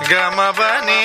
गम बनी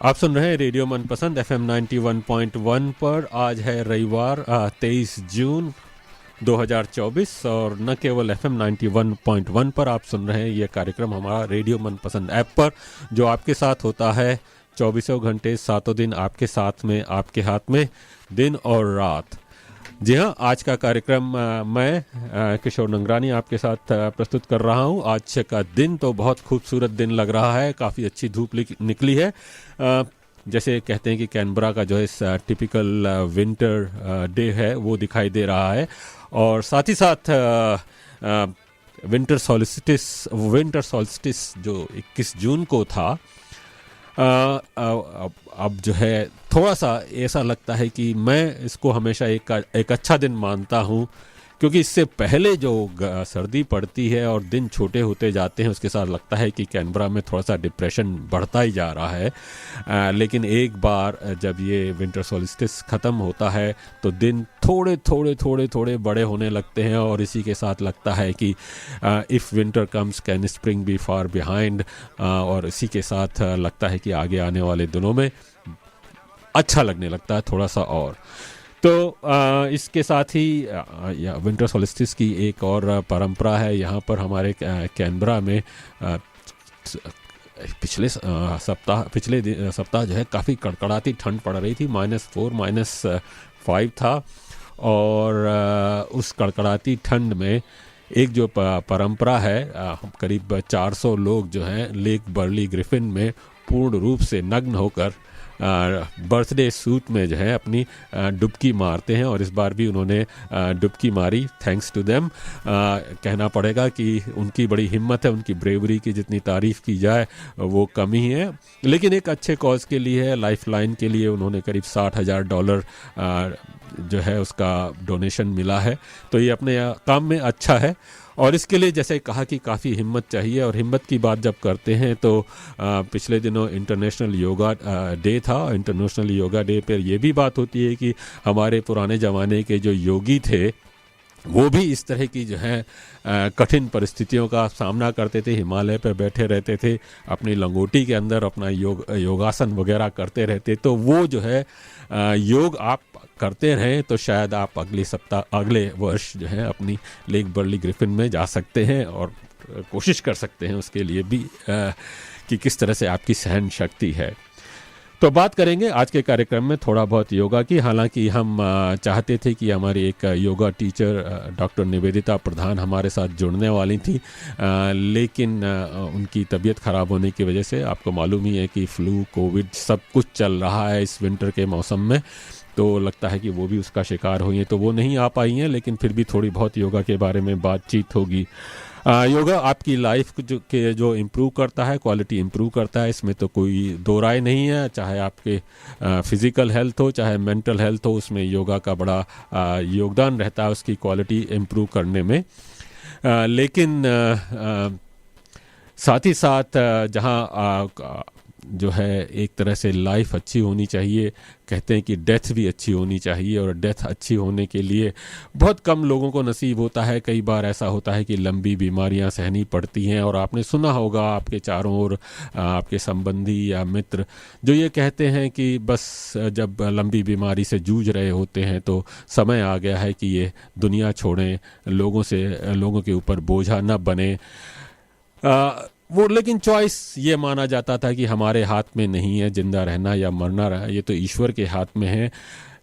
आप सुन रहे हैं रेडियो मनपसंद FM 91.1 पर। आज है रविवार 23 जून 2024 और न केवल FM 91.1 पर आप सुन रहे हैं ये कार्यक्रम हमारा रेडियो मनपसंद ऐप पर, जो आपके साथ होता है 24 घंटे 7 दिन आपके साथ में, आपके हाथ में, दिन और रात। जी हाँ, आज का कार्यक्रम मैं किशोर नंगरानी आपके साथ प्रस्तुत कर रहा हूँ। आज का दिन तो बहुत खूबसूरत दिन लग रहा है, काफ़ी अच्छी धूप निकली है। जैसे कहते हैं कि कैनबरा का जो है टिपिकल विंटर डे है वो दिखाई दे रहा है, और साथ ही साथ विंटर सॉल्स्टिस जो 21 जून को था, अब जो है थोड़ा सा ऐसा लगता है कि मैं इसको हमेशा एक अच्छा दिन मानता हूँ, क्योंकि इससे पहले जो सर्दी पड़ती है और दिन छोटे होते जाते हैं, उसके साथ लगता है कि कैनबरा में थोड़ा सा डिप्रेशन बढ़ता ही जा रहा है। लेकिन एक बार जब ये विंटर सॉल्स्टिस ख़त्म होता है तो दिन थोड़े बड़े होने लगते हैं, और इसी के साथ लगता है कि if winter comes can spring be far behind, और इसी के साथ लगता है कि आगे आने वाले दिनों में अच्छा लगने लगता है थोड़ा सा और। तो इसके साथ ही विंटर सॉल्स्टिस की एक और परंपरा है यहाँ पर हमारे कैनबरा में। पिछले सप्ताह जो है काफ़ी कड़कड़ाती ठंड पड़ रही थी, -4 -5 था, और उस कड़कड़ाती ठंड में एक जो परंपरा है, करीब 400 लोग जो हैं लेक बर्ली ग्रिफिन में पूर्ण रूप से नग्न होकर बर्थडे सूट में जो है अपनी डुबकी मारते हैं, और इस बार भी उन्होंने डुबकी मारी। थैंक्स टू देम, कहना पड़ेगा कि उनकी बड़ी हिम्मत है, उनकी ब्रेवरी की जितनी तारीफ़ की जाए वो कम ही है। लेकिन एक अच्छे कॉज के लिए, लाइफ लाइन के लिए उन्होंने करीब $60,000 जो है उसका डोनेशन मिला है। तो ये अपने काम में अच्छा है, और इसके लिए जैसे कहा कि काफ़ी हिम्मत चाहिए। और हिम्मत की बात जब करते हैं तो पिछले दिनों इंटरनेशनल योगा डे था। इंटरनेशनल योगा डे पर यह भी बात होती है कि हमारे पुराने ज़माने के जो योगी थे वो भी इस तरह की जो है कठिन परिस्थितियों का सामना करते थे, हिमालय पर बैठे रहते थे, अपनी लंगोटी के अंदर अपना योगासन वगैरह करते रहते। तो वो जो है योग आप करते रहें तो शायद आप अगले वर्ष जो है अपनी लेक बर्ली ग्रिफिन में जा सकते हैं, और कोशिश कर सकते हैं उसके लिए भी कि किस तरह से आपकी सहन शक्ति है। तो बात करेंगे आज के कार्यक्रम में थोड़ा बहुत योगा की। हालांकि हम चाहते थे कि हमारी एक योगा टीचर डॉक्टर निवेदिता प्रधान हमारे साथ जुड़ने वाली थी, लेकिन उनकी तबीयत ख़राब होने की वजह से, आपको मालूम ही है कि फ्लू, कोविड सब कुछ चल रहा है इस विंटर के मौसम में, तो लगता है कि वो भी उसका शिकार हुई हैं, तो वो नहीं आ पाई हैं। लेकिन फिर भी थोड़ी बहुत योगा के बारे में बातचीत होगी। योगा आपकी लाइफ जो इम्प्रूव करता है, क्वालिटी इम्प्रूव करता है, इसमें तो कोई दो राय नहीं है। चाहे आपके फिज़िकल हेल्थ हो, चाहे मेंटल हेल्थ हो, उसमें योगा का बड़ा योगदान रहता है उसकी क्वालिटी इम्प्रूव करने में। लेकिन साथ ही साथ जहाँ जो है एक तरह से लाइफ अच्छी होनी चाहिए, कहते हैं कि डेथ भी अच्छी होनी चाहिए, और डेथ अच्छी होने के लिए बहुत कम लोगों को नसीब होता है। कई बार ऐसा होता है कि लंबी बीमारियां सहनी पड़ती हैं, और आपने सुना होगा आपके चारों ओर आपके संबंधी या मित्र जो ये कहते हैं कि बस जब लंबी बीमारी से जूझ रहे होते हैं तो समय आ गया है कि ये दुनिया छोड़ें, लोगों के ऊपर बोझा न बने। वो लेकिन चॉइस ये माना जाता था कि हमारे हाथ में नहीं है जिंदा रहना या मरना, रहा ये तो ईश्वर के हाथ में है।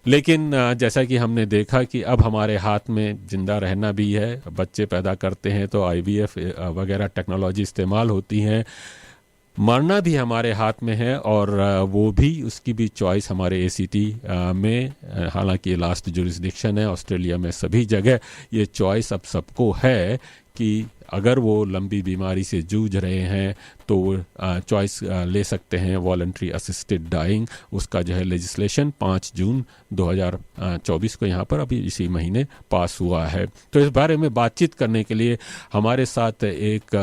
लेकिन जैसा कि हमने देखा कि अब हमारे हाथ में जिंदा रहना भी है, बच्चे पैदा करते हैं तो आईवीएफ वगैरह टेक्नोलॉजी इस्तेमाल होती हैं, मरना भी हमारे हाथ में है, और वो भी उसकी भी चॉइस हमारे एसीटी में, हालांकि ये लास्ट जुरिस्डिक्शन है, ऑस्ट्रेलिया में सभी जगह ये चॉइस अब सबको है कि अगर वो लंबी बीमारी से जूझ रहे हैं तो वो चॉइस ले सकते हैं वॉलंटरी असिस्टेड डाइंग। उसका जो है लेजिस्लेशन 5 जून 2024 को यहाँ पर अभी इसी महीने पास हुआ है। तो इस बारे में बातचीत करने के लिए हमारे साथ एक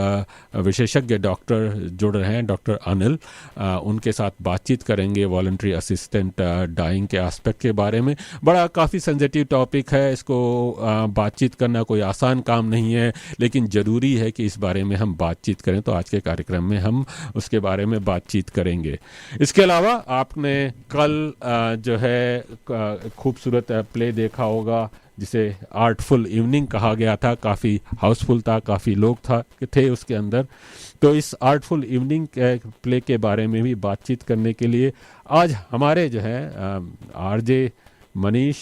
विशेषज्ञ डॉक्टर जुड़ रहे हैं, डॉक्टर अनिल। उनके साथ बातचीत करेंगे वॉलंटरी असिस्टेंट डाइंग के एस्पेक्ट के बारे में। बड़ा काफ़ी सेंसिटिव टॉपिक है, इसको बातचीत करना कोई आसान काम नहीं है, लेकिन ज़रूरी है कि इस बारे में हम बातचीत करें। तो आज के कार्यक्रम में हम उसके बारे में बातचीत करेंगे। इसके अलावा आपने कल जो है खूबसूरत प्ले देखा होगा जिसे आर्टफुल इवनिंग कहा गया था, काफ़ी हाउसफुल था, काफ़ी लोग थे उसके अंदर। तो इस आर्टफुल इवनिंग के प्ले के बारे में भी बातचीत करने के लिए आज हमारे जो है RJ Manish,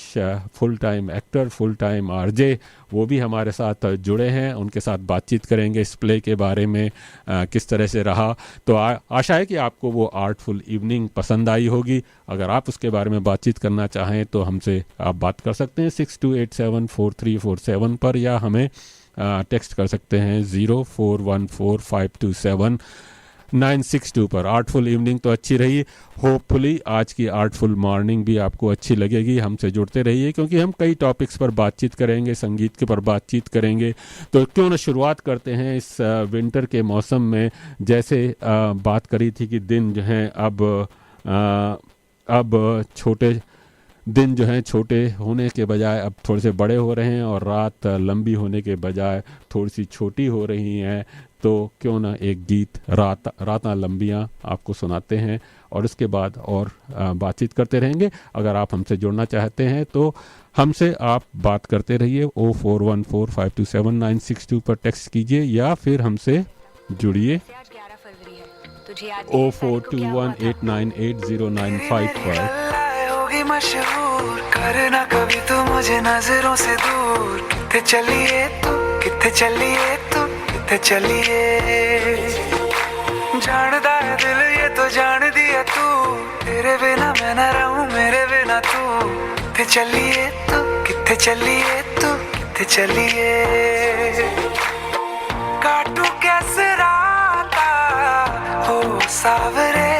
full time actor, full time RJ, वो भी हमारे साथ जुड़े हैं। उनके साथ बातचीत करेंगे इस प्ले के बारे में, किस तरह से रहा। तो आशा है कि आपको वो आर्टफुल इवनिंग पसंद आई होगी। अगर आप उसके बारे में बातचीत करना चाहें तो हमसे आप बात कर सकते हैं 62874347 पर, या हमें टेक्स्ट कर सकते हैं 0414527962 पर। आर्टफुल इवनिंग तो अच्छी रही, होपफुली आज की आर्टफुल मॉर्निंग भी आपको अच्छी लगेगी। हमसे जुड़ते रहिए क्योंकि हम कई टॉपिक्स पर बातचीत करेंगे, संगीत के पर बातचीत करेंगे। तो क्यों न शुरुआत करते हैं इस विंटर के मौसम में। जैसे बात करी थी कि दिन जो हैं अब छोटे दिन जो हैं छोटे होने के बजाय अब थोड़े से बड़े हो रहे हैं, और रात लंबी होने के बजाय थोड़ी सी छोटी हो रही हैं। तो क्यों ना एक गीत रातां लंबियाँ आपको सुनाते हैं, और उसके बाद और बातचीत करते रहेंगे। अगर आप हमसे जुड़ना चाहते हैं तो हमसे आप बात करते रहिए, 0414527962 पर टेक्स्ट कीजिए, या फिर हमसे जुड़िए 0421898095 पर। मशहूर करना कभी तो मुझे नजरों से दूर, किथे चलिए तू, किथे चलिए तू, किथे चलिए। जानदा है दिल ये तो जान दिया तू, तेरे बिना मैं ना रहूं, मेरे बिना तू। किथे चलिए तू, किथे चलिए तू, किथे चलिए। काटू कैसे राता हो सावरे,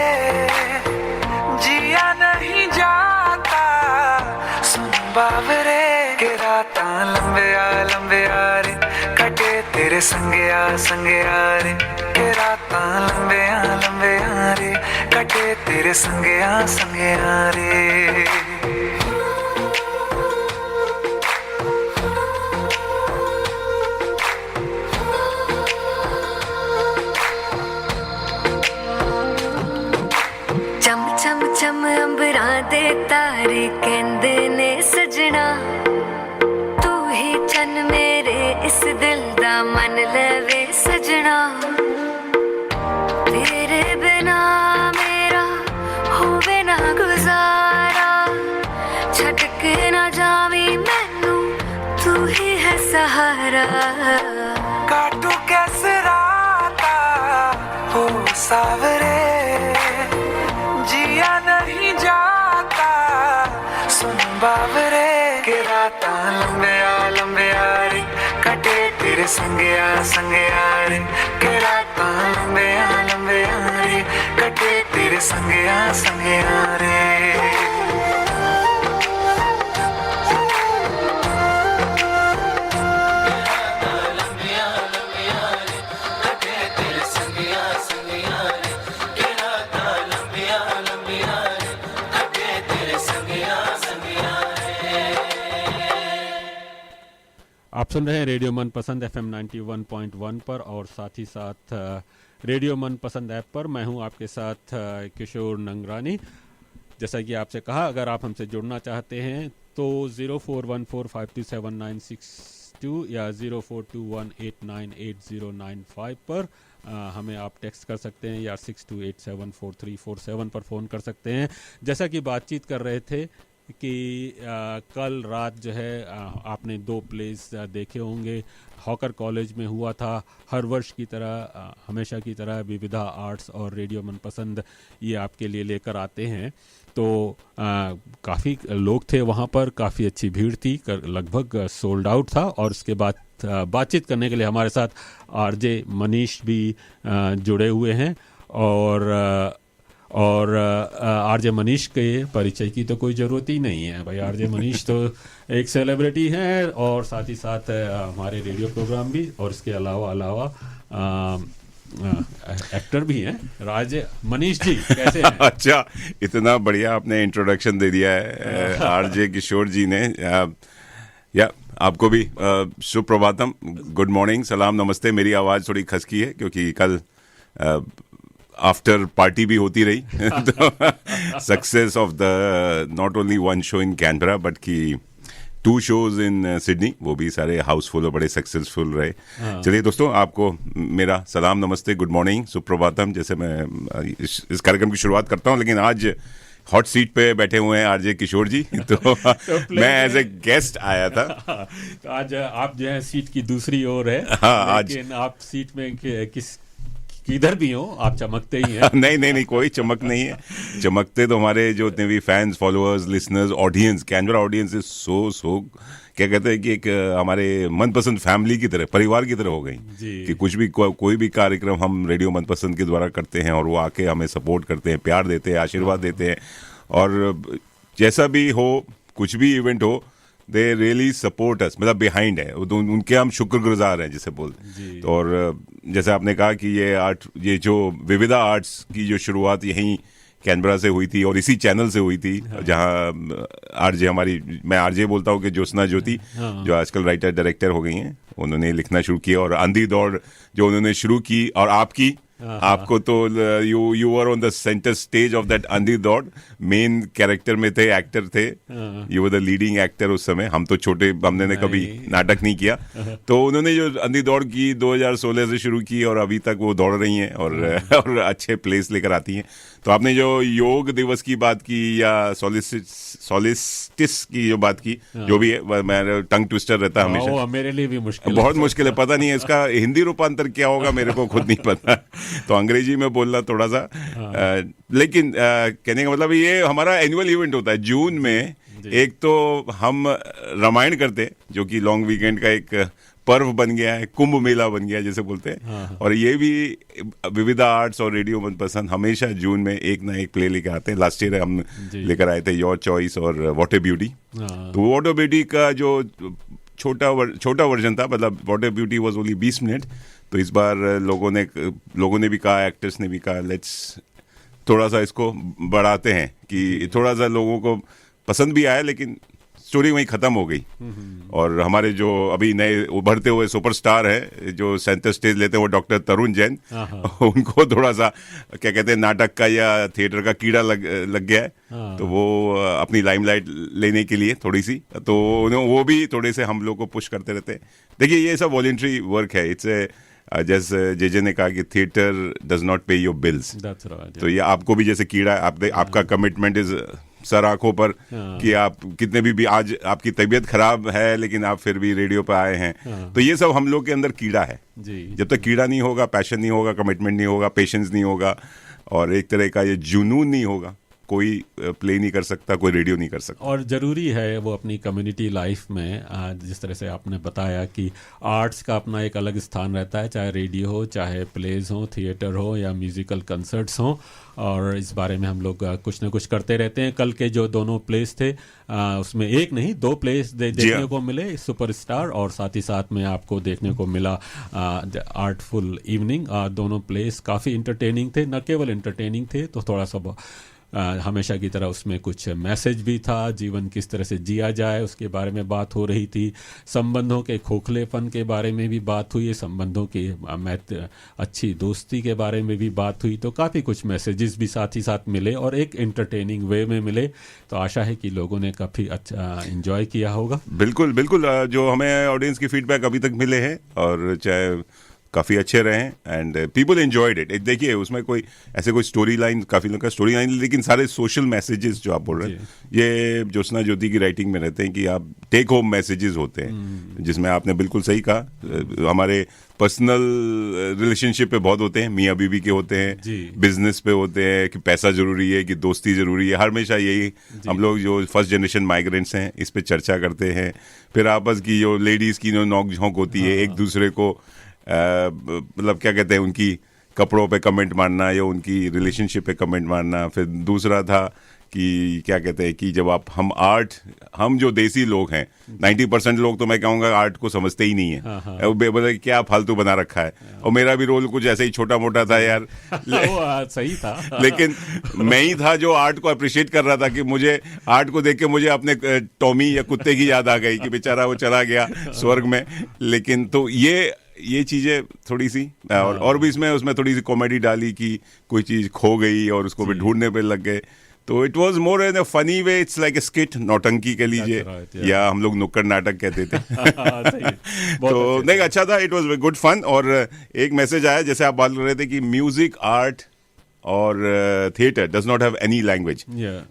जिया नहीं जाता सुन बावरे। के रातां लंबे आ रे, कटे तेरे संगे आ रे। के रातां लंबे आ रे, कटे तेरे संगे आ रे। चम अंबरां दे तारे कहंदे ने सजना, तू ही चन मेरे इस दिल दा मन लवे सजना। तेरे बिना मेरा होवे ना गुजारा, छड़ के ना जावी मैनू, तू ही है सहारा। काटू कैसे राता हो सावरे, जिया नहीं जाता सुन बावरे। के रातां लंबे आ रे, कटे तेरे संगे आ रे। के रातां लंबे आ रे, कटे तेरे संगे आ रे। आप सुन रहे हैं रेडियो मनपसंद FM 91.1 पर, और साथ ही साथ रेडियो मनपसंद ऐप पर। मैं हूं आपके साथ किशोर नंगरानी। जैसा कि आपसे कहा, अगर आप हमसे जुड़ना चाहते हैं तो 0414527962 या 0421898095 पर हमें आप टेक्स्ट कर सकते हैं या 62874347 पर फ़ोन कर सकते हैं। जैसा कि बातचीत कर रहे थे कि कल रात जो है आपने 2 प्लेस देखे होंगे, हॉकर कॉलेज में हुआ था। हर वर्ष की तरह हमेशा की तरह विविधा आर्ट्स और रेडियो मनपसंद ये आपके लिए लेकर आते हैं। तो काफ़ी लोग थे वहाँ पर, काफ़ी अच्छी भीड़ थी, लगभग सोल्ड आउट था। और उसके बाद बातचीत करने के लिए हमारे साथ आरजे मनीष भी जुड़े हुए हैं। और आरजे मनीष के परिचय की तो कोई ज़रूरत ही नहीं है भाई। आरजे मनीष तो एक सेलिब्रिटी हैं और साथ ही साथ हमारे रेडियो प्रोग्राम भी, और इसके अलावा एक्टर भी हैं। राज मनीष जी कैसे हैं? अच्छा, इतना बढ़िया आपने इंट्रोडक्शन दे दिया है आरजे किशोर जी ने। या आपको भी सुप्रभातम, गुड मॉर्निंग, सलाम, नमस्ते। मेरी आवाज़ थोड़ी खसकी है क्योंकि कल आफ्टर पार्टी भी होती रही तो success of the not only one show in Canberra but कि 2 शोज इन सिडनी, वो भी सारे हाउसफुल और बड़े सक्सेसफुल रहे। चलिए दोस्तों, आपको मेरा सलाम, नमस्ते, गुड मॉर्निंग, सुप्रभातम। जैसे मैं इस कार्यक्रम की शुरुआत करता हूँ, लेकिन आज हॉट सीट पे बैठे हुए हैं आरजे किशोर जी तो मैं एज ए गेस्ट आया था। तो आज आप जो है सीट की दूसरी ओर है। हाँ, लेकिन आप सीट में किधर भी हो, आप चमकते ही हैं। नहीं, कोई चमक नहीं है। चमकते तो हमारे जो इतने भी fans, followers, listeners, audience, Canberra audience is so क्या कहते हैं कि एक हमारे मनपसंद फैमिली की तरह, परिवार की तरह हो गई कि कुछ भी कोई भी कार्यक्रम हम रेडियो मनपसंद के द्वारा करते हैं और वो आके हमें सपोर्ट करते हैं, प्यार देते हैं, आशीर्वाद देते हैं। और जैसा भी हो, कुछ भी इवेंट हो, दे रियली सपोर्ट अस, मतलब बिहाइंड है उनके, हम शुक्रगुजार हैं जिसे बोलते हैं। तो और जैसे आपने कहा कि ये जो विविधा आर्ट्स की जो शुरुआत यहीं कैनबरा से हुई थी और इसी चैनल से हुई थी, जहाँ आरजे मैं आरजे बोलता हूँ कि ज्योत्सना ज्योति जो आजकल राइटर डायरेक्टर हो गई हैं, उन्होंने लिखना शुरू किया। और आंधी दौड़ जो उन्होंने शुरू की, और आपको तो you are on the centre stage of that आंधी दौड़, मेन कैरेक्टर में थे, एक्टर थे, you were the leading actor उस समय। हम तो छोटे, हमने कभी नाटक नहीं किया। तो उन्होंने जो आंधी दौड़ की 2016 से शुरू की और अभी तक वो दौड़ रही हैं और अच्छे प्लेस लेकर आती हैं। तो आपने जो योग दिवस की बात की या सोलिस्टिस की जो बात की, जो भी है, मैं टंग ट्विस्टर रहता है हमेशा, मेरे लिए भी मुश्किल, बहुत मुश्किल है। पता नहीं है इसका हिंदी रूपांतर क्या होगा, मेरे को खुद नहीं पता। तो अंग्रेजी में बोलना थोड़ा सा, लेकिन कहने का मतलब ये हमारा एनुअल इवेंट होता है जून में। एक तो हम रामायण करते, जो कि लॉन्ग वीकेंड का एक पर्व बन गया है, कुंभ मेला बन गया है जिसे बोलते हैं। और ये भी विविधा आर्ट्स और रेडियो मनपसंद हमेशा जून में एक ना एक प्ले लेकर आते हैं। लास्ट ईयर हम लेकर आए थे योर चॉइस और व्हाट ए ब्यूटी। तो व्हाट ए ब्यूटी का जो छोटा वर्जन था, मतलब what A beauty was only 20 minute. तो इस बार लोगों ने भी कहा, एक्टर्स ने भी कहा, लेट्स थोड़ा सा इसको बढ़ाते हैं कि थोड़ा सा लोगों को पसंद भी आया, लेकिन स्टोरी वहीं ख़त्म हो गई। और हमारे जो अभी नए उभरते हुए सुपरस्टार है जो सेंटर स्टेज लेते हैं, वो डॉक्टर तरुण जैन, उनको थोड़ा सा क्या कहते हैं, नाटक का या थिएटर का कीड़ा लग गया है। तो वो अपनी लाइमलाइट लेने के लिए थोड़ी सी, तो वो भी थोड़े से हम लोग को पुश करते रहते हैं। देखिए, ये सब वॉलंटरी वर्क है। इट्स जैसे जेजे ने कहा कि थिएटर डज नॉट पे योर बिल्स। तो ये आपको भी जैसे कीड़ा, आपका कमिटमेंट इज सर आंखों पर कि आप कितने भी आज आपकी तबीयत खराब है, लेकिन आप फिर भी रेडियो पे आए हैं। तो ये सब हम लोग के अंदर कीड़ा है। जब तक कीड़ा नहीं होगा, पैशन नहीं होगा, कमिटमेंट नहीं होगा, पेशेंस नहीं होगा, और एक तरह का ये जुनून नहीं होगा, कोई प्ले नहीं कर सकता, कोई रेडियो नहीं कर सकता। और ज़रूरी है वो अपनी कम्युनिटी लाइफ में, जिस तरह से आपने बताया कि आर्ट्स का अपना एक अलग स्थान रहता है, चाहे रेडियो हो, चाहे प्लेज हो, थिएटर हो या म्यूज़िकल कंसर्ट्स हो। और इस बारे में हम लोग कुछ ना कुछ करते रहते हैं। कल के जो दोनों प्लेस थे, उसमें एक नहीं 2 प्लेस देखने को मिले, सुपरस्टार, और साथ ही साथ में आपको देखने को मिला आर्टफुल इवनिंग। दोनों प्लेस काफ़ी इंटरटेनिंग थे, न केवल इंटरटेनिंग थे, तो थोड़ा सा हमेशा की तरह उसमें कुछ मैसेज भी था, जीवन किस तरह से जिया जाए उसके बारे में बात हो रही थी, संबंधों के खोखलेपन के बारे में भी बात हुई, संबंधों की अच्छी दोस्ती के बारे में भी बात हुई। तो काफ़ी कुछ मैसेजेस भी साथ ही साथ मिले और एक एंटरटेनिंग वे में मिले। तो आशा है कि लोगों ने काफ़ी अच्छा एंजॉय किया होगा। बिल्कुल, जो हमें ऑडियंस की फीडबैक अभी तक मिले हैं, और चाहे काफ़ी अच्छे रहे एंड पीपल एंजॉयड इट। देखिए उसमें कोई ऐसे कोई स्टोरी लाइन, काफ़ी लोग का स्टोरी लाइन, लेकिन सारे सोशल मैसेजेस जो आप बोल रहे हैं ये ज्योत्सना ज्योति की राइटिंग में रहते हैं कि आप टेक होम मैसेजेस होते हैं, जिसमें आपने बिल्कुल सही कहा। हमारे पर्सनल रिलेशनशिप पे बहुत होते हैं, मियाँ बीवी के होते हैं, बिजनेस पे होते हैं कि पैसा जरूरी है कि दोस्ती जरूरी है, हमेशा यही हम लोग जो फर्स्ट जनरेशन माइग्रेंट्स हैं इस पे चर्चा करते हैं। फिर आपस की जो लेडीज़ की जो नोक झोंक होती है, एक दूसरे को मतलब क्या कहते हैं, उनकी कपड़ों पे कमेंट मारना या उनकी रिलेशनशिप पे कमेंट मारना। फिर दूसरा था कि क्या कहते हैं कि जब हम जो देसी लोग हैं 90% लोग तो मैं कहूँगा आर्ट को समझते ही नहीं है, वो बोले क्या फालतू बना रखा है। और मेरा भी रोल कुछ ऐसे ही छोटा मोटा था यार सही था लेकिन मैं ही था जो आर्ट को अप्रिशिएट कर रहा था कि मुझे आर्ट को देख के मुझे अपने टॉमी या कुत्ते की याद आ गई कि बेचारा वो चला गया स्वर्ग में। लेकिन तो ये चीजें थोड़ी सी और भी उसमें थोड़ी सी कॉमेडी डाली कि कोई चीज खो गई और उसको भी ढूंढने पे लग गए। तो it was more in a funny way, it's like a skit, नौटंकी कह लीजिए या हम लोग नुक्कड़ नाटक कहते थे तो नहीं अच्छा था, इट वाज गुड फन। और एक मैसेज आया जैसे आप बात कर रहे थे कि म्यूजिक, आर्ट और theatre does not have any language.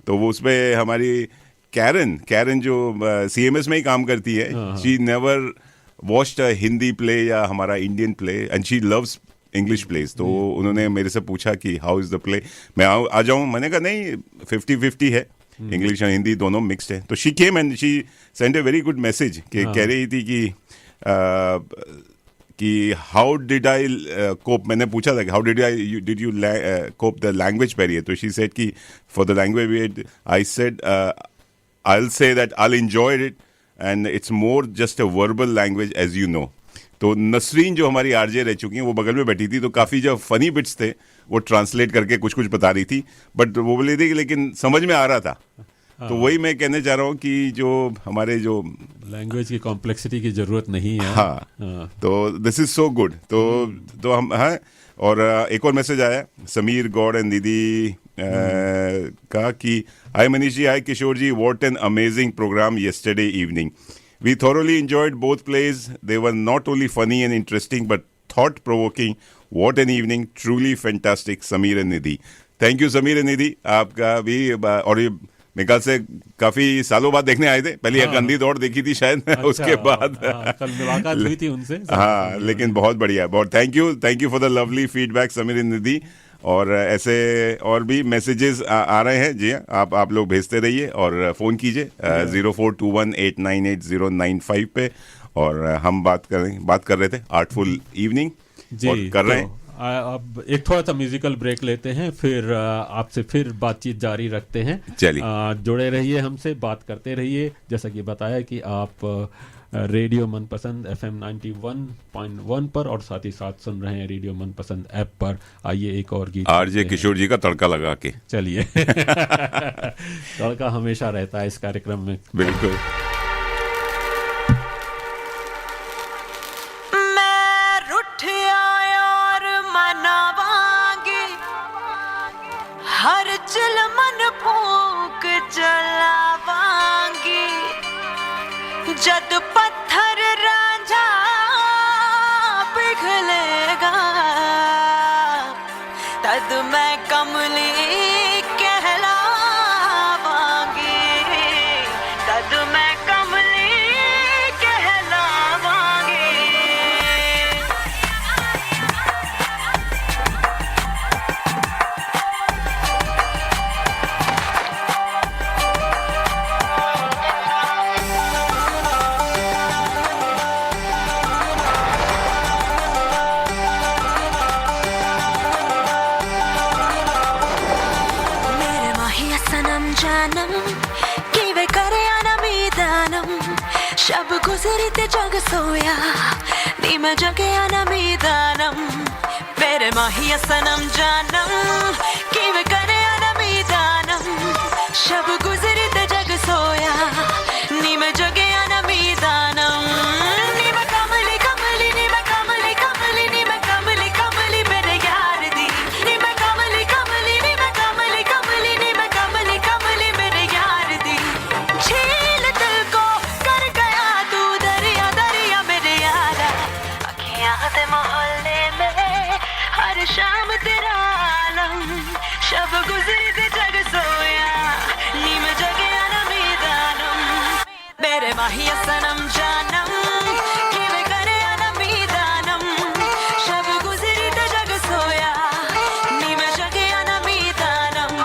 तो वो उसमें हमारी कैरन जो CMS में ही काम करती है, she never watched a Hindi play या हमारा Indian play and she loves English place. तो उन्होंने मेरे से पूछा कि हाउ इज द प्ले, मैं आ जाऊं। मैंने कहा नहीं 50-50 है, इंग्लिश और हिंदी दोनों मिक्स्ड है। तो she came and she send a very good message कि कह रही थी कि हाउ डिड आई कोप। मैंने पूछा था कि how did you cope the language barrier. तो शी सेड कि for the language I said I will say that I will enjoy it and it's more just a verbal language as you know. तो नसरीन जो हमारी RJ रह चुकी हैं वो बगल में बैठी थी, तो काफ़ी जो फनी बिट्स थे वो ट्रांसलेट करके कुछ बता रही थी, बट वो बोली थी लेकिन समझ में आ रहा था। तो वही मैं कहने चाह रहा हूँ कि जो हमारे जो लैंग्वेज की कॉम्प्लेक्सिटी की जरूरत नहीं है। तो दिस इज सो गुड। तो हम और एक और मैसेज आया समीर गौड़ एंड दीदी का कि hi Manish ji, hi Kishore ji, what an amazing programme yesterday evening. We thoroughly enjoyed both plays. They were not only funny and interesting, but thought-provoking. What an evening. Truly fantastic, Sameer and Nidhi. Thank you, Sameer and Nidhi. आपका भी और ये मेरे ख्याल से काफी सालों बाद देखने आए थे। पहले गंदी दौड़ देखी थी शायद, उसके बाद कल मुलाकात हुई थी उनसे। लेकिन बहुत बढ़िया, बहुत thank you for the lovely feedback Sameer and Nidhi. और ऐसे और भी मैसेजेस आ रहे हैं जी, आप लोग भेजते रहिए और फ़ोन कीजिए 0421898095 पे। और हम बात कर रहे थे आर्टफुल इवनिंग और कर रहे हैं। अब एक थोड़ा सा म्यूजिकल ब्रेक लेते हैं, फिर आपसे फिर बातचीत जारी रखते हैं। चलिए जुड़े रहिए हमसे, बात करते रहिए। जैसा कि बताया कि आप रेडियो मनपसंद FM 91.1 पर और साथ ही साथ सुन रहे हैं रेडियो मनपसंद ऐप पर। आइए एक और गीत आरजे किशोर जी का तड़का लगा के चलिए तड़का हमेशा रहता है इस कार्यक्रम में। बिल्कुल। हर चिल मन फूक जलावांगी, जद पत्थर रांझा पिघलेगा, तद मैं कमली कहलावांगी, तद मैं कमली कहलावांगी। शब गुजरी ते जग सोया, नी मैं जगे आना मीदानम, मेरे माहिया सनम जानम, कि वे करे आना मीदानम। शब गुजरी ते जग सोया, नी मैं जगे आना मीदानम, नी मैं कमली कमली, नी मैं कमली कमली, नी मैं कमली कमली मेरे यार दी, नी मैं कमली कमली, नी मैं कमली कमली, नी मैं कमली कमली मेरे यार दी। झील दिल को कर गया तू दरिया दरिया मेरे यारा, अखियां ते मोहल्ले शब गुजरी ते जग सोया नीम जगया न मीदानम मेरे माहिया सनम जानम किवे करे न मीदानम शब गुजरी ते जग सोया नीम जगया न मीदानम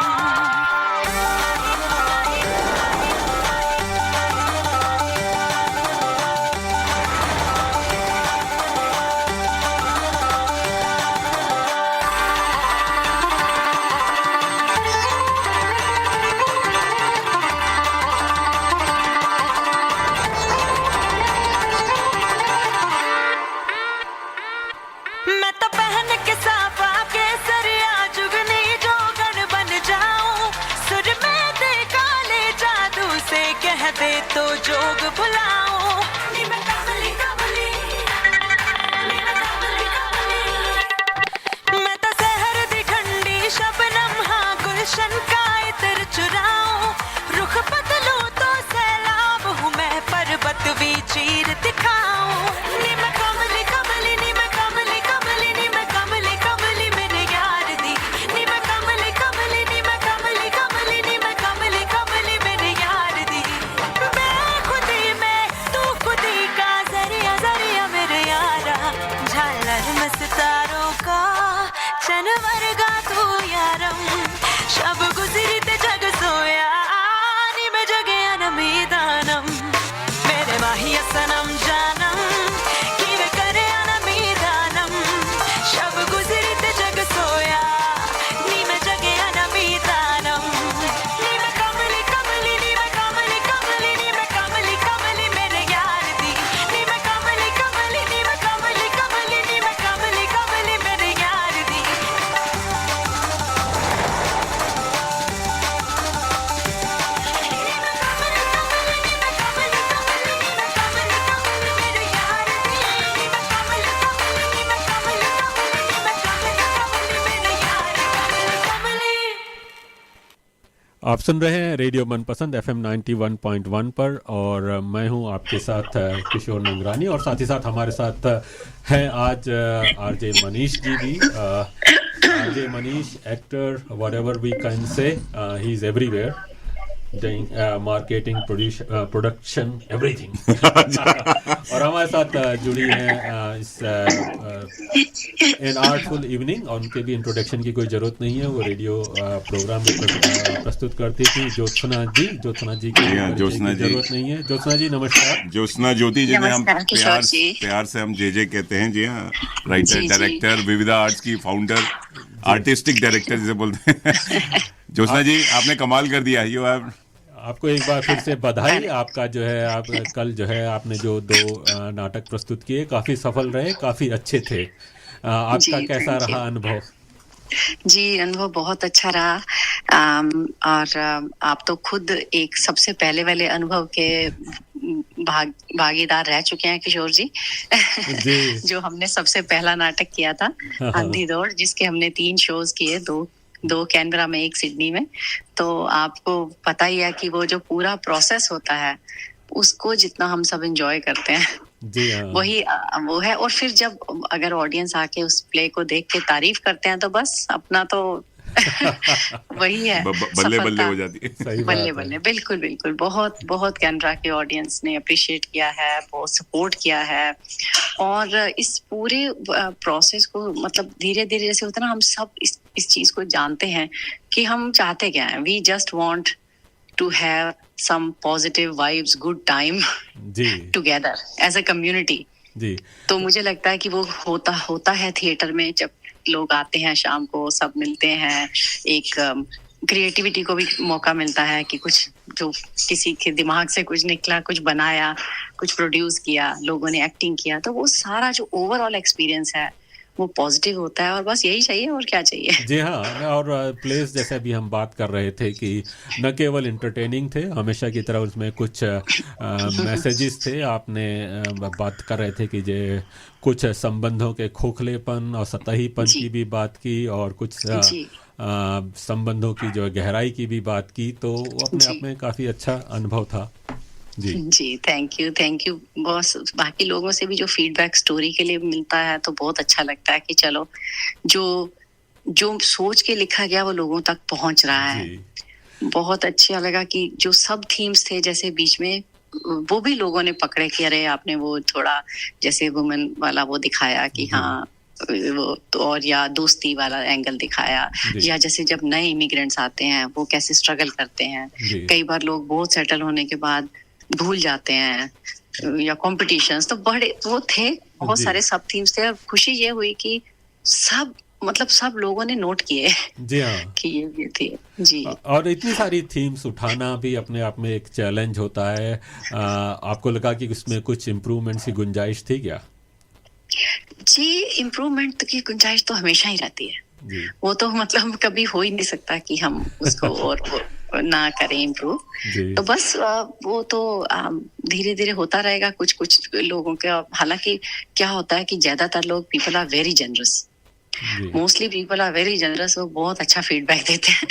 मैं तो पहन के साफा के सरिया जुगनी जोगन बन जाऊं सुर में दे काले जादू से कह दे तो जोग भुलाऊं नी मैं कमली कमली नी मैं कमली कमली मैं तो सहर दी ठंडी शबनम हाँ गुलशन का इतर चुराऊं रुख बदलूं तो सैलाब हूँ मैं पर्वत भी चीर दिखाऊं नी मैं कमली कमली नी मैं कमली कमली नी मैं कमली कमली मेरे यार दी नी मैं कमली कमली नी मैं कमली कमली नी मैं कमली कमली मेरे यार दी मैं खुदी में तू खुदी का जरिया जरिया मेरे यारा झालर में सितारों का चनवर गा तू यारम शब गुजरी ते जग सोया नी मैं जगया न मीदानम मेरे माहिया सनम जानम किवे करे न मीदानम शब गुजरी ते जग सोया नी मैं जगया न मीदानम नी मैं कमली कमली नी मैं कमली कमली नी मैं कमली कमली मेरे यार दी नी मैं कमली कमली नी मैं कमली कमली नी मैं कमली कमली मेरे यार दी आप सुन रहे हैं रेडियो मनपसंद FM 91.1 पर और मैं हूं आपके साथ किशोर नंगरानी और साथ ही साथ हमारे साथ हैं आज आरजे मनीष जी भी RJ Manish actor whatever we can say he is everywhere doing marketing production everything और हमारे साथ जुड़ी हैं इस an artful evening और उनके भी इंट्रोडक्शन की कोई ज़रूरत नहीं है वो रेडियो प्रोग्राम में प्रस्तुत करती थी ज्योत्सना जी की ज़रूरत नहीं है ज्योत्सना जी नमस्कार ज्योत्सना ज्योति जिन्हें हम प्यार से हम जे कहते हैं जी हाँ राइटर डायरेक्टर विविधा आर्ट्स की फाउंडर आर्टिस्टिक डायरेक्टर जिसे बोलते हैं ज्योत्सना जी आपने कमाल कर दिया यू हैव आपको एक बार फिर से बधाई आपका जो है आप कल जो है आपने जो 2 नाटक प्रस्तुत किए काफ़ी सफल रहे काफ़ी अच्छे थे आपका कैसा रहा अनुभव जी अनुभव बहुत अच्छा रहा और आप तो खुद एक सबसे पहले वाले अनुभव के भागीदार रह चुके हैं किशोर जी जो हमने सबसे पहला नाटक किया था अंधी दौड़ जिसके हमने 3 शोज किए 2 कैनबरा में 1 सिडनी में तो आपको पता ही है कि वो जो पूरा प्रोसेस होता है उसको जितना हम सब एंजॉय करते हैं जी हाँ। वही वो है और फिर जब अगर ऑडियंस आके उस प्ले को देख के तारीफ करते हैं तो बस अपना तो वही है बल्ले बल्ले हो जाती है बल्ले बल्ले बिल्कुल बहुत बहुत कैनबरा के ऑडियंस ने अप्रिशिएट किया है बहुत सपोर्ट किया है और इस पूरे प्रोसेस को मतलब धीरे धीरे जैसे होता है ना हम सब इस चीज को जानते हैं कि हम चाहते क्या है we just want to have some positive vibes, good time together as a community. जी तो मुझे लगता है कि वो होता है थिएटर में जब लोग आते हैं शाम को सब मिलते हैं एक क्रिएटिविटी को भी मौका मिलता है कि कुछ जो किसी के दिमाग से कुछ निकला कुछ बनाया कुछ प्रोड्यूस किया लोगों ने एक्टिंग किया तो वो सारा जो ओवरऑल एक्सपीरियंस है वो पॉजिटिव होता है और बस यही चाहिए और क्या चाहिए जी हाँ और प्लेस जैसे अभी हम बात कर रहे थे कि न केवल इंटरटेनिंग थे हमेशा की तरह उसमें कुछ मैसेजेस थे आपने बात कर रहे थे कि जे कुछ संबंधों के खोखलेपन और सतहीपन की भी बात की और कुछ संबंधों की जो गहराई की भी बात की तो अपने आप में काफ़ी अच्छा अनुभव था जी थैंक यू बॉस बाकी लोगों से भी जो फीडबैक स्टोरी के लिए मिलता है तो बहुत अच्छा लगता है कि चलो जो जो सोच के लिखा गया वो लोगों तक पहुंच रहा है। जी बहुत अच्छा लगा कि जो सब थीम्स थे जैसे बीच में वो भी लोगों ने पकड़े कि अरे आपने वो थोड़ा जैसे वुमेन वाला वो दिखाया कि जी। हाँ वो तो, और या दोस्ती वाला एंगल दिखाया, जी। या जैसे जब नए इमिग्रेंट्स आते हैं वो कैसे स्ट्रगल करते हैं। जी। कई बार लोग बहुत सेटल होने के बाद भूल जाते हैं, या कॉम्पिटिशन्स तो बड़े वो थे, बहुत जी। सारे सब थीम्स थे। और खुशी ये हुई कि सब मतलब सब लोगों ने नोट किए जी हाँ। कि ये थे जी। और इतनी सारी थीम्स उठाना भी अपने आप में एक चैलेंज होता है। आपको लगा कि उसमें कुछ इम्प्रूवमेंट्स की गुंजाइश थी क्या? जी, इम्प्रूवमेंट की गुंजाइश तो हमेशा ही रहती है। जी वो तो मतलब कभी हो ही नहीं सकता कि हम उसको और वो ना करें इम्प्रूव। जी तो बस वो तो धीरे धीरे होता रहेगा। कुछ कुछ लोगों का, हालांकि क्या होता है कि ज्यादातर लोग पीपल आर वेरी जनरस, जी mostly people are very generous, वो बहुत अच्छा फीडबैक देते हैं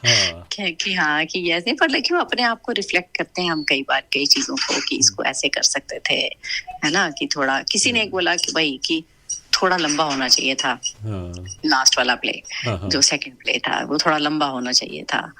हाँ कि हाँ कि ऐसे, पर लेकिन वो अपने आप को रिफ्लेक्ट करते हैं हम कई बार कई चीजों को कि इसको ऐसे कर सकते थे, है ना। कि थोड़ा किसी ने एक बोला कि भाई कि थोड़ा लंबा होना चाहिए था हाँ लास्ट वाला प्ले, हाँ जो सेकंड प्ले था वो थोड़ा लंबा होना चाहिए था,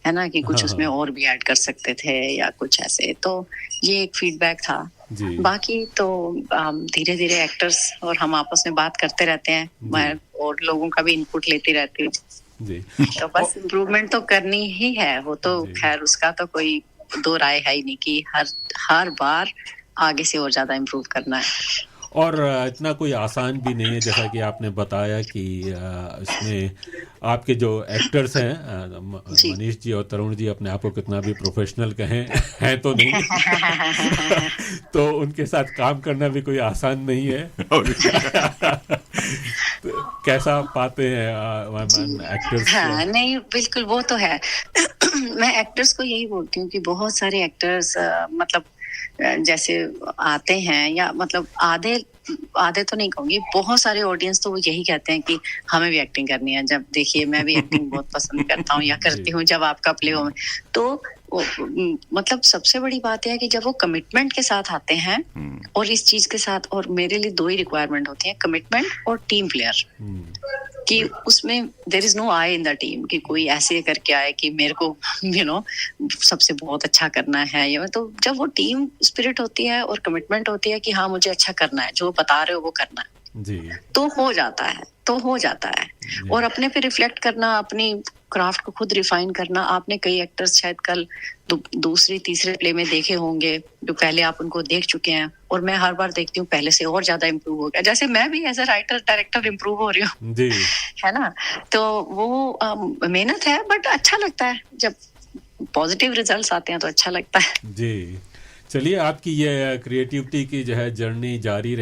है ना। कि कुछ हाँ, उसमें हाँ। और भी ऐड कर सकते थे या कुछ ऐसे। तो ये एक फीडबैक था। जी बाकी तो धीरे धीरे एक्टर्स और हम आपस में बात करते रहते हैं, मैं और लोगों का भी इनपुट लेती रहती हूँ। जी तो बस इम्प्रूवमेंट तो करनी ही है, वो तो जी। खैर उसका तो कोई दो राय है ही नहीं कि हर बार आगे से और ज्यादा इम्प्रूव करना है। और इतना कोई आसान भी नहीं है, जैसा कि आपने बताया कि इसमें आपके जो एक्टर्स हैं जी। मनीष जी और तरुण जी अपने आप को कितना भी प्रोफेशनल कहें हैं तो नहीं तो उनके साथ काम करना भी कोई आसान नहीं है। और क्या? तो कैसा पाते हैं एक्टर्स को? हाँ नहीं बिल्कुल वो तो है। मैं एक्टर्स को यही बोलती हूँ कि बहुत सारे एक्टर्स मतलब जैसे आते हैं, या मतलब आधे आधे तो नहीं कहूंगी, बहुत सारे ऑडियंस तो वो यही कहते हैं कि हमें भी एक्टिंग करनी है। जब देखिए मैं भी एक्टिंग बहुत पसंद करता हूँ या करती हूँ जब आपका प्ले हो, तो मतलब सबसे बड़ी बात है कि जब वो कमिटमेंट के साथ आते हैं और इस चीज के साथ, और मेरे लिए दो ही रिक्वायरमेंट होती है, कमिटमेंट और टीम प्लेयर। कि उसमें there is no I in the team कि कोई ऐसे करके आए कि मेरे को सबसे बहुत अच्छा करना है। या तो जब वो टीम स्पिरिट होती है और कमिटमेंट होती है कि हाँ मुझे अच्छा करना है, जो बता रहे हो वो करना है, जी तो हो जाता है। और अपने पे रिफ्लेक्ट करना, अपनी क्राफ्ट को खुद रिफाइन करना। आपने कई एक्टर्स शायद कल दूसरे तीसरे प्ले में देखे होंगे जो पहले आप उनको देख चुके हैं, और मैं हर बार देखती हूँ पहले से और ज्यादा इम्प्रूव हो गया। जैसे मैं भी as a writer director improve हो रही हूँ, जी है ना। तो वो मेहनत है, बट अच्छा लगता है जब पॉजिटिव रिजल्ट्स आते हैं तो अच्छा लगता है। जी। चलिए आपकी ये क्रिएटिविटी की जो है जर्नी जारी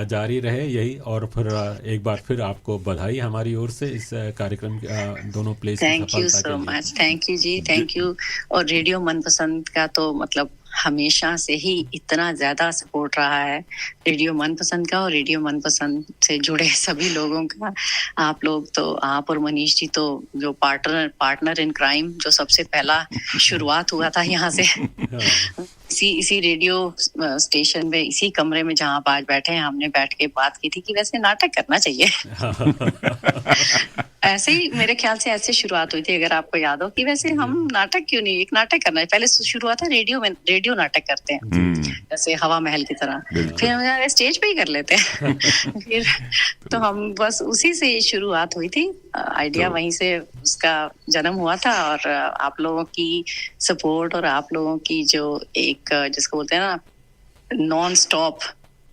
जारी रहे यही, और फिर एक बार फिर आपको बधाई हमारी ओर से इस कार्यक्रम दोनों प्लेस की थैंक यू सफलता सो के लिए। मच, थैंक यू जी, थैंक यू। और रेडियो मनपसंद का तो मतलब हमेशा से ही इतना ज्यादा सपोर्ट रहा है, रेडियो मनपसंद का और रेडियो मनपसंद से जुड़े सभी लोगों का। आप लोग तो, आप और मनीष जी तो जो पार्टनर इन क्राइम, जो सबसे पहला शुरुआत हुआ था यहाँ से इसी रेडियो स्टेशन में, इसी कमरे में जहाँ आप आज बैठे हैं, हमने बैठ के बात की थी कि वैसे नाटक करना चाहिए। ऐसे ही मेरे ख्याल से ऐसे शुरुआत हुई थी, अगर आपको याद हो, कि वैसे हम नाटक क्यों नहीं, एक नाटक करना है। पहले शुरू हुआ था रेडियो में, रेडियो नाटक करते हैं जैसे हवा महल की तरह, फिर हम स्टेज पे ही कर लेते हैं। फिर तो हम बस उसी से ये शुरुआत हुई थी, आइडिया वहीं से उसका जन्म हुआ था। और आप लोगों की सपोर्ट और आप लोगों की जो एक जिसको बोलते हैं ना नॉन स्टॉप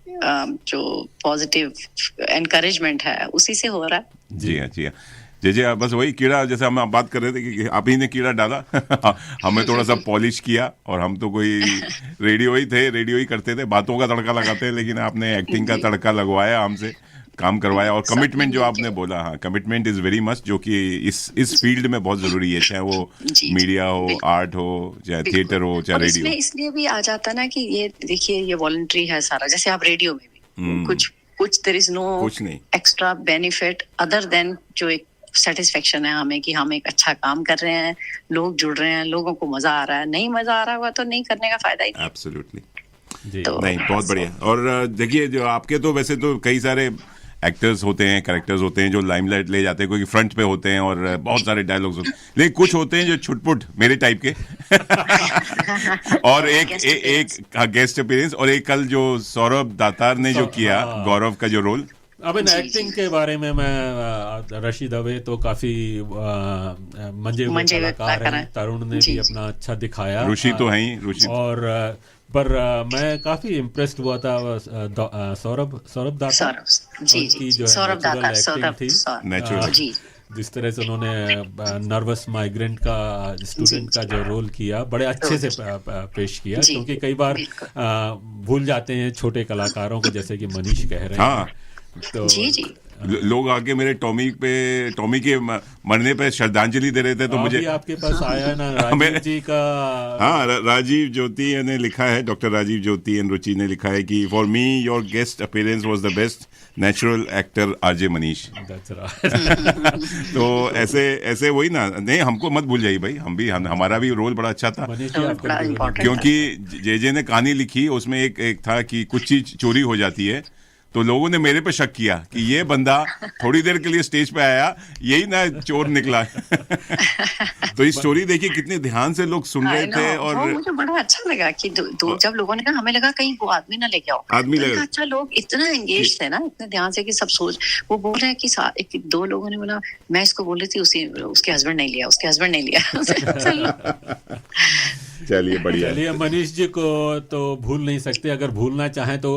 जो पॉजिटिव एनकरेजमेंट है, उसी से हो रहा है। जी हाँ, जी हाँ। जी बस वही कीड़ा, जैसे हम बात कर रहे थे कि आप ही ने कीड़ा डाला। हमें थोड़ा सा पॉलिश किया, और हम तो कोई रेडियो ही थे, रेडियो ही करते थे, बातों का तड़का लगाते हैं, लेकिन आपने एक्टिंग का तड़का लगवाया, हमसे काम करवाया। और कमिटमेंट जो आपने बोला, हाँ कमिटमेंट इज वेरी मस्ट, जो कि इस फील्ड में बहुत जरूरी है, चाहे वो मीडिया हो, आर्ट हो, चाहे थिएटर हो, चाहे रेडियो। इसलिए भी आ जाता ना कि ये देखिए ये वॉलंटरी है सारा, जैसे आप रेडियो में भी कुछ there is no extra benefit other than जो एक सेटिस्फेक्शन है हमें कि हम एक अच्छा काम कर रहे हैं, लोग जुड़ रहे हैं, लोगों को मजा आ रहा है। नहीं मजा आ रहा हुआ तो नहीं करने का फायदा ही नहीं। एब्सोल्युटली। जी नहीं, बहुत बढ़िया। और देखिए, जो आपके तो वैसे तो कई सारे एक्टर्स होते हैं, कैरेक्टर्स होते हैं जो लाइमलाइट ले जाते हैं, कोई फ्रंट पे होते हैं और बहुत सारे डायलॉग्स होते हैं, लेकिन कुछ होते हैं जो छुटपुट मेरे टाइप के और एक गेस्ट अपीयरेंस, और एक कल जो सौरभ दातार ने जो किया गौरव का जो रोल। अब इन एक्टिंग के बारे में मैं रशीद दवे तो काफी मंजे हुए कलाकार हैं, तरुण ने भी अपना अच्छा दिखाया, ऋषि तो है ही, ऋषि और पर मैं काफी इम्प्रेस्ड हुआ था सौरभ दातार की जो एक्टिंग थी नेचुरल, जिस तरह से उन्होंने नर्वस माइग्रेंट का स्टूडेंट का जो रोल किया बड़े अच्छे से पेश किया, क्योंकि कई बार भूल जाते हैं छोटे कलाकारों को, जैसे कि मनीष कह रहे हैं। तो लोग आके मेरे टॉमी के मरने पे श्रद्धांजलि दे रहे थे, तो मुझे आपके पास आया ना राजीव जी का, हाँ, राजीव ज्योति ने लिखा है, डॉक्टर राजीव ज्योति एंड रुचि ने लिखा है कि for me your guest appearance was the best natural actor RJ Manish. तो ऐसे वही ना, नहीं हमको मत भूल जाइए भाई, हमारा भी रोल बड़ा अच्छा था, क्योंकि जे ने कहानी लिखी उसमें एक था कि कुछ चीज चोरी हो जाती है, तो लोगों ने मेरे पे शक किया कि ये बंदा थोड़ी देर के लिए स्टेज पे आया, यही ना चोर निकला। तो इस स्टोरी देखिए कितने ध्यान से लोग सुन रहे थे, और मुझे बड़ा अच्छा लगा कि जब लोगों ने कहा, हमें लगा कहीं वो आदमी ना लेके आओ, आदमी लगा, अच्छा लोग इतना एंगेज थे ना, इतने ध्यान से कि सब सोच, वो बोल रहे हैं कि दो लोगों ने बोला, मैं इसको बोल रही थी, उसके हस्बैंड नहीं लिया। चलिए बढ़िया। चलिए मनीष जी को तो भूल नहीं सकते, अगर भूलना चाहें तो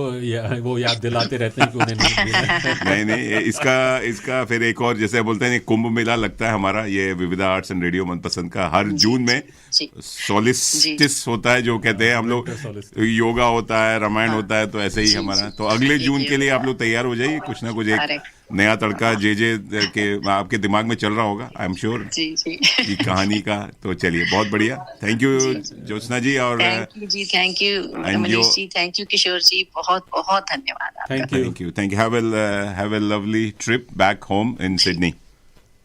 वो याद दिलाते रहते हैं कि उन्हें नहीं। नहीं, इसका फिर एक और, जैसे बोलते हैं कुंभ मेला लगता है हमारा, ये विविधा आर्ट्स एंड रेडियो मनपसंद का, हर जून में सोलिस्टिस होता है, जो कहते हैं हम लोग, योगा होता है, रामायण होता है, तो ऐसे ही हमारा, तो अगले जून के लिए आप लोग तैयार हो जाइए, कुछ ना कुछ एक नया तड़का जे के आपके दिमाग में चल रहा होगा, आई एम श्योर, की कहानी का। तो चलिए, बहुत बढ़िया, थैंक यू ज्योत्सना जी, और thank you Manish ji, thank you Kishore ji, बहुत बहुत धन्यवाद। Thank you have a lovely trip back home in Sydney.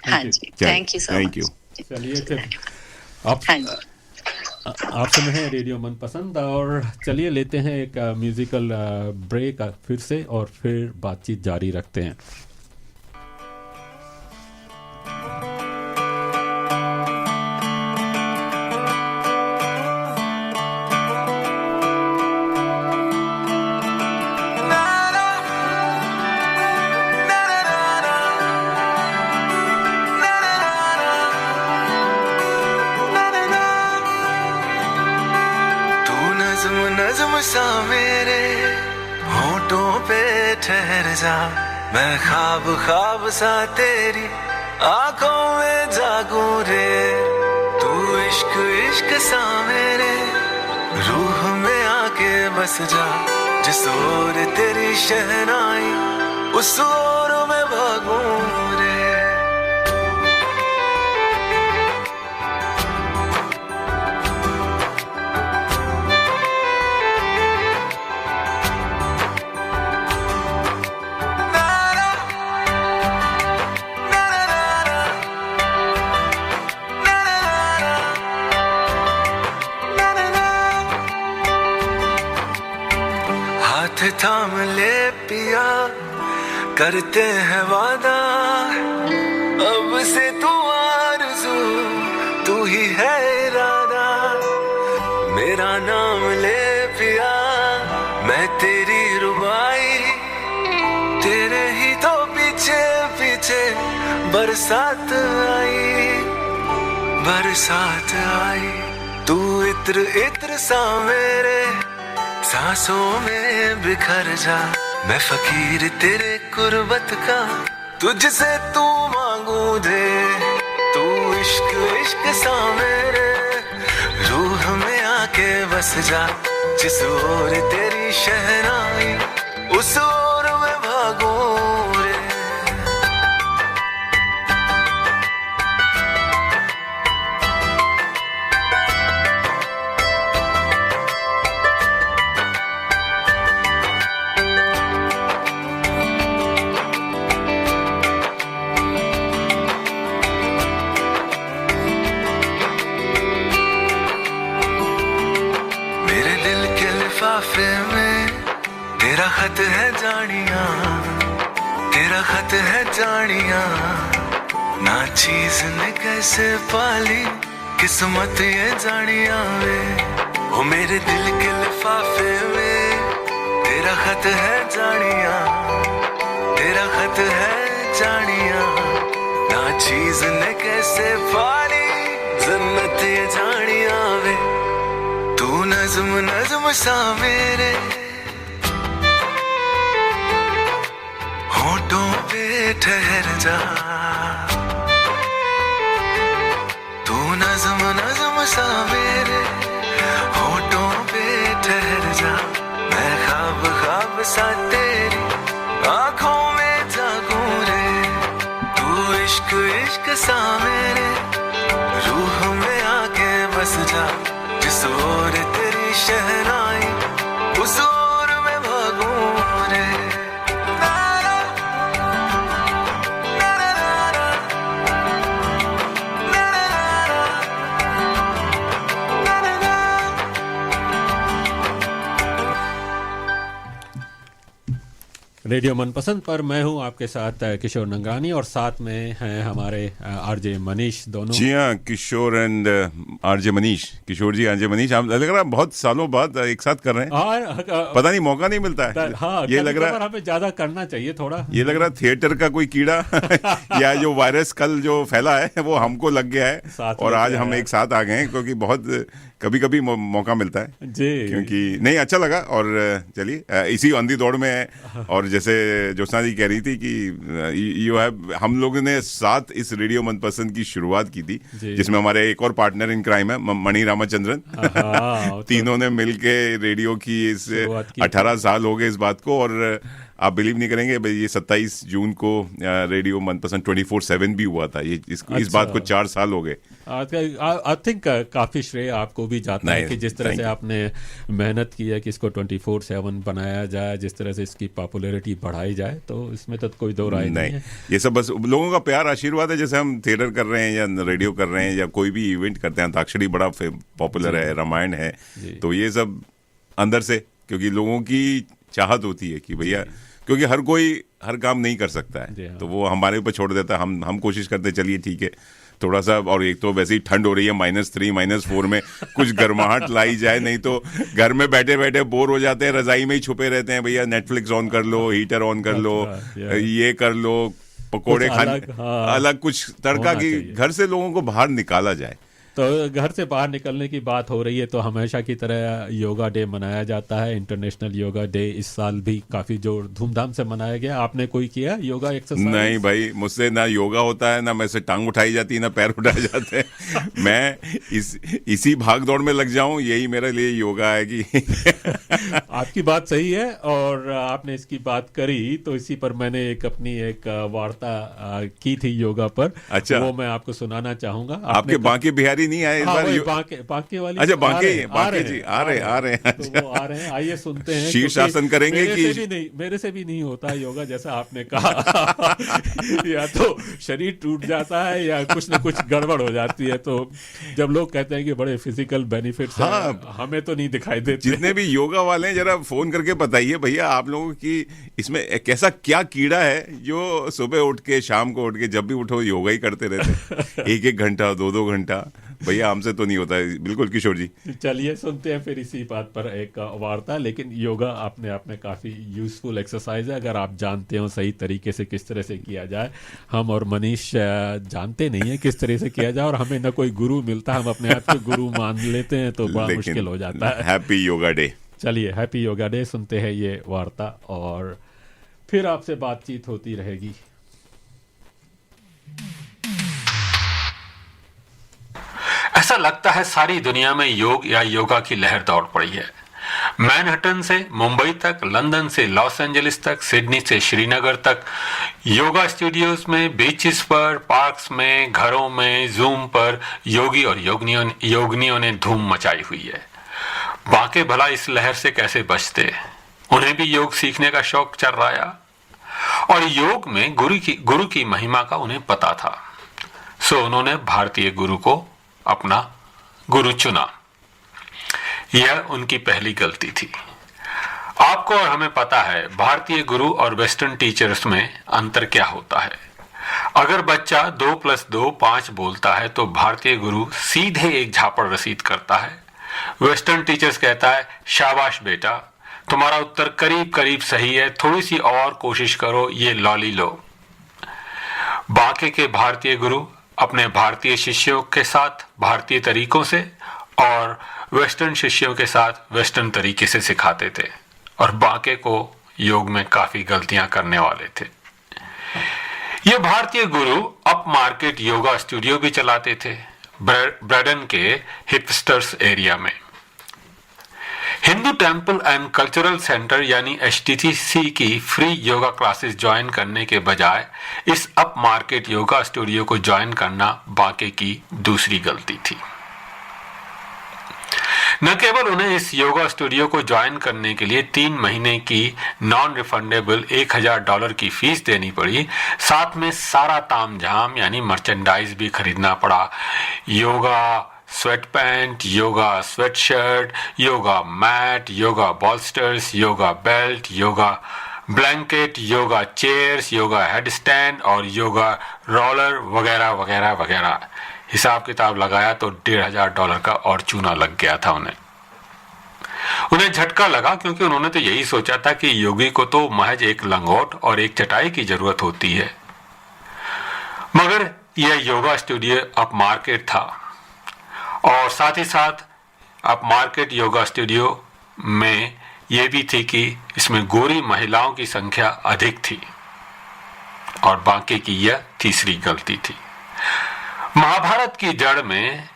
हाँ जी, थैंक यू सो मच। चलिए फिर आप सुन रहे हैं रेडियो मनपसंद, और चलिए लेते हैं एक म्यूजिकल ब्रेक फिर से, और फिर बातचीत जारी रखते हैं। नज़्म सा मेरे होठों पे ठहर जा, मैं ख्वाब सा तेरी आंखों में जागूं रे, तू इश्क सा मेरे रूह में आके बस जा, जिस ओर तेरी शहनाई उस ओर में भागूं रे। थाम ले पिया, करते हैं वादा, अब से तू आरज़ू, तू ही है इरादा, मेरा नाम ले पिया, मैं तेरी रुबाई, तेरे ही तो पीछे पीछे बरसात आई, तू इत्र सा मेरे सांसों में बिखर जा, मैं फकीर तेरे कुर्बत का, तुझसे तू मांगू दे, तू इश्क सा मेरे रूह में आके बस जा, जिस ओर तेरी शहनाई उस ओर में भागूं रे। लिफाफे में तेरा खत है जानिया, तेरा खत है जानिया, ना चीज ने कैसे पाली किस्मत ये जानिया वे, वो मेरे दिल के लिफाफे में तेरा खत है जानिया, तेरा खत है जानिया, ना चीज ने कैसे पाली जन्नत ये जानिया वे, तू नज़्म नज़्म सा मेरे होठों पे ठहर जा, तू नज़्म नज़्म सा मेरे होठों पे ठहर जा, मैं ख्वाब ख्वाब सा तेरी आँखों में जागूं रे, तू इश्क इश्क सा मेरे रूह में आके बस जा, जिस ओर तेरी शहनाई उस ओर में भागूं रे। रेडियो मनपसंद पर मैं हूं आपके साथ किशोर नंगरानी और साथ में हैं हमारे आरजे मनीष दोनों। जी हाँ, Kishore and RJ Manish, Kishore ji RJ Manish, हम लग रहा है बहुत सालों बाद एक साथ कर रहे हैं, पता नहीं मौका नहीं मिलता है। हाँ, ये लग रहा है हमें ज्यादा करना चाहिए थोड़ा, ये लग रहा है थिएटर का कोई कीड़ा या जो वायरस कल जो फैला है वो हमको लग गया है और आज हम एक साथ आ गए हैं, क्योंकि बहुत कभी कभी मौका मिलता है जी, क्योंकि नहीं अच्छा लगा। और चलिए इसी अंधी दौड़ में है, और जैसे ज्योत्सना जी कह रही थी कि यू हैव, हम लोगों ने साथ इस रेडियो मनपसंद की शुरुआत की थी, जिसमें हमारे एक और पार्टनर इन क्राइम है मणि रामाचंद्रन। तीनों ने मिलके रेडियो की इस 18 साल हो गए इस बात को, और आप बिलीव नहीं करेंगे भाई, ये 27 जून को रेडियो मनपसंद 24/7 भी हुआ था, ये इस बात को 4 साल हो गए। आई थिंक काफी श्रेय आपको भी जाता है कि जिस तरह से आपने मेहनत की है कि इसको 24/7 बनाया जाए, जिस तरह से इसकी पॉपुलैरिटी बढ़ाई जाए, तो इसमें तो कोई दो राय नहीं है। ये सब बस लोगों का प्यार आशीर्वाद है। जैसे हम थिएटर कर रहे हैं या रेडियो कर रहे हैं या कोई भी इवेंट करते हैं, अंताक्षरी बड़ा पॉपुलर है, रामायण है, तो ये सब अंदर से, क्योंकि लोगों की चाहत होती है कि भैया, क्योंकि हर कोई हर काम नहीं कर सकता है, तो वो हमारे ऊपर छोड़ देता है। हम कोशिश करते हैं चलिए ठीक है थोड़ा सा, और एक तो वैसे ही ठंड हो रही है, -3 -4 में कुछ गर्माहट लाई जाए, नहीं तो घर में बैठे बैठे बोर हो जाते हैं, रजाई में ही छुपे रहते हैं। भैया नेटफ्लिक्स ऑन कर लो, हीटर ऑन कर लो, ये कर लो, पकोड़े खाने, अलग कुछ तड़का की, घर से लोगों को बाहर निकाला जाए। तो घर से बाहर निकलने की बात हो रही है, तो हमेशा की तरह योगा डे मनाया जाता है, इंटरनेशनल योगा डे इस साल भी काफी जोर धूमधाम से मनाया गया। आपने कोई किया योगा एक्सरसाइज? नहीं भाई, मुझसे ना योगा होता है, ना मैं से टांग उठाई जाती है, ना पैर उठाए जाते हैं। मैं इसी भाग दौड़ में लग जाऊं, यही मेरे लिए योगा है कि आपकी बात सही है, और आपने इसकी बात करी तो इसी पर मैंने अपनी एक वार्ता की थी योगा पर। अच्छा, वो मैं आपको सुनाना चाहूंगा। आपके बांके बिहारी नहीं आए इस बार? बांके वाली। अच्छा, बांके जी आ रहे हैं। तो वो आ रहे हैं, आइए सुनते हैं। शीर्षासन करेंगे कि मेरे से भी नहीं होता योगा, जैसा आपने कहा। या तो शरीर टूट जाता है या कुछ ना कुछ गड़बड़ हो जाती है। तो जब लोग कहते हैं कि बड़े फिजिकल बेनिफिट्स हैं, हमें तो नहीं दिखाई देते। जितने भी योगा वाले हैं जरा फोन करके बताइए भैया, आप लोगों की इसमें कैसा क्या कीड़ा है जो सुबह उठ के शाम को उठ के जब भी उठो योगा ही करते रहते, 1-1 घंटा 2-2 घंटा। भैया हमसे तो नहीं होता है। बिल्कुल किशोर जी, चलिए सुनते हैं फिर इसी बात पर एक वार्ता। लेकिन योगा अपने आप में काफ़ी यूजफुल एक्सरसाइज है, अगर आप जानते हो सही तरीके से किस तरह से किया जाए। हम और मनीष जानते नहीं है किस तरह से किया जाए, और हमें न कोई गुरु मिलता, हम अपने आप को गुरु मान लेते हैं तो बड़ा मुश्किल हो जाता है। Happy yoga day. चलिए हैप्पी योगा डे, सुनते हैं ये वार्ता और फिर आपसे बातचीत होती रहेगी। ऐसा लगता है सारी दुनिया में योग या योगा की लहर दौड़ पड़ी है। मैनहट्टन से मुंबई तक, लंदन से लॉस एंजलिस तक, सिडनी से श्रीनगर तक योगा स्टूडियोज में, बीचेस पर, पार्क्स में, घरों में, जूम पर योगी और योगनियों ने धूम मचाई हुई है। बाकी भला इस लहर से कैसे बचते? उन्हें भी योग सीखने का शौक चर्राया, और योग में गुरु की महिमा का उन्हें पता था। सो उन्होंने भारतीय गुरु को अपना गुरु चुना। यह उनकी पहली गलती थी। आपको और हमें पता है भारतीय गुरु और वेस्टर्न टीचर्स में अंतर क्या होता है। अगर बच्चा 2+2 5 बोलता है तो भारतीय गुरु सीधे एक झापड़ रसीद करता है। वेस्टर्न टीचर्स कहता है शाबाश बेटा, तुम्हारा उत्तर करीब करीब सही है, थोड़ी सी और कोशिश करो, ये लॉली लो। बाकी के भारतीय गुरु अपने भारतीय शिष्यों के साथ भारतीय तरीकों से और वेस्टर्न शिष्यों के साथ वेस्टर्न तरीके से सिखाते थे और बाकी को योग में काफी गलतियां करने वाले थे। ये भारतीय गुरु अप मार्केट योगा स्टूडियो भी चलाते थे ब्रैडन के हिपस्टर्स एरिया में। Hindu temple and cultural centre यानी HTC की फ्री योगा क्लासेस ज्वाइन करने के बजाय इस अप मार्केट योगा स्टूडियो को ज्वाइन करना बाकी की दूसरी गलती थी। न केवल उन्हें इस योगा स्टूडियो को ज्वाइन करने के लिए 3 महीने की नॉन रिफंडेबल $1000 की फीस देनी पड़ी, साथ में सारा तामझाम यानी मर्चेंडाइज भी खरीदना पड़ा। Yoga sweat pant, yoga sweatshirt, yoga mat, yoga bolsters, yoga belt, yoga blanket, yoga chairs, yoga headstand और योगा रोलर वगैरह वगैरह वगैरह। हिसाब किताब लगाया तो $1500 का और चूना लग गया था उन्हें झटका लगा, क्योंकि उन्होंने तो यही सोचा था कि योगी को तो महज एक लंगोट और एक चटाई की जरूरत होती है। मगर यह योगा स्टूडियो अप मार्केट था और साथ ही साथ अप मार्केट योगा स्टूडियो में यह भी थी कि इसमें गोरी महिलाओं की संख्या अधिक थी और बाकी की यह तीसरी गलती थी। महाभारत की जड़ में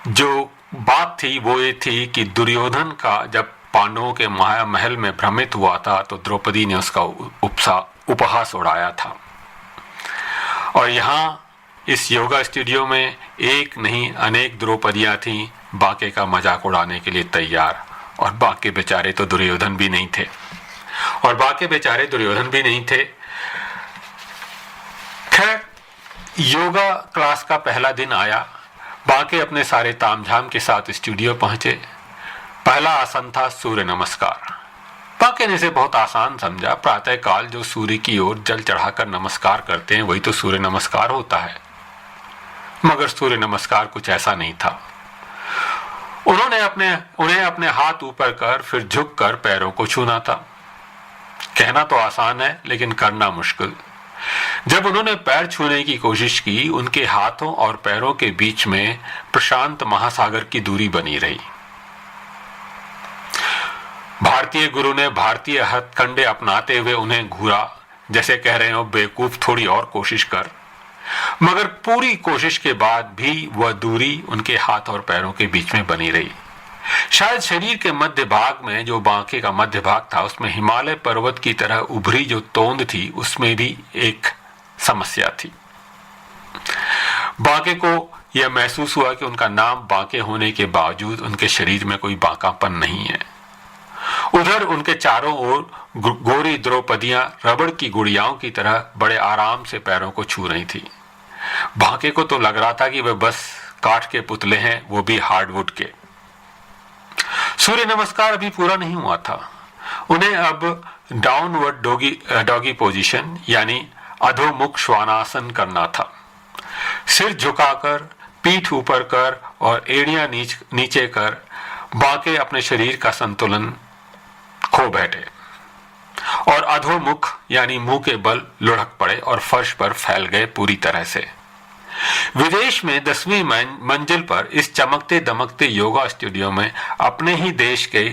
जो बात थी वो ये थी कि दुर्योधन का जब पांडवों के माया महल में भ्रमित हुआ था तो द्रौपदी ने उसका उपहास उड़ाया था। और यहाँ इस योगा स्टूडियो में एक नहीं अनेक द्रौपदियां थीं बाकी का मजाक उड़ाने के लिए तैयार, और बाकी बेचारे तो दुर्योधन भी नहीं थे। खैर, योगा क्लास का पहला दिन आया। बाकी अपने सारे तामझाम के साथ स्टूडियो पहुंचे। पहला आसन था सूर्य नमस्कार। बाकी ने इसे बहुत आसान समझा। प्रातः काल जो सूर्य की ओर जल चढ़ाकर नमस्कार करते हैं वही तो सूर्य नमस्कार होता है। मगर सूर्य नमस्कार कुछ ऐसा नहीं था। उन्हें अपने हाथ ऊपर कर फिर झुक कर पैरों को छूना था। कहना तो आसान है लेकिन करना मुश्किल। जब उन्होंने पैर छूने की कोशिश की, उनके हाथों और पैरों के बीच में प्रशांत महासागर की दूरी बनी रही। भारतीय गुरु ने भारतीय हथकंडे अपनाते हुए उन्हें घूरा, जैसे कह रहे हो बेवकूफ, थोड़ी और कोशिश कर। मगर पूरी कोशिश के बाद भी वह दूरी उनके हाथ और पैरों के बीच में बनी रही। शायद शरीर के मध्य भाग में, जो बांके का मध्य भाग था, उसमें हिमालय पर्वत की तरह उभरी जो तोंद थी उसमें भी एक समस्या थी। बांके को यह महसूस हुआ कि उनका नाम बांके होने के बावजूद उनके शरीर में कोई बांकापन नहीं है। उधर उनके चारों ओर गोरी द्रौपदियां रबड़ की गुड़ियाओं की तरह बड़े आराम से पैरों को छू रही थी। बांके को तो लग रहा था कि वे बस काठ के पुतले हैं, वो भी हार्डवुड के। सूर्य नमस्कार अभी पूरा नहीं हुआ था। उन्हें अब डाउनवर्ड डॉगी पोजीशन यानी अधोमुख श्वानासन करना था। सिर झुकाकर, पीठ ऊपर कर और एड़ियां नीचे कर बांके अपने शरीर का संतुलन खो बैठे और अधोमुख यानी मुंह के बल लुढ़क पड़े और फर्श पर फैल गए पूरी तरह से। विदेश में 10वीं मंजिल पर इस चमकते दमकते योगा स्टूडियो में अपने ही देश के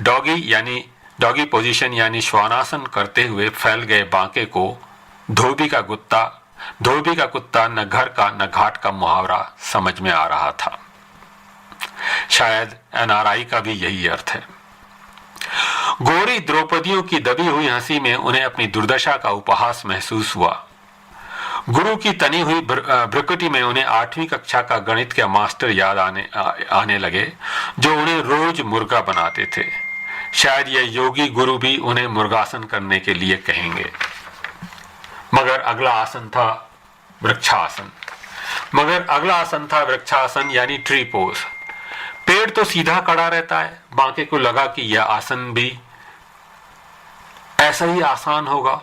डॉगी पोजीशन यानी श्वानासन करते हुए फैल गए बांके को धोबी का कुत्ता न घर का न घाट का मुहावरा समझ में आ रहा था। शायद NRI का भी यही अर्थ है। गोरी द्रौपदियों की दबी हुई हंसी में उन्हें अपनी दुर्दशा का उपहास महसूस हुआ। गुरु की तनी हुई भ्रुकुटी में उन्हें 8वीं कक्षा का गणित के मास्टर याद आने लगे, जो उन्हें रोज मुर्गा बनाते थे। शायद यह योगी गुरु भी उन्हें मुर्गासन करने के लिए कहेंगे। मगर अगला आसन था वृक्षासन यानी ट्री पोज। पेड़ तो सीधा खड़ा रहता है। बांके को लगा कि यह आसन भी ऐसा ही आसान होगा,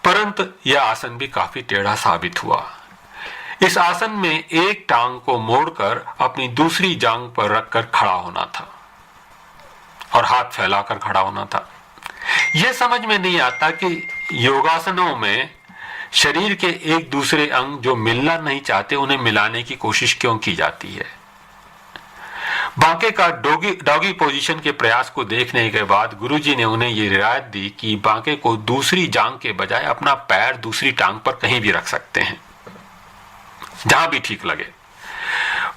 परंतु यह आसन भी काफी टेढ़ा साबित हुआ। इस आसन में एक टांग को मोड़कर अपनी दूसरी जांग पर रखकर खड़ा होना था और हाथ फैलाकर खड़ा होना था। यह समझ में नहीं आता कि योगासनों में शरीर के एक दूसरे अंग जो मिलना नहीं चाहते उन्हें मिलाने की कोशिश क्यों की जाती है। बांके का डॉगी पोजीशन के प्रयास को देखने के बाद गुरुजी ने उन्हें यह रियायत दी कि बांके को दूसरी जांग के बजाय अपना पैर दूसरी टांग पर कहीं भी रख सकते हैं, जहां भी ठीक लगे।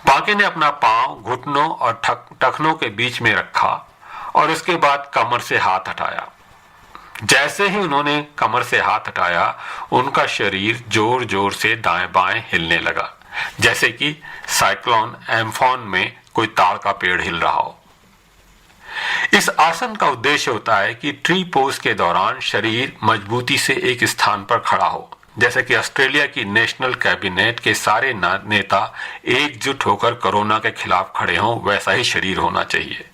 बांके ने अपना पांव घुटनों और टखनों के बीच में रखा और उसके बाद कमर से हाथ हटाया। जैसे ही उन्होंने कमर से हाथ हटाया, उनका शरीर जोर जोर से दाएं बाएं हिलने लगा, जैसे कि साइक्लोन एम्फॉन में कोई ताड़ का पेड़ हिल रहा हो। इस आसन का उद्देश्य होता है कि ट्री पोज के दौरान शरीर मजबूती से एक स्थान पर खड़ा हो, जैसे कि ऑस्ट्रेलिया की नेशनल कैबिनेट के सारे नेता एकजुट होकर कोरोना के खिलाफ खड़े हों, वैसा ही शरीर होना चाहिए।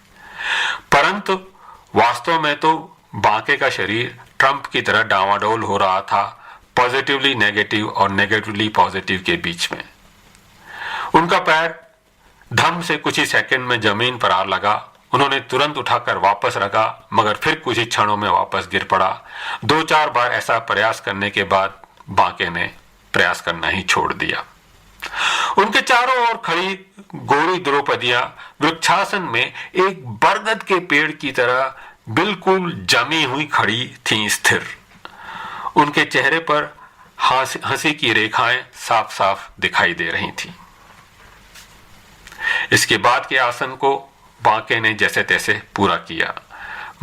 परंतु वास्तव में तो बांके का शरीर ट्रंप की तरह डावाडोल हो रहा था, पॉजिटिवली नेगेटिव और नेगेटिवली पॉजिटिव के बीच में। उनका पैर धम से कुछ ही सेकंड में जमीन पर आ लगा। उन्होंने तुरंत उठाकर वापस रखा, मगर फिर कुछ ही क्षणों में वापस गिर पड़ा। 2-4 बार ऐसा प्रयास करने के बाद बांके ने प्रयास करना ही छोड़ दिया। उनके चारों ओर खड़ी गोरी द्रौपदियां वृक्षासन में एक बरगद के पेड़ की तरह बिल्कुल जमी हुई खड़ी थीं स्थिर। उनके चेहरे पर हंसी की रेखाएं साफ साफ दिखाई दे रही थीं। इसके बाद के आसन को बांके ने जैसे तैसे पूरा किया।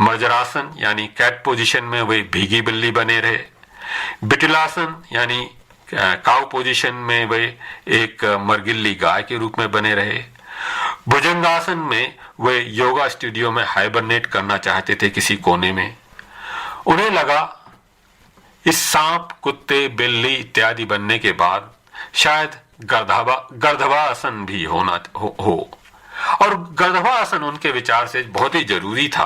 मर्जरासन यानी कैट पोजीशन में वे भीगी बिल्ली बने रहे। बिटलासन यानी काउ पोजीशन में वे एक मरगिल्ली गाय के रूप में बने रहे। भुजंगासन में वे योगा स्टूडियो में हाइबरनेट करना चाहते थे किसी कोने में। उन्हें लगा इस सांप, कुत्ते, बिल्ली इत्यादि बनने के बाद शायद गर्दभासन भी होना हो। और गर्दभासन उनके विचार से बहुत ही जरूरी था,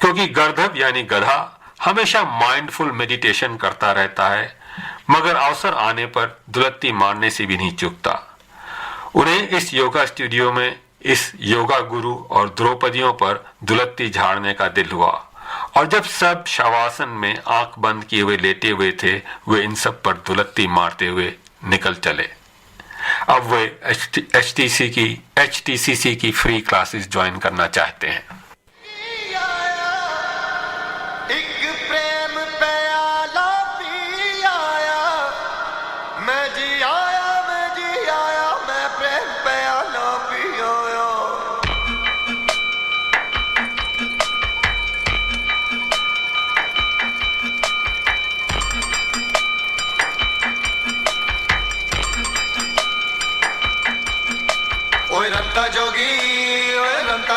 क्योंकि गर्दभ यानी गधा हमेशा माइंडफुल मेडिटेशन करता रहता है, मगर अवसर आने पर दुलत्ती मारने से भी नहीं चूकता। उन्हें इस योगा स्टूडियो में इस योगा गुरु और द्रौपदियों पर दुलत्ती झाड़ने का दिल हुआ, और जब सब शवासन में आंख बंद किए हुए लेटे हुए थे, वे इन सब पर दुलत्ती मारते हुए निकल चले। अब वे HTCC की फ्री क्लासेस ज्वाइन करना चाहते हैं।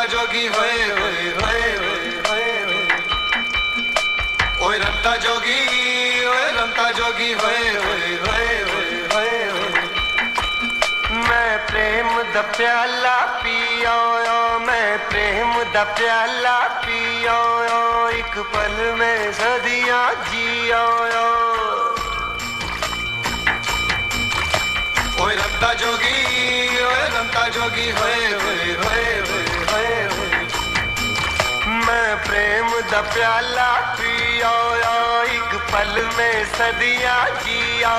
जोगी होए होए होए होए ओए रंता जोगी ओए रंता जोगी होए होए होए होए होए मैं प्रेम दा प्याला पियो, मैं प्रेम दा प्याला पियो, एक पल में सदियां जियो। ओए रंता जोगी होए होए होए मैं प्रेम दा प्याला पियो, एक पल में सदियां जियो।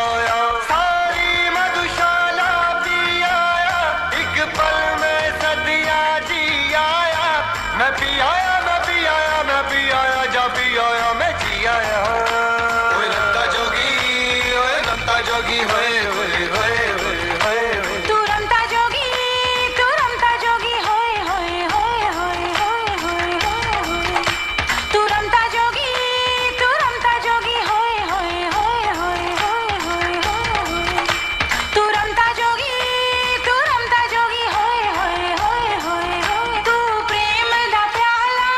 सारी मधुशाला पिया, एक पल में सदियां जिया। मैं पियाया मैं पियाया मैं पियाया, जा पियाया मैं जियाया। ओए रंता जोगी होए होए होए तू प्रेम दा प्याला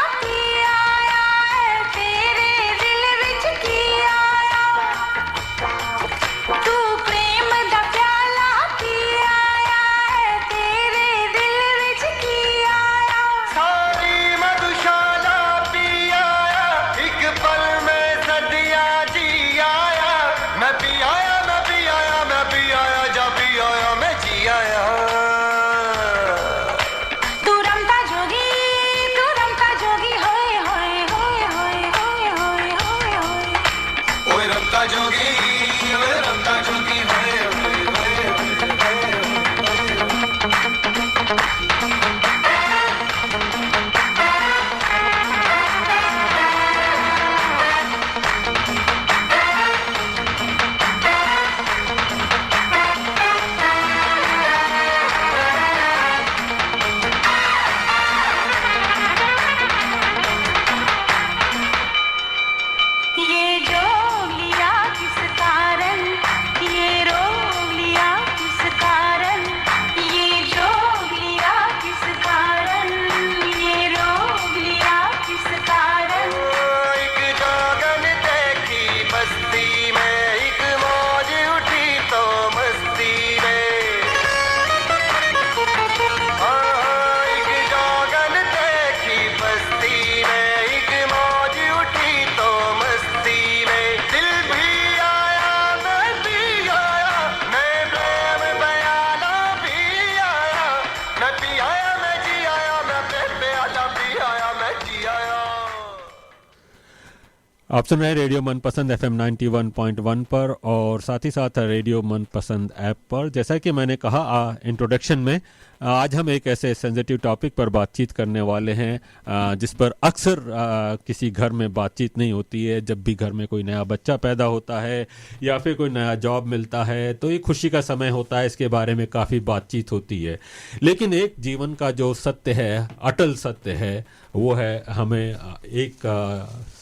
आप सुन रहे हैं रेडियो मनपसंद FM 91.1 पर और साथ ही साथ रेडियो मनपसंद ऐप पर। जैसा कि मैंने कहा इंट्रोडक्शन में, आज हम एक ऐसे सेंसिटिव टॉपिक पर बातचीत करने वाले हैं जिस पर अक्सर किसी घर में बातचीत नहीं होती है। जब भी घर में कोई नया बच्चा पैदा होता है या फिर कोई नया जॉब मिलता है तो ये खुशी का समय होता है, इसके बारे में काफ़ी बातचीत होती है। लेकिन एक जीवन का जो सत्य है, अटल सत्य है, वो है हमें एक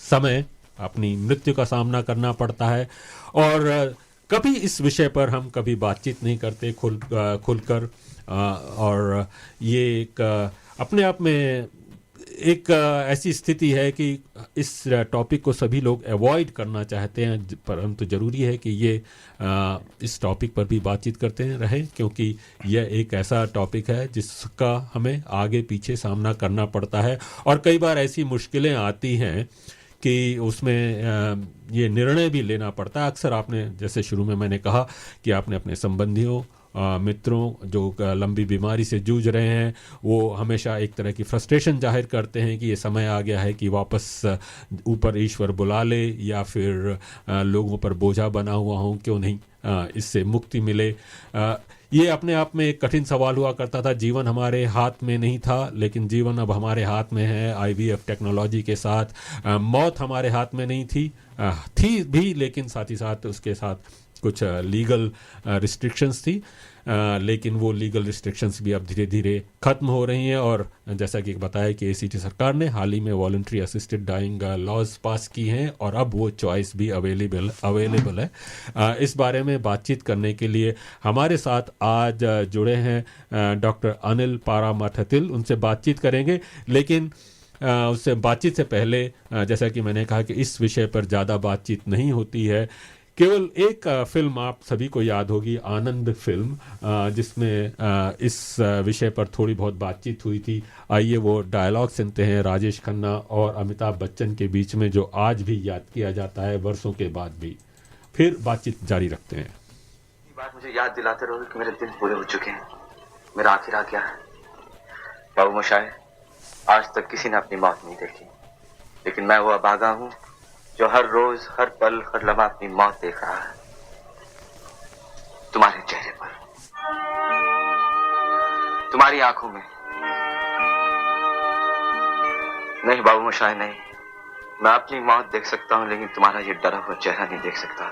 समय अपनी मृत्यु का सामना करना पड़ता है। और कभी इस विषय पर हम कभी बातचीत नहीं करते खुलकर, और ये एक अपने आप में एक ऐसी स्थिति है कि इस टॉपिक को सभी लोग अवॉइड करना चाहते हैं, परंतु ज़रूरी है कि ये इस टॉपिक पर भी बातचीत करते रहें, क्योंकि यह एक ऐसा टॉपिक है जिसका हमें आगे पीछे सामना करना पड़ता है। और कई बार ऐसी मुश्किलें आती हैं कि उसमें ये निर्णय भी लेना पड़ता है। अक्सर आपने, जैसे शुरू में मैंने कहा कि आपने अपने संबंधियों, मित्रों जो लंबी बीमारी से जूझ रहे हैं, वो हमेशा एक तरह की फ्रस्ट्रेशन जाहिर करते हैं कि ये समय आ गया है कि वापस ऊपर ईश्वर बुला ले, या फिर लोगों पर बोझा बना हुआ हूँ, क्यों नहीं इससे मुक्ति मिले। ये अपने आप में एक कठिन सवाल हुआ करता था। जीवन हमारे हाथ में नहीं था, लेकिन जीवन अब हमारे हाथ में है। IVF टेक्नोलॉजी के साथ मौत हमारे हाथ में नहीं थी भी, लेकिन साथ ही साथ उसके साथ कुछ लीगल रिस्ट्रिक्शंस थी, लेकिन वो लीगल रिस्ट्रिक्शंस भी अब धीरे धीरे ख़त्म हो रही हैं। और जैसा कि बताया कि ACT सरकार ने हाल ही में वॉलंटरी असिस्टेड डाइंग लॉज पास की हैं, और अब वो चॉइस भी अवेलेबल है। इस बारे में बातचीत करने के लिए हमारे साथ आज जुड़े हैं डॉक्टर अनिल पारामाठतिल। उनसे बातचीत करेंगे, लेकिन उससे बातचीत से पहले जैसा कि मैंने कहा कि इस विषय पर ज़्यादा बातचीत नहीं होती है। केवल एक फिल्म आप सभी को याद होगी, आनंद फिल्म, जिसमें इस विषय पर थोड़ी बहुत बातचीत हुई थी। आइए वो डायलॉग सुनते हैं राजेश खन्ना और अमिताभ बच्चन के बीच में, जो आज भी याद किया जाता है वर्षों के बाद भी। फिर बातचीत जारी रखते हैं। ये बात मुझे याद दिलाते रहोगे कि मेरे दिन पूरे हो चुके हैं, मेरा आखिर आ गया है। बाबू मोशाय, आज तक किसी ने अपनी मौत नहीं देखी, लेकिन मैं वो अभागा हूँ जो हर रोज, हर पल, हर लम्हा अपनी मौत देख रहा है। तुम्हारे चेहरे पर, तुम्हारी आंखों में। नहीं बाबू मोशाय, नहीं, मैं अपनी मौत देख सकता हूं, लेकिन तुम्हारा ये डरा हुआ चेहरा नहीं देख सकता।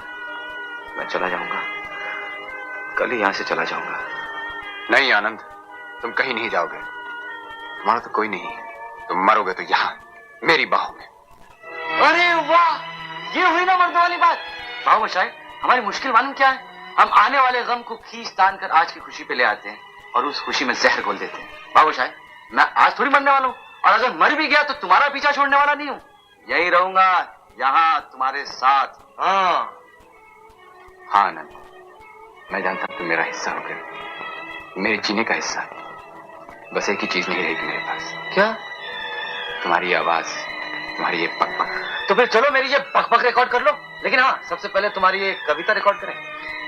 मैं चला जाऊंगा, कल ही यहां से चला जाऊंगा। नहीं आनंद, तुम कहीं नहीं जाओगे। तुम्हारा तो कोई नहीं, तुम मरोगे तो यहां मेरी बाहों में। अरे वाह, ये हुई ना मर्द वाली बात। बाबू मोशाय, हमारी मुश्किल मालूम क्या है? हम आने वाले गम को खींच तान कर आज की खुशी पे ले आते हैं और उस खुशी में जहर घोल देते हैं। बाबू मोशाय, मैं आज थोड़ी मरने वाला हूँ, और अगर मर भी गया तो तुम्हारा पीछा छोड़ने वाला नहीं हूँ। यही रहूंगा यहाँ तुम्हारे साथ। हाँ आनंद, मैं जानता हूं तुम मेरा हिस्सा हो गए, मेरे जीने का हिस्सा। बस एक ही चीज नहीं रहेगी मेरे पास। क्या? तुम्हारी आवाज, तुम्हारी ये पक-पक। तो फिर चलो मेरी ये पक-पक रिकॉर्ड कर लो, लेकिन हाँ, सबसे पहले तुम्हारी ये कविता रिकॉर्ड करें।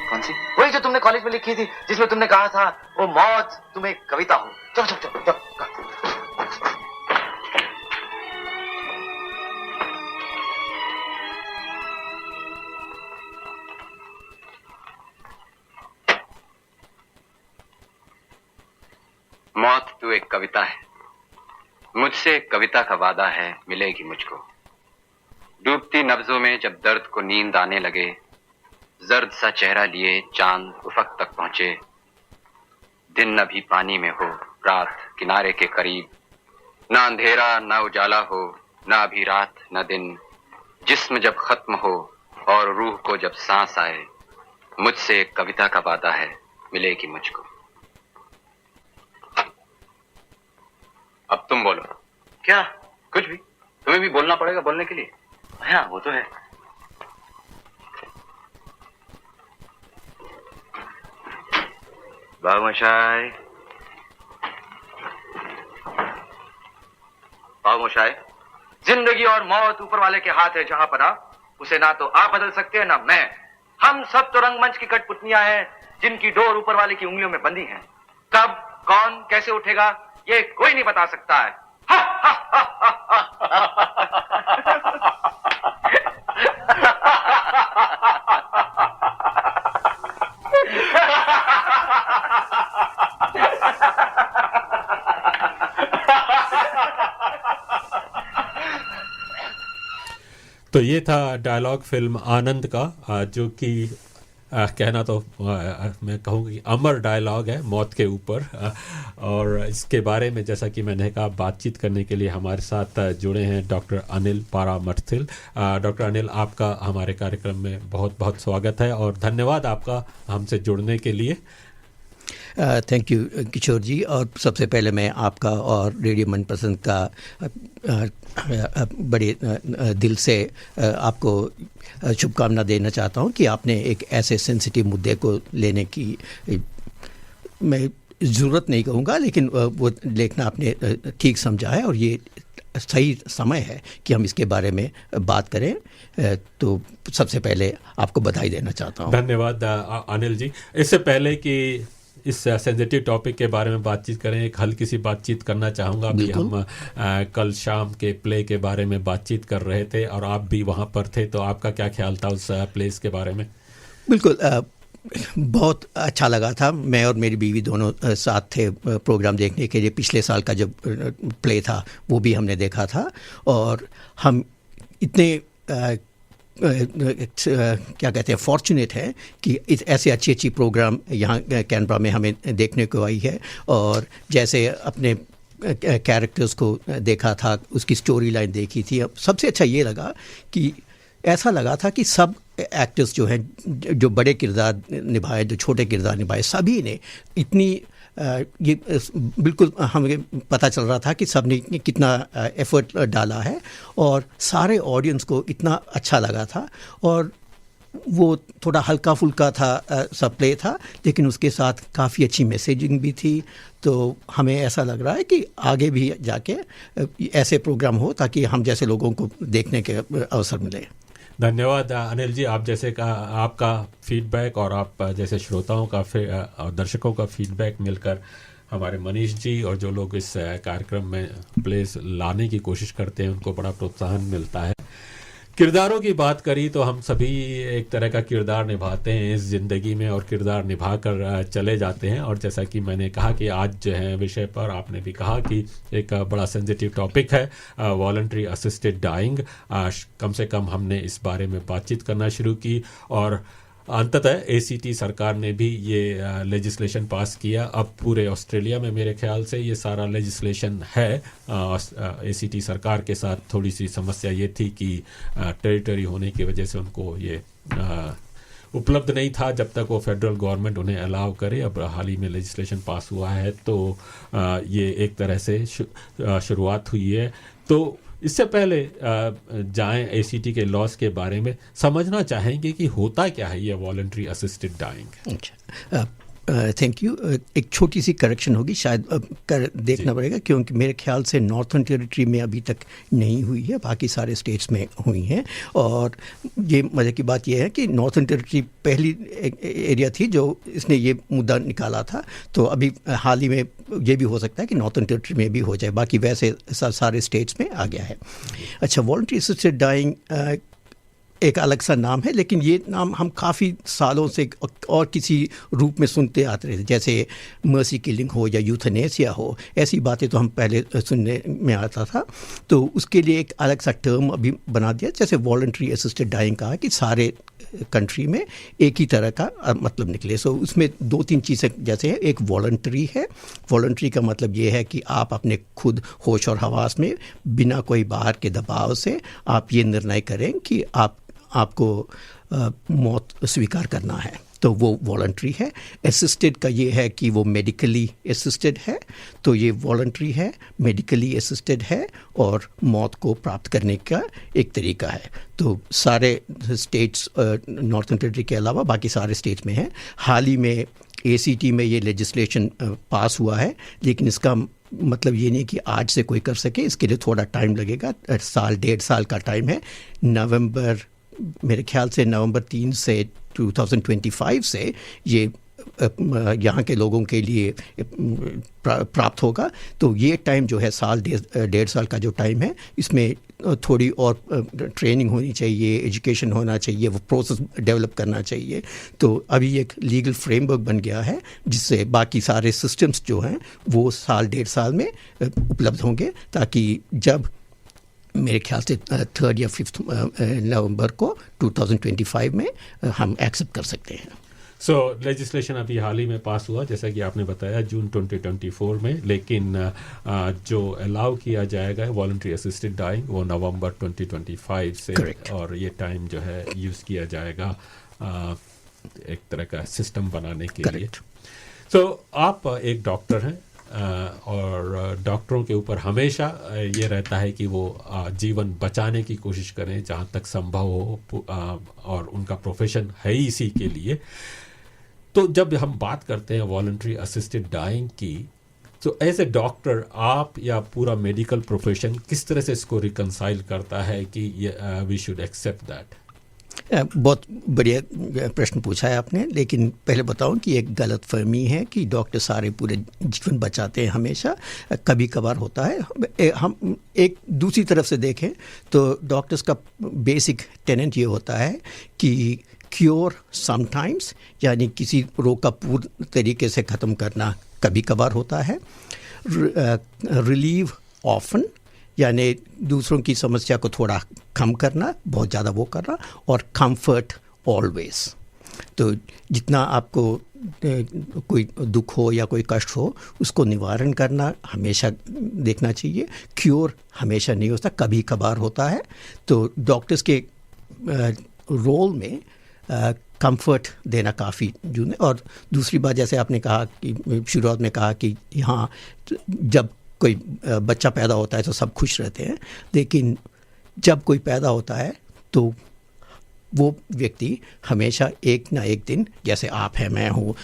कौन सी? वही जो तुमने कॉलेज में लिखी थी, जिसमें तुमने कहा था वो मौत तुम एक कविता हो। चलो चलो चलो चलो। मौत तू एक कविता है, मुझसे एक कविता का वादा है, मिलेगी मुझको। डूबती नब्जों में जब दर्द को नींद आने लगे, जर्द सा चेहरा लिए चांद उफक तक पहुंचे। दिन न भी पानी में हो, रात किनारे के करीब, ना अंधेरा ना उजाला हो, ना अभी रात न दिन। जिस्म जब खत्म हो और रूह को जब सांस आए, मुझसे एक कविता का वादा है, मिलेगी मुझको। अब तुम बोलो। क्या? कुछ भी, तुम्हें भी बोलना पड़ेगा बोलने के लिए। हाँ, वो तो है। बाबू मोशाय, बाबू मोशाय, जिंदगी और मौत ऊपर वाले के हाथ है जहां पना, उसे ना तो आप बदल सकते हैं ना मैं। हम सब तो रंगमंच की कठपुतलियां हैं जिनकी डोर ऊपर वाले की उंगलियों में बंधी है। कब, कौन, कैसे उठेगा, ये कोई नहीं बता सकता है। तो ये था डायलॉग फिल्म आनंद का, जो कि कहना तो मैं कहूँगा कि अमर डायलॉग है मौत के ऊपर। और इसके बारे में जैसा कि मैंने कहा, बातचीत करने के लिए हमारे साथ जुड़े हैं डॉक्टर अनिल पारामर्थिल। डॉक्टर अनिल, आपका हमारे कार्यक्रम में बहुत बहुत स्वागत है और धन्यवाद आपका हमसे जुड़ने के लिए। थैंक यू किशोर जी। और सबसे पहले मैं आपका और रेडियो मनपसंद का बड़े दिल से आपको शुभकामना देना चाहता हूं कि आपने एक ऐसे सेंसिटिव मुद्दे को लेने की, मैं ज़रूरत नहीं कहूँगा, लेकिन वो लेखना आपने ठीक समझा है और ये सही समय है कि हम इसके बारे में बात करें। तो सबसे पहले आपको बधाई देना चाहता हूँ। धन्यवाद अनिल जी। इससे पहले कि इस सेंसिटिव टॉपिक के बारे में बातचीत करें, एक हल्की सी बातचीत करना चाहूँगा। अभी हम कल शाम के प्ले के बारे में बातचीत कर रहे थे और आप भी वहाँ पर थे, तो आपका क्या ख्याल था उस प्लेस के बारे में? बिल्कुल, बहुत अच्छा लगा था। मैं और मेरी बीवी दोनों साथ थे प्रोग्राम देखने के लिए। पिछले साल का जब प्ले था वो भी हमने देखा था और हम इतने क्या कहते हैं फॉर्चुनेट है कि ऐसे अच्छी प्रोग्राम यहाँ कैनबरा में हमें देखने को आई है। और जैसे अपने कैरेक्टर्स को देखा था, उसकी स्टोरी लाइन देखी थी, अब सबसे अच्छा ये लगा कि ऐसा लगा था कि सब एक्टर्स जो हैं, जो बड़े किरदार निभाए, जो छोटे किरदार निभाए, सभी ने इतनी ये बिल्कुल हमें पता चल रहा था कि सब ने कितना एफर्ट डाला है और सारे ऑडियंस को इतना अच्छा लगा था। और वो थोड़ा हल्का फुल्का था, सब प्ले था, लेकिन उसके साथ काफ़ी अच्छी मैसेजिंग भी थी। तो हमें ऐसा लग रहा है कि आगे भी जाके ऐसे प्रोग्राम हो ताकि हम जैसे लोगों को देखने के अवसर मिले। धन्यवाद अनिल जी। आप जैसे का आपका फीडबैक और आप जैसे श्रोताओं का और दर्शकों का फीडबैक मिलकर हमारे मनीष जी और जो लोग इस कार्यक्रम में प्लेस लाने की कोशिश करते हैं उनको बड़ा प्रोत्साहन मिलता है। किरदारों की बात करी तो हम सभी एक तरह का किरदार निभाते हैं इस ज़िंदगी में और किरदार निभा कर चले जाते हैं। और जैसा कि मैंने कहा कि आज जो है विषय पर आपने भी कहा कि एक बड़ा सेंसिटिव टॉपिक है वॉलंटरी असिस्टेड डाइंग। कम से कम हमने इस बारे में बातचीत करना शुरू की और अंततः एसीटी सरकार ने भी ये लेजिस्लेशन पास किया। अब पूरे ऑस्ट्रेलिया में मेरे ख्याल से ये सारा लेजिस्लेशन है। एसीटी सरकार के साथ थोड़ी सी समस्या ये थी कि टेरिटरी होने की वजह से उनको ये उपलब्ध नहीं था जब तक वो फेडरल गवर्नमेंट उन्हें अलाउ करे। अब हाल ही में लेजिस्लेशन पास हुआ है तो ये एक तरह से शुरुआत हुई है। तो इससे पहले जाएं एसीटी के लॉस के बारे में समझना चाहेंगे कि होता क्या है ये voluntary assisted dying. Thank you. एक छोटी सी करेक्शन होगी, शायद देखना पड़ेगा, क्योंकि मेरे ख्याल से नॉर्थर्न टेरिटरी में अभी तक नहीं हुई है, बाकी सारे स्टेट्स में हुई हैं। और ये मज़े की बात यह है कि नॉर्थर्न टेरिटरी पहली एरिया थी जो इसने ये मुद्दा निकाला था। तो अभी हाल ही में ये भी हो सकता है कि नॉर्थर्न टेरिटरी में भी हो जाए, बाकी वैसे सारे स्टेट्स में आ गया है। अच्छा, वॉलंटरी असिस्टेड डाइंग एक अलग सा नाम है, लेकिन ये नाम हम काफ़ी सालों से और किसी रूप में सुनते आते रहे, जैसे मर्सी किलिंग हो या यूथनेसिया हो, ऐसी बातें तो हम पहले सुनने में आता था। तो उसके लिए एक अलग सा टर्म अभी बना दिया, जैसे वॉलंटरी असिस्टेड डाइंग कहा कि सारे कंट्री में एक ही तरह का मतलब निकले। सो उसमें दो तीन चीज़ें जैसे है, एक वॉलंटरी है। वॉलंटरी का मतलब ये है कि आप अपने खुद होश और हवास में बिना कोई बाहर के दबाव से आप ये निर्णय करें कि आपको मौत स्वीकार करना है, तो वो वॉलंटरी है। असिस्टेड का ये है कि वो मेडिकली असिस्टेड है, तो ये वॉलंटरी है, मेडिकली असिस्टेड है और मौत को प्राप्त करने का एक तरीका है। तो सारे स्टेट्स नॉर्थर्न टेरिटरी के अलावा बाकी सारे स्टेट्स में हैं। हाल ही में एसीटी में ये लेजिस्लेशन पास हुआ है, लेकिन इसका मतलब ये नहीं कि आज से कोई कर सके, इसके लिए थोड़ा टाइम लगेगा। साल 1.5 साल का टाइम है। मेरे ख्याल से नवंबर 3 से 2025 से ये यहाँ के लोगों के लिए प्राप्त होगा। तो ये टाइम जो है साल 1.5 साल का जो टाइम है, इसमें थोड़ी और ट्रेनिंग होनी चाहिए, एजुकेशन होना चाहिए, वो प्रोसेस डेवलप करना चाहिए। तो अभी एक लीगल फ्रेमवर्क बन गया है जिससे बाकी सारे सिस्टम्स जो हैं वो साल 1.5 साल में उपलब्ध होंगे, ताकि जब मेरे ख्याल से 3 या 5 नवंबर को 2025 में हम एक्सेप्ट कर सकते हैं। सो लेजिस्लेशन अभी हाल ही में पास हुआ, जैसा कि आपने बताया, जून 2024 में, लेकिन जो अलाउ किया जाएगा वॉलंटरी असिस्टेड डाइंग वो नवंबर 2025 से Correct. और ये टाइम जो है यूज़ किया जाएगा एक तरह का सिस्टम बनाने के लिए। सो आप एक डॉक्टर हैं और डॉक्टरों के ऊपर हमेशा ये रहता है कि वो जीवन बचाने की कोशिश करें जहाँ तक संभव हो, और उनका प्रोफेशन है ही इसी के लिए। तो जब हम बात करते हैं वॉलंटरी असिस्टेड डाइंग की, तो एज ए डॉक्टर आप या पूरा मेडिकल प्रोफेशन किस तरह से इसको रिकंसाइल करता है कि वी शुड एक्सेप्ट दैट? बहुत बढ़िया प्रश्न पूछा है आपने, लेकिन पहले बताऊं कि एक गलत फहमी है कि डॉक्टर सारे पूरे जीवन बचाते हैं। हमेशा कभी कभार होता है। हम एक दूसरी तरफ से देखें तो डॉक्टर्स का बेसिक टेनेंट ये होता है कि क्योर समटाइम्स, यानी किसी रोग का पूर्ण तरीके से ख़त्म करना कभी कभार होता है। रिलीव ऑफन, यानी दूसरों की समस्या को थोड़ा कम करना, बहुत ज़्यादा वो करना। और कंफर्ट ऑलवेज। तो जितना आपको कोई दुख हो या कोई कष्ट हो उसको निवारण करना हमेशा देखना चाहिए। क्योर हमेशा नहीं होता, कभी कभार होता है। तो डॉक्टर्स के रोल में कंफर्ट देना काफ़ी जरूरी है। और दूसरी बात, जैसे आपने कहा कि शुरुआत में कहा कि यहाँ जब कोई बच्चा पैदा होता है तो सब खुश रहते हैं, लेकिन जब कोई पैदा होता है तो वो व्यक्ति हमेशा एक ना एक दिन, जैसे आप हैं, मैं हूँ,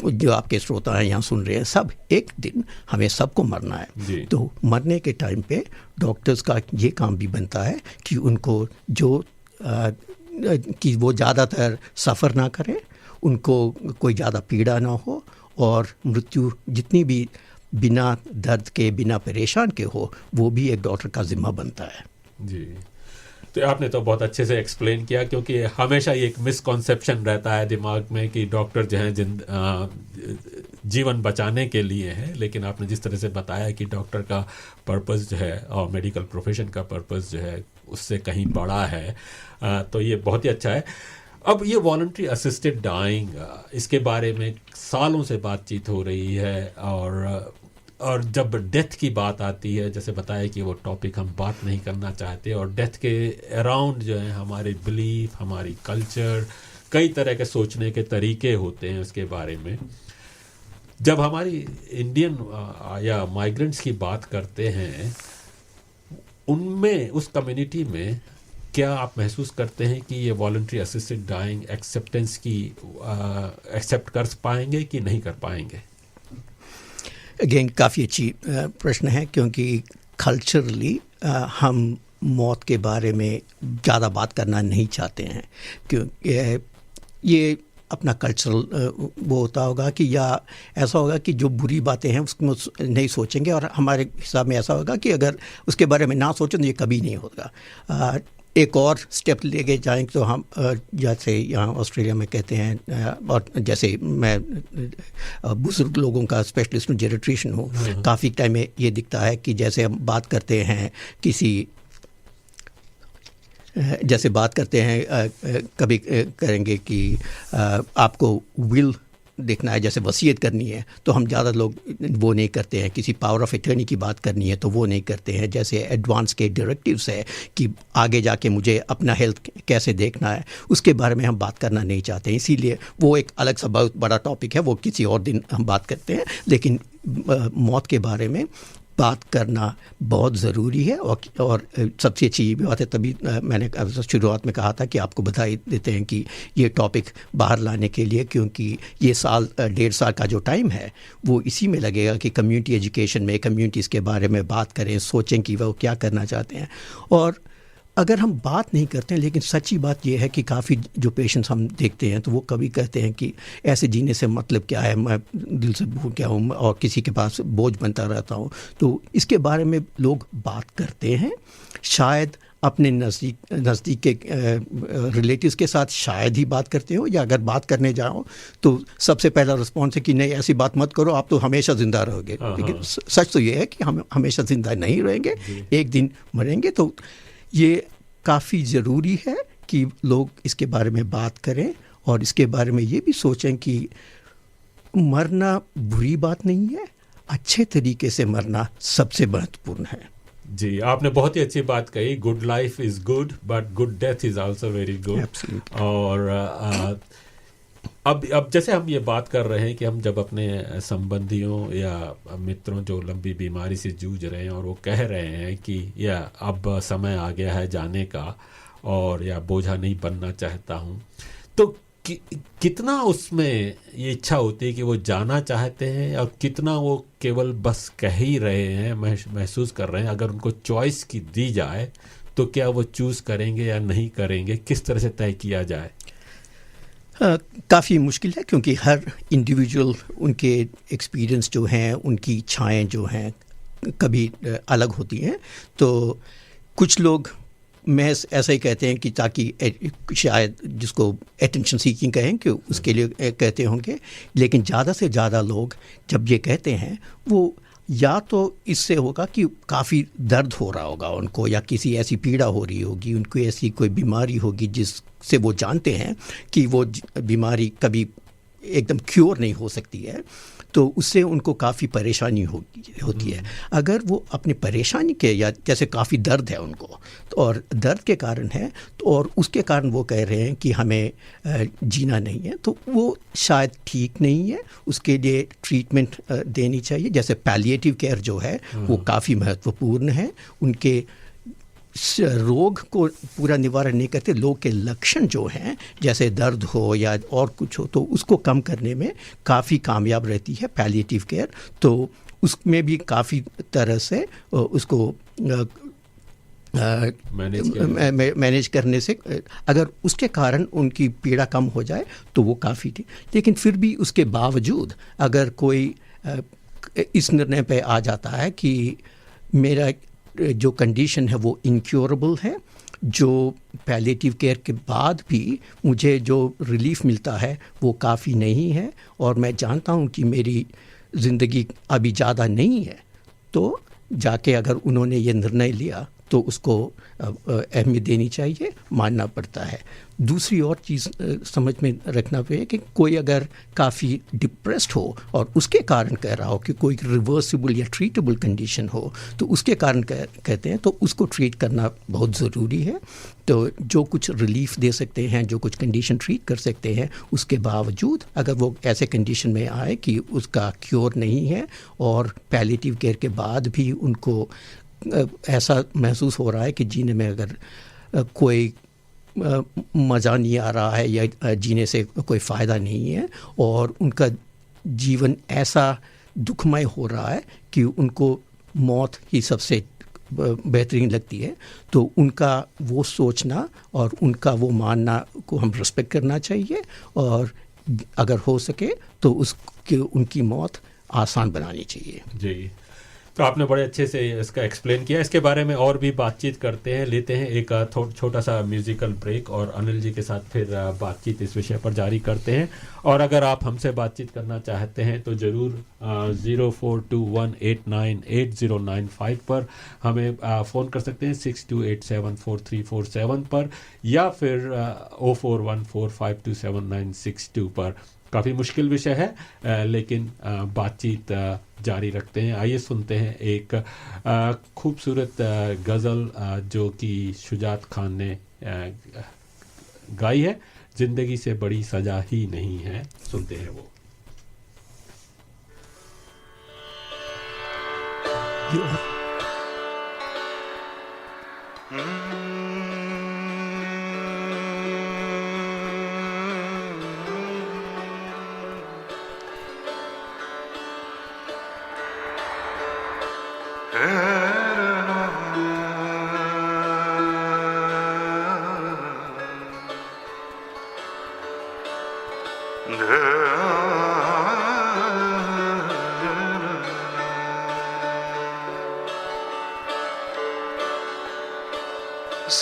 जो आपके श्रोता हैं यहाँ सुन रहे हैं, सब एक दिन हमें सबको मरना है। तो मरने के टाइम पे डॉक्टर्स का ये काम भी बनता है कि उनको कि वो ज़्यादातर सफ़र ना करें, उनको कोई ज़्यादा पीड़ा ना हो, और मृत्यु जितनी भी बिना दर्द के, बिना परेशान के हो, वो भी एक डॉक्टर का जिम्मा बनता है। जी, तो आपने तो बहुत अच्छे से एक्सप्लेन किया, क्योंकि हमेशा ये एक मिसकॉन्सेप्शन रहता है दिमाग में कि डॉक्टर जो हैं जीवन बचाने के लिए है, लेकिन आपने जिस तरह से बताया कि डॉक्टर का पर्पस जो है और मेडिकल प्रोफेशन का पर्पस जो है उससे कहीं बड़ा है, तो ये बहुत ही अच्छा है। अब ये वॉलंटरी असिस्टेड डाइंग, इसके बारे में सालों से बातचीत हो रही है, और जब डेथ की बात आती है, जैसे बताया कि वो टॉपिक हम बात नहीं करना चाहते, और डेथ के अराउंड जो है हमारे बिलीफ, हमारी कल्चर, कई तरह के सोचने के तरीके होते हैं उसके बारे में। जब हमारी इंडियन या माइग्रेंट्स की बात करते हैं, उनमें, उस कम्युनिटी में क्या आप महसूस करते हैं कि ये वॉलंटरी असिस्टेड डाइंग एक्सेप्टेंस की एक्सेप्ट कर पाएंगे कि नहीं कर पाएंगे? अगेन काफ़ी अच्छी प्रश्न है, क्योंकि कल्चरली हम मौत के बारे में ज़्यादा बात करना नहीं चाहते हैं, क्योंकि ये अपना कल्चरल वो होता होगा कि, या ऐसा होगा कि जो बुरी बातें हैं उसको नहीं सोचेंगे, और हमारे हिसाब में ऐसा होगा कि अगर उसके बारे में ना सोचें तो ये कभी नहीं होगा। एक और स्टेप लेके जाएंगे तो हम, जैसे यहाँ ऑस्ट्रेलिया में कहते हैं, और जैसे मैं बुजुर्ग लोगों का स्पेशलिस्ट हूँ, जेरिट्रिशियन हूँ, काफ़ी टाइम में ये दिखता है कि जैसे हम बात करते हैं कभी करेंगे कि आपको विल देखना है, जैसे वसीयत करनी है, तो हम ज़्यादा लोग वो नहीं करते हैं। किसी पावर ऑफ अटर्नी की बात करनी है तो वो नहीं करते हैं। जैसे एडवांस के डायरेक्टिव्स है कि आगे जाके मुझे अपना हेल्थ कैसे देखना है, उसके बारे में हम बात करना नहीं चाहते हैं। इसीलिए वो एक अलग सा बहुत बड़ा टॉपिक है, वो किसी और दिन हम बात करते हैं। लेकिन मौत के बारे में बात करना बहुत ज़रूरी है, और सबसे अच्छी ये भी बात है, तभी मैंने शुरुआत में कहा था कि आपको बधाई देते हैं कि ये टॉपिक बाहर लाने के लिए, क्योंकि ये 1.5 साल का जो टाइम है वो इसी में लगेगा कि कम्युनिटी एजुकेशन में कम्युनिटीज़ के बारे में बात करें, सोचें कि वो क्या करना चाहते हैं। और अगर हम बात नहीं करते हैं, लेकिन सच्ची बात यह है कि काफ़ी जो पेशेंट्स हम देखते हैं तो वो कभी कहते हैं कि ऐसे जीने से मतलब क्या है, मैं दिल से भूख गया हूँ और किसी के पास बोझ बनता रहता हूँ। तो इसके बारे में लोग बात करते हैं, शायद अपने नज़दीक के रिलेटिव्स के साथ शायद ही बात करते हो, या अगर बात करने जाओ तो सबसे पहला रिस्पॉन्स है कि नहीं ऐसी बात मत करो, आप तो हमेशा ज़िंदा रहोगे। लेकिन सच तो ये है कि हम हमेशा ज़िंदा नहीं रहेंगे, एक दिन मरेंगे। तो ये काफ़ी ज़रूरी है कि लोग इसके बारे में बात करें और इसके बारे में ये भी सोचें कि मरना बुरी बात नहीं है, अच्छे तरीके से मरना सबसे महत्वपूर्ण है। जी, आपने बहुत ही अच्छी बात कही। Good life is good but good death is also very good. और अब जैसे हम ये बात कर रहे हैं कि हम जब अपने संबंधियों या मित्रों जो लंबी बीमारी से जूझ रहे हैं और वो कह रहे हैं कि या अब समय आ गया है जाने का और या बोझा नहीं बनना चाहता हूँ, तो कितना उसमें ये इच्छा होती है कि वो जाना चाहते हैं और कितना वो केवल बस कह ही रहे हैं, महसूस कर रहे हैं। अगर उनको चॉइस की दी जाए तो क्या वो चूज़ करेंगे या नहीं करेंगे, किस तरह से तय किया जाए? काफ़ी मुश्किल है, क्योंकि हर इंडिविजुअल उनके एक्सपीरियंस जो हैं, उनकी इच्छाएं जो हैं कभी अलग होती हैं। तो कुछ लोग महज ऐसा ही कहते हैं कि ताकि शायद जिसको अटेंशन सीकिंग कहें कि उसके लिए कहते होंगे, लेकिन ज़्यादा से ज़्यादा लोग जब ये कहते हैं वो या तो इससे होगा कि काफ़ी दर्द हो रहा होगा उनको, या किसी ऐसी पीड़ा हो रही होगी, उनको ऐसी कोई बीमारी होगी जिससे वो जानते हैं कि वो बीमारी कभी एकदम क्योर नहीं हो सकती है, तो उससे उनको काफ़ी परेशानी होती है। अगर वो अपनी परेशानी के, या जैसे काफ़ी दर्द है उनको तो और दर्द के कारण है तो और उसके कारण वो कह रहे हैं कि हमें जीना नहीं है, तो वो शायद ठीक नहीं है। उसके लिए ट्रीटमेंट देनी चाहिए। जैसे पैलिएटिव केयर जो है वो काफ़ी महत्वपूर्ण है। उनके रोग को पूरा निवारण नहीं करते, लोग के लक्षण जो हैं जैसे दर्द हो या और कुछ हो तो उसको कम करने में काफ़ी कामयाब रहती है पैलिएटिव केयर। तो उसमें भी काफ़ी तरह से उसको मैनेज करने से अगर उसके कारण उनकी पीड़ा कम हो जाए तो वो काफ़ी ठीक। लेकिन फिर भी उसके बावजूद अगर कोई इस निर्णय पे आ जाता है कि मेरा जो कंडीशन है वो इनक्योरेबल है, जो पैलिएटिव केयर के बाद भी मुझे जो रिलीफ मिलता है वो काफ़ी नहीं है और मैं जानता हूँ कि मेरी ज़िंदगी अभी ज़्यादा नहीं है, तो जाके अगर उन्होंने ये निर्णय लिया तो उसको अहमियत देनी चाहिए, मानना पड़ता है। दूसरी और चीज़ समझ में रखना चाहिए कि कोई अगर काफ़ी डिप्रेस्ड हो और उसके कारण कह रहा हो कि कोई रिवर्सिबल या ट्रीटेबल कंडीशन हो तो उसके कारण कहते हैं तो उसको ट्रीट करना बहुत ज़रूरी है। तो जो कुछ रिलीफ दे सकते हैं, जो कुछ कंडीशन ट्रीट कर सकते हैं, उसके बावजूद अगर वो ऐसे कंडीशन में आए कि उसका क्योर नहीं है और पैलिएटिव केयर के बाद भी उनको ऐसा महसूस हो रहा है कि जीने में अगर कोई मज़ा नहीं आ रहा है या जीने से कोई फ़ायदा नहीं है और उनका जीवन ऐसा दुखमय हो रहा है कि उनको मौत ही सबसे बेहतरीन लगती है, तो उनका वो सोचना और उनका वो मानना को हम रिस्पेक्ट करना चाहिए और अगर हो सके तो उनकी मौत आसान बनानी चाहिए। जी, तो आपने बड़े अच्छे से इसका एक्सप्लेन किया। इसके बारे में और भी बातचीत करते हैं, लेते हैं एक छोटा सा म्यूज़िकल ब्रेक और अनिल जी के साथ फिर बातचीत इस विषय पर जारी करते हैं। और अगर आप हमसे बातचीत करना चाहते हैं तो ज़रूर 0421898095 पर हमें फ़ोन कर सकते हैं 62874347 पर या फिर 0414527962 पर। काफ़ी मुश्किल विषय है लेकिन बातचीत जारी रखते हैं। आइए सुनते हैं एक खूबसूरत गज़ल जो कि शुजात खान ने गाई है, ज़िंदगी से बड़ी सज़ा ही नहीं है। सुनते हैं वो।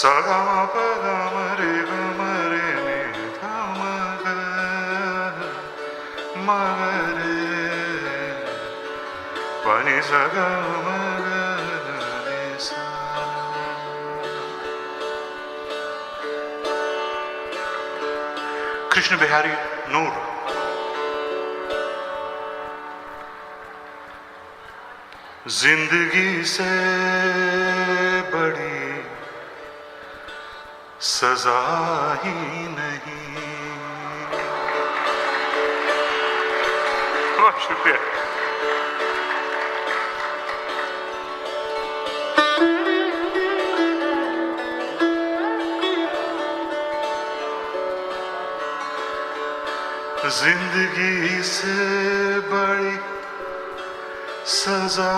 Saga ma pa ga ma re ni tha ma ga re pa ni sa ga ma ga ni sa. Krishna Bihari Noor. जिंदगी से बड़ी सजा ही नहीं. बहुत शुक्रिया. जिंदगी से बड़ी सजा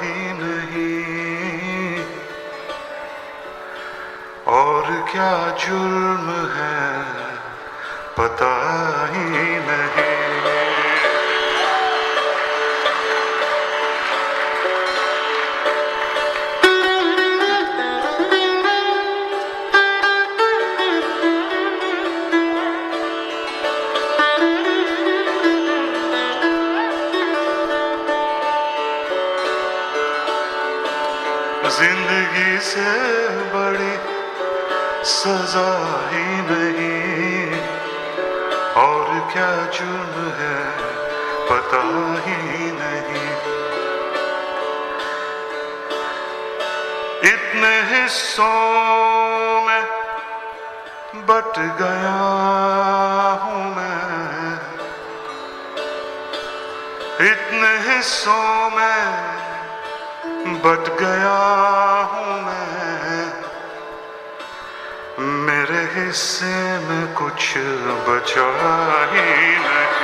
ही नहीं और क्या जुर्म है पता ही नहीं. जिंदगी से बड़ी सजा ही नहीं और क्या जुर्म है पता ही नहीं. इतने हिस्सों में बट गया हूँ मैं. इतने हिस्सों में बट गया हूँ मैं. मेरे हिस्से में कुछ बचा ही नहीं.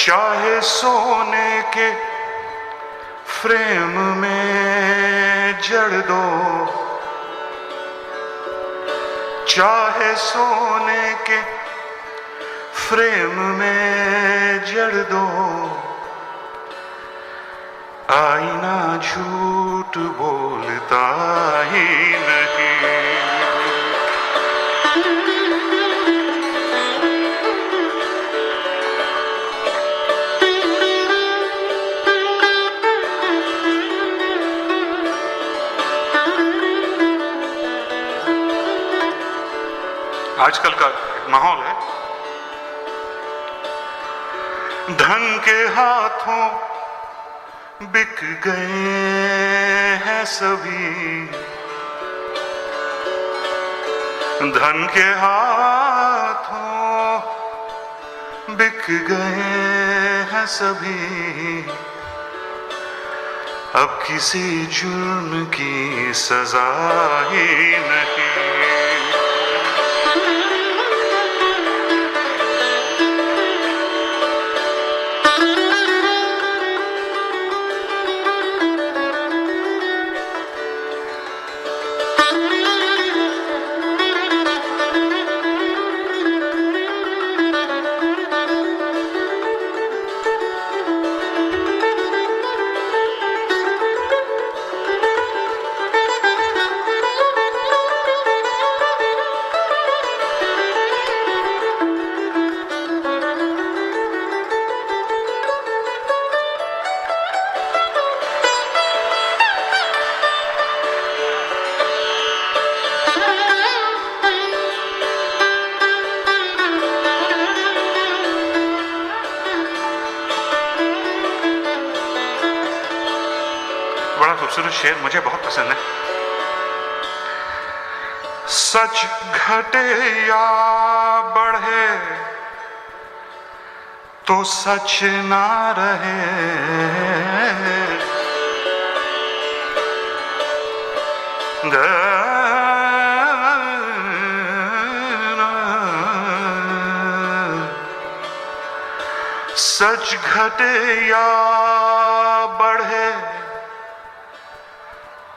चाहे सोने के फ्रेम में जड़ दो, चाहे सोने के फ्रेम में जड़ दो, आईना झूठ बोलता ही नहीं. आजकल का माहौल है, धन के हाथों बिक गए हैं सभी, धन के हाथों बिक गए हैं सभी. अब किसी जुर्म की सजा ही नहीं. खूबसूरत शेर मुझे बहुत पसंद है। सच घटे या बढ़े तो सच ना रहे, सच घटे या बढ़े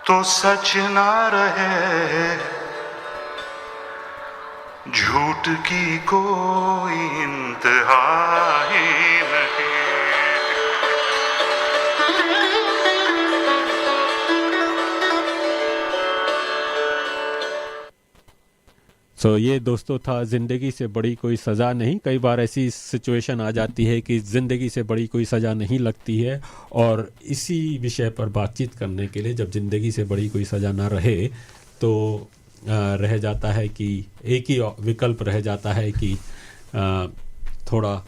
तो सच ना रहे, झूठ की कोई इंतहा ही नहीं। तो ये दोस्तों था ज़िंदगी से बड़ी कोई सज़ा नहीं। कई बार ऐसी सिचुएशन आ जाती है कि ज़िंदगी से बड़ी कोई सज़ा नहीं लगती है, और इसी विषय पर बातचीत करने के लिए, जब ज़िंदगी से बड़ी कोई सज़ा ना रहे तो रह जाता है कि एक ही विकल्प रह जाता है कि थोड़ा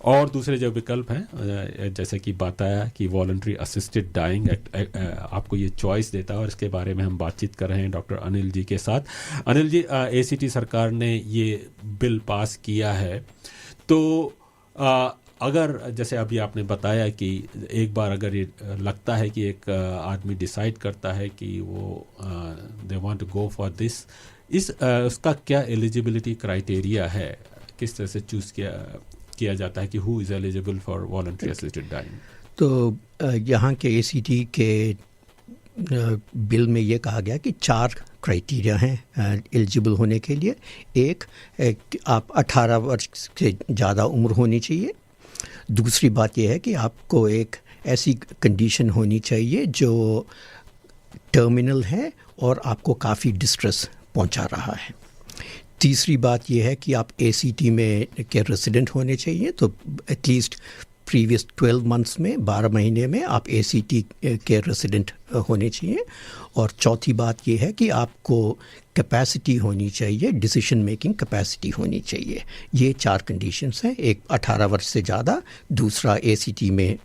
और दूसरे जो विकल्प हैं, जैसे कि बताया कि वॉलंटरी असिस्टेड डाइंग आपको ये चॉइस देता है, और इसके बारे में हम बातचीत कर रहे हैं डॉक्टर अनिल जी के साथ। अनिल जी, एसीटी सरकार ने ये बिल पास किया है, तो अगर जैसे अभी आपने बताया कि एक बार अगर ये लगता है कि एक आदमी डिसाइड करता है कि वो they want to go for this, उसका क्या एलिजिबिलिटी क्राइटेरिया है, किस तरह से चूज़ किया जाता है कि who is eligible for voluntary assisted dying? तो यहाँ के एसीटी के बिल में ये कहा गया कि 4 क्राइटेरिया हैं एलिजिबल होने के लिए। एक आप 18 वर्ष से ज़्यादा उम्र होनी चाहिए। दूसरी बात यह है कि आपको एक ऐसी कंडीशन होनी चाहिए जो टर्मिनल है और आपको काफ़ी डिस्ट्रेस पहुंचा रहा है। तीसरी बात यह है कि आप एसीटी में के रेसिडेंट होने चाहिए, तो एटलीस्ट प्रीवियस 12 मंथ्स में, 12 महीने में आप एसीटी के रेसिडेंट होने चाहिए। और चौथी बात यह है कि आपको कैपेसिटी होनी चाहिए, डिसीजन मेकिंग कैपेसिटी होनी चाहिए। ये 4 कंडीशंस हैं। एक 18 वर्ष से ज़्यादा, दूसरा एसीटी में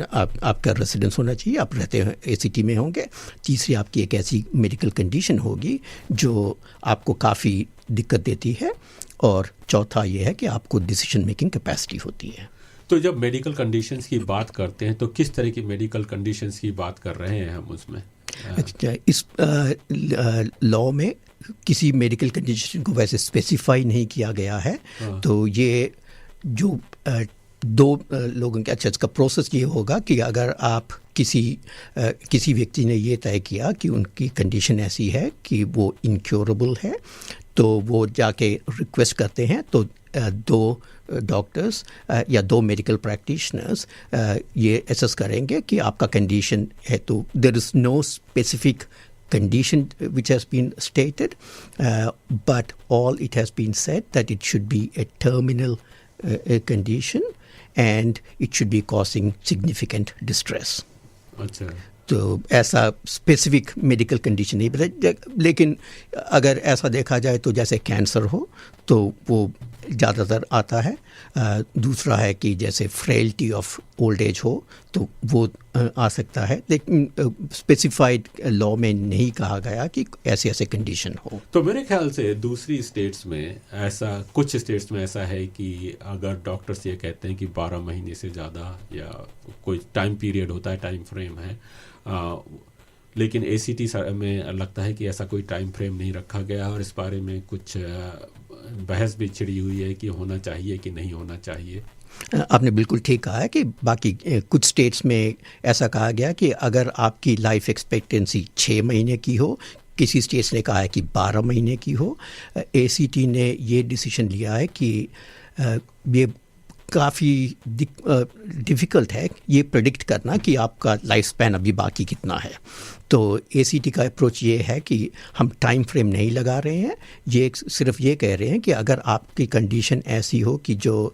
आपका रेसिडेंस होना चाहिए, आप रहते हैं एसीटी में होंगे। तीसरी आपकी एक ऐसी मेडिकल कंडीशन होगी जो आपको काफ़ी दिक्कत देती है, और चौथा ये है कि आपको डिसीजन मेकिंग कैपेसिटी होती है। तो जब मेडिकल कंडीशंस की बात करते हैं तो किस तरह की मेडिकल कंडीशंस की बात कर रहे हैं हम उसमें? अच्छा, इस लॉ में किसी मेडिकल कंडीशन को वैसे स्पेसिफाई नहीं किया गया है। तो ये जो 2 लोगों के, अच्छा, इसका प्रोसेस ये होगा कि अगर आप किसी व्यक्ति ने ये तय किया कि उनकी कंडीशन ऐसी है कि वो इनक्योरेबल है, तो वो जाके रिक्वेस्ट करते हैं, तो 2 डॉक्टर्स या 2 मेडिकल प्रैक्टिशनर्स ये एसेस करेंगे कि आपका कंडीशन है। तो there is no specific condition which has been stated, but all it has been said that it should be a terminal condition and it should be causing significant distress. अच्छा, तो ऐसा specific medical condition नहीं बताया, लेकिन अगर ऐसा देखा जाए तो जैसे कैंसर हो तो वो ज़्यादातर आता है। दूसरा है कि जैसे फ्रेलिटी ऑफ ओल्ड एज हो तो वो आ सकता है, लेकिन स्पेसिफाइड लॉ में नहीं कहा गया कि ऐसे ऐसे कंडीशन हो। तो मेरे ख्याल से दूसरी स्टेट्स में ऐसा, कुछ स्टेट्स में ऐसा है कि अगर डॉक्टर्स ये कहते हैं कि 12 महीने से ज़्यादा या कोई टाइम पीरियड होता है, टाइम फ्रेम है, लेकिन एसीटी में लगता है कि ऐसा कोई टाइम फ्रेम नहीं रखा गया, और इस बारे में कुछ बहस भी छिड़ी हुई है कि होना चाहिए कि नहीं होना चाहिए। आपने बिल्कुल ठीक कहा है कि बाकी कुछ स्टेट्स में ऐसा कहा गया कि अगर आपकी लाइफ एक्सपेक्टेंसी 6 महीने की हो, किसी स्टेट्स ने कहा है कि 12 महीने की हो। एसीटी ने ये डिसीजन लिया है कि ये काफ़ी डिफ़िकल्ट है ये प्रेडिक्ट करना कि आपका लाइफ स्पैन अभी बाकी कितना है। तो एसीटी का अप्रोच ये है कि हम टाइम फ्रेम नहीं लगा रहे हैं, ये सिर्फ ये कह रहे हैं कि अगर आपकी कंडीशन ऐसी हो कि जो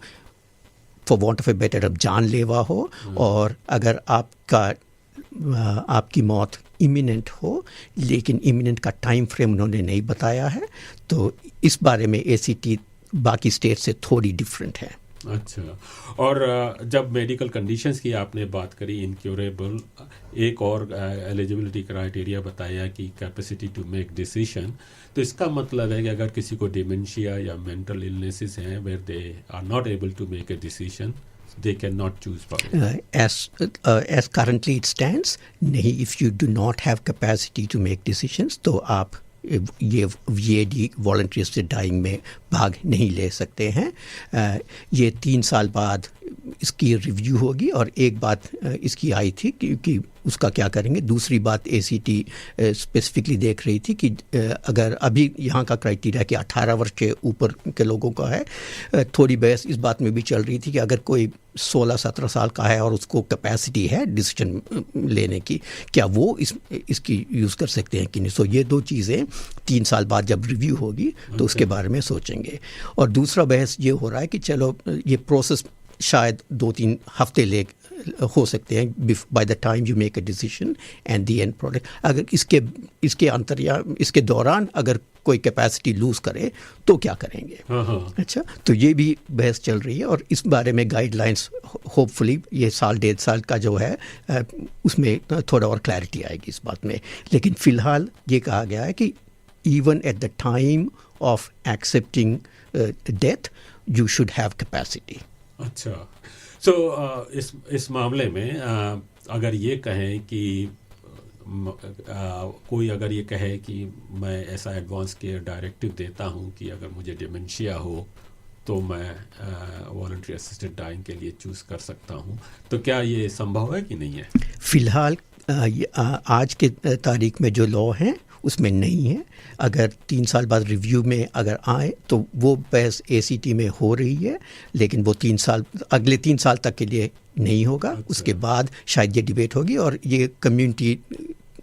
for want of a better अब जानलेवा हो, और अगर आपकी मौत इमिनेंट हो, लेकिन इमिनेंट का टाइम फ्रेम उन्होंने नहीं बताया है, तो इस बारे में एसीटी बाकी स्टेट से थोड़ी डिफरेंट है। अच्छा, और जब मेडिकल कंडीशंस की आपने बात करी, इनक्योरेबल, एक और एलिजिबिलिटी क्राइटेरिया बताया कि कैपेसिटी टू मेक डिसीजन, तो इसका मतलब है कि अगर किसी को डिमेंशिया या मेंटल इलनेसेस हैं where they are not able to make a decision, they cannot choose power. As currently it stands, नहीं, if you do not have capacity to make decisions, तो आप ये VAD वॉलंटरी असिस्टेड डाइंग में भाग नहीं ले सकते हैं. ये 3 साल बाद इसकी रिव्यू होगी, और एक बात इसकी आई थी कि उसका क्या करेंगे. दूसरी बात ACT स्पेसिफिकली देख रही थी कि अगर अभी यहाँ का क्राइटेरिया कि 18 वर्ष के ऊपर के लोगों का है, थोड़ी बहस इस बात में भी चल रही थी कि अगर कोई 16-17 साल का है और उसको कैपेसिटी है डिसीजन लेने की, क्या वो इसकी यूज़ कर सकते हैं कि नहीं. सो ये 2 चीज़ें 3 साल बाद जब रिव्यू होगी तो उसके बारे में सोचेंगे. और दूसरा बहस ये हो रहा है कि चलो ये प्रोसेस शायद 2-3 हफ्ते हो सकते हैं by the time you make a decision and the end product. अगर इसके दौरान अगर कोई कैपेसिटी लूज करे तो क्या करेंगे. अच्छा, तो ये भी बहस चल रही है, और इस बारे में गाइडलाइंस होपफुली ये 1.5 साल का जो है उसमें थोड़ा और क्लैरिटी आएगी इस बात में. लेकिन फ़िलहाल ये कहा गया है कि even at the time of accepting death you should have capacity. अच्छा, सो इस मामले में अगर ये कहें कि कोई अगर ये कहे कि मैं ऐसा एडवांस केयर डायरेक्टिव देता हूँ कि अगर मुझे डिमेंशिया हो तो मैं वॉलंटरी असिस्टेड डाइंग के लिए चूज़ कर सकता हूँ, तो क्या ये संभव है कि नहीं है? फ़िलहाल आज के तारीख में जो लॉ हैं उसमें नहीं है. अगर 3 साल बाद रिव्यू में अगर आए तो वो बहस ACT में हो रही है, लेकिन वो अगले 3 साल तक के लिए नहीं होगा. अच्छा. उसके बाद शायद ये डिबेट होगी, और ये community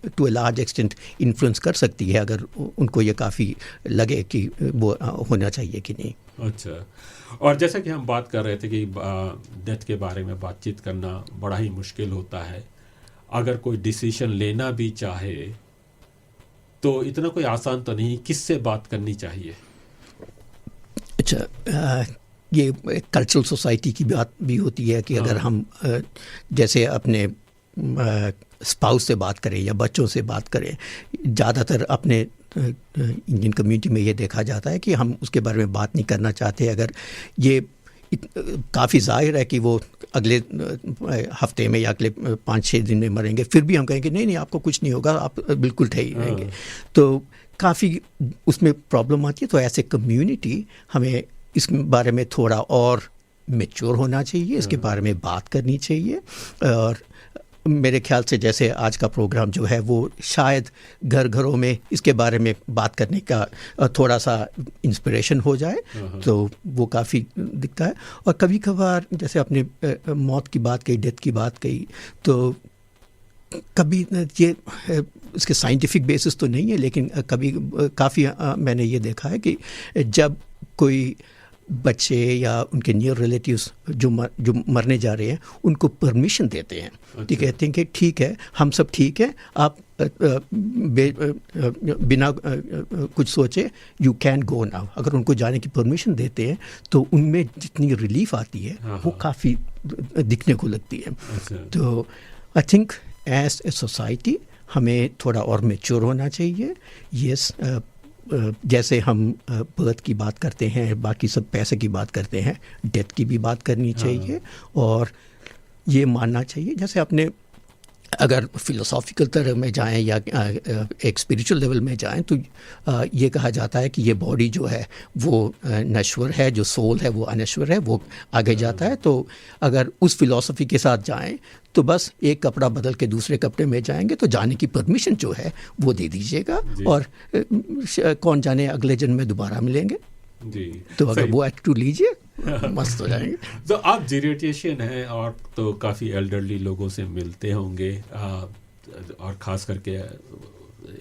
to a large extent influence कर सकती है अगर उनको ये काफ़ी लगे कि वो होना चाहिए कि नहीं. अच्छा, और जैसा कि हम बात कर रहे थे कि डेथ के बारे में बातचीत करना बड़ा ही मुश्किल होता है. अगर कोई डिसीजन लेना भी चाहे तो इतना कोई आसान तो नहीं. किससे बात करनी चाहिए? अच्छा, ये कल्चरल सोसाइटी की बात भी होती है कि अगर हम जैसे अपने स्पाउस से बात करें या बच्चों से बात करें, ज़्यादातर अपने इंडियन कम्युनिटी में ये देखा जाता है कि हम उसके बारे में बात नहीं करना चाहते. अगर ये काफ़ी जाहिर है कि वो अगले हफ्ते में या अगले 5-6 दिन में मरेंगे, फिर भी हम कहेंगे नहीं आपको कुछ नहीं होगा, आप बिल्कुल ठीक रहेंगे, तो काफ़ी उसमें प्रॉब्लम आती है. तो ऐसे कम्युनिटी हमें इस बारे में थोड़ा और मैच्योर होना चाहिए, इसके बारे में बात करनी चाहिए. और मेरे ख्याल से जैसे आज का प्रोग्राम जो है वो शायद घरों में इसके बारे में बात करने का थोड़ा सा इंस्पिरेशन हो जाए, तो वो काफ़ी दिखता है. और कभी कभार जैसे आपने मौत की बात कही, डेथ की बात कही, तो कभी ये इसके साइंटिफिक बेसिस तो नहीं है, लेकिन कभी काफ़ी मैंने ये देखा है कि जब कोई बच्चे या उनके नियर रिलेटिव्स जो मरने जा रहे हैं उनको परमिशन देते हैं. अच्छा. कहते हैं कि ठीक है, हम सब ठीक है, आप बिना कुछ सोचे यू कैन गो नाउ. अगर उनको जाने की परमिशन देते हैं तो उनमें जितनी रिलीफ आती है वो काफ़ी दिखने को लगती है. अच्छा. तो I think as a society हमें थोड़ा और मैच्योर होना चाहिए. यस, जैसे हम बर्थ की बात करते हैं, बाकी सब पैसे की बात करते हैं, डेथ की भी बात करनी चाहिए. और ये मानना चाहिए, जैसे आपने अगर फिलोसॉफिकल तरह में जाएं या एक स्पिरिचुअल लेवल में जाएं, तो ये कहा जाता है कि ये बॉडी जो है वो नश्वर है, जो सोल है वो अनश्वर है, वो आगे जाता है. तो अगर उस फिलॉसफी के साथ जाएं तो बस एक कपड़ा बदल के दूसरे कपड़े में जाएंगे, तो जाने की परमिशन जो है वो दे दीजिएगा, और कौन जाने अगले जन्म में दोबारा मिलेंगे जी. तो अगर वो एटीट्यूड लीजिए मस्त हो जाएंगे. तो आप जीरियाट्रिशियन हैं और तो काफ़ी एल्डरली लोगों से मिलते होंगे, और ख़ास करके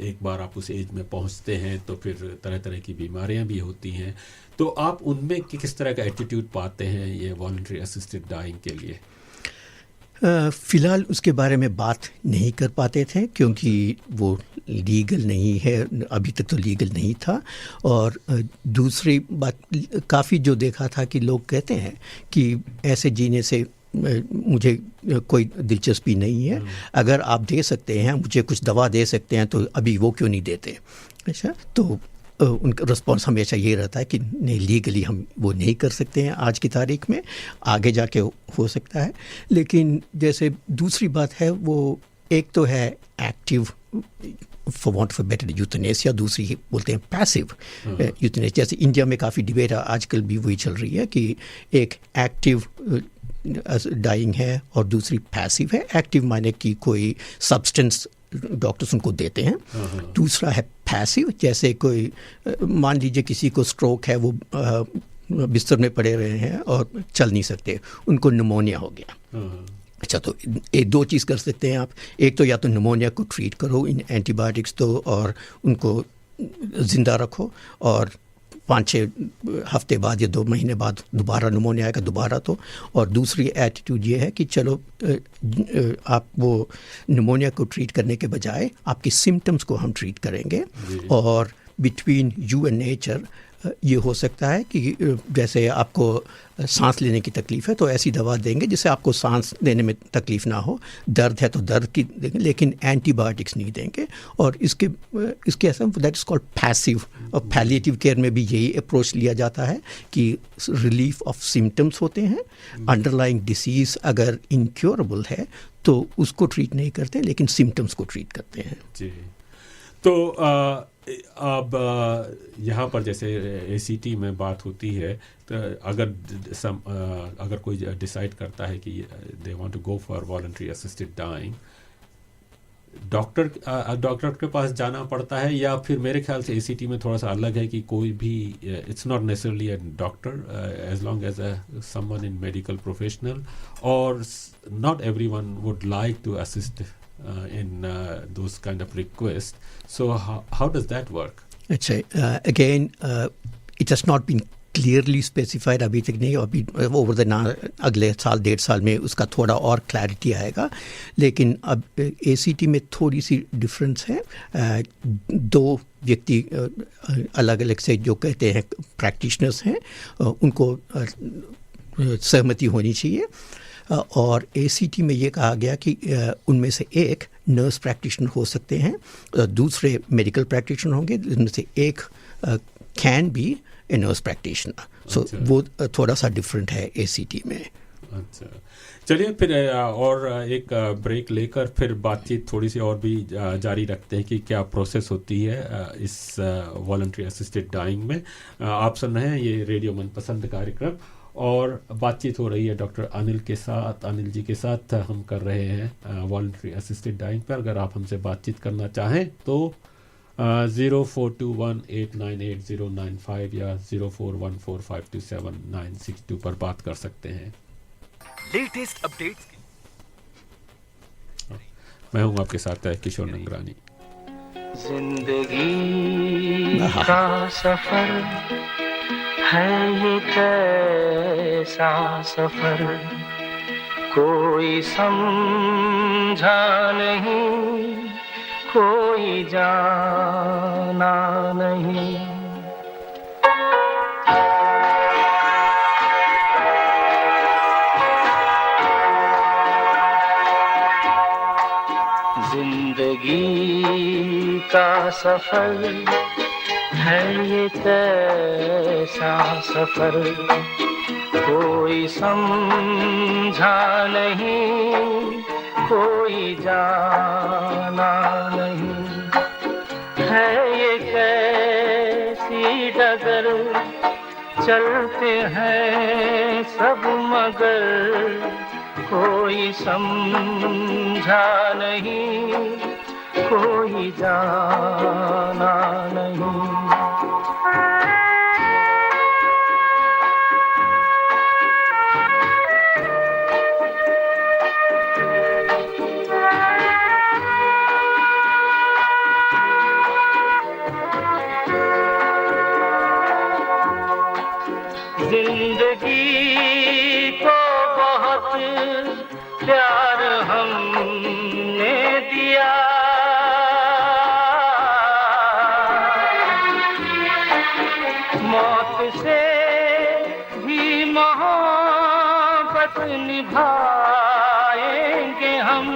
एक बार आप उस एज में पहुंचते हैं तो फिर तरह तरह की बीमारियां भी होती हैं, तो आप उनमें किस तरह का एटीट्यूड पाते हैं ये वॉलंटरी असिस्टेड डाइंग के लिए? फ़िलहाल उसके बारे में बात नहीं कर पाते थे क्योंकि वो लीगल नहीं है, अभी तक तो लीगल नहीं था। और दूसरी बात, काफ़ी जो देखा था कि लोग कहते हैं कि ऐसे जीने से मुझे कोई दिलचस्पी नहीं है, अगर आप दे सकते हैं, मुझे कुछ दवा दे सकते हैं तो अभी वो क्यों नहीं देते। अच्छा, तो उनका रिस्पॉन्स हमेशा ये रहता है कि नहीं, लीगली हम वो नहीं कर सकते हैं आज की तारीख में, आगे जाके हो सकता है। लेकिन जैसे दूसरी बात है, वो एक तो है active for want of better euthanasia, दूसरी बोलते हैं पैसिव यूथनेसिया। जैसे इंडिया में काफ़ी डिबेट आजकल भी वही चल रही है कि एक एक्टिव डाइंग है और दूसरी पैसिव है। एक्टिव माने कि कोई सब्सटेंस डॉक्टर्स उनको देते हैं, दूसरा है पैसिव, जैसे कोई मान लीजिए किसी को स्ट्रोक है, वो बिस्तर में पड़े रहे हैं और चल नहीं सकते, उनको निमोनिया हो गया। अच्छा, तो एक दो चीज़ कर सकते हैं आप, एक तो या तो निमोनिया को ट्रीट करो इन एंटीबायोटिक्स दो और उनको ज़िंदा रखो, और 5-6 हफ्ते बाद या 2 महीने बाद दोबारा निमोनिया आएगा दोबारा तो। और दूसरी एटीट्यूड ये है कि चलो आप वो निमोनिया को ट्रीट करने के बजाय आपकी सिम्टम्स को हम ट्रीट करेंगे। और बिटवीन यू एंड नेचर ये हो सकता है कि जैसे आपको सांस लेने की तकलीफ़ है तो ऐसी दवा देंगे जिससे आपको सांस लेने में तकलीफ़ ना हो, दर्द है तो दर्द की देंगे, लेकिन एंटीबायोटिक्स नहीं देंगे। और इसके ऐसा दैट इज़ कॉल्ड पैसिव। और पैलिएटिव केयर में भी यही अप्रोच लिया जाता है कि रिलीफ ऑफ सिम्टम्स होते हैं, अंडरलाइंग डिसीज़ अगर इनक्योरेबल है तो उसको ट्रीट नहीं करते, लेकिन सिम्टम्स को ट्रीट करते हैं। जी, तो अब यहाँ पर जैसे ACT में बात होती है, तो अगर कोई डिसाइड करता है कि they want to go for voluntary assisted dying, doctor के पास जाना पड़ता है, या फिर मेरे ख्याल से ACT में थोड़ा सा अलग है कि कोई भी, it's not necessarily a doctor, as long as someone in medical professional, और not everyone would like to assist in those kind of requests. So how does that work? अच्छा, again it has not been clearly specified अभी तक नहीं, अभी over the अगले साल 1.5 साल में उसका थोड़ा और क्लैरिटी आएगा। लेकिन अब ACT में थोड़ी सी डिफरेंस है। 2 व्यक्ति अलग अलग से जो कहते हैं प्रैक्टिशनर्स हैं, उनको सहमति होनी चाहिए। और ACT में ये कहा गया कि उनमें से एक नर्स प्रैक्टिशनर हो सकते हैं, दूसरे मेडिकल प्रैक्टिशनर होंगे, जिनमें से एक can be a nurse practitioner. So वो थोड़ा सा डिफरेंट है ACT में। अच्छा, चलिए फिर और एक ब्रेक लेकर फिर बातचीत थोड़ी सी और भी जारी रखते हैं कि क्या प्रोसेस होती है इस वॉलंटरी असिस्टेड डाइंग में। आप सुन रहे हैं ये रेडियो मनपसंद कार्यक्रम, और बातचीत हो रही है डॉक्टर अनिल जी के साथ हम कर रहे हैं वॉलंटरी असिस्टेड डाइंग पर। अगर आप हमसे बातचीत करना चाहें तो 0421898095 या 0414527962 पर बात कर सकते हैं। Latest updates. मैं हूं आपके साथ किशोर नंगरानी। जिंदगी का सफर है ये कैसा सफर, कोई समझा नहीं, कोई जाना नहीं। जिंदगी का सफर है ये कैसा सफर, कोई समझा नहीं, कोई जाना नहीं। है ये कैसी डगर, चलते हैं सब मगर, कोई समझा नहीं, कोई जाना नहीं। जिंदगी को बहुत प्यार साथ निभाएंगे हम,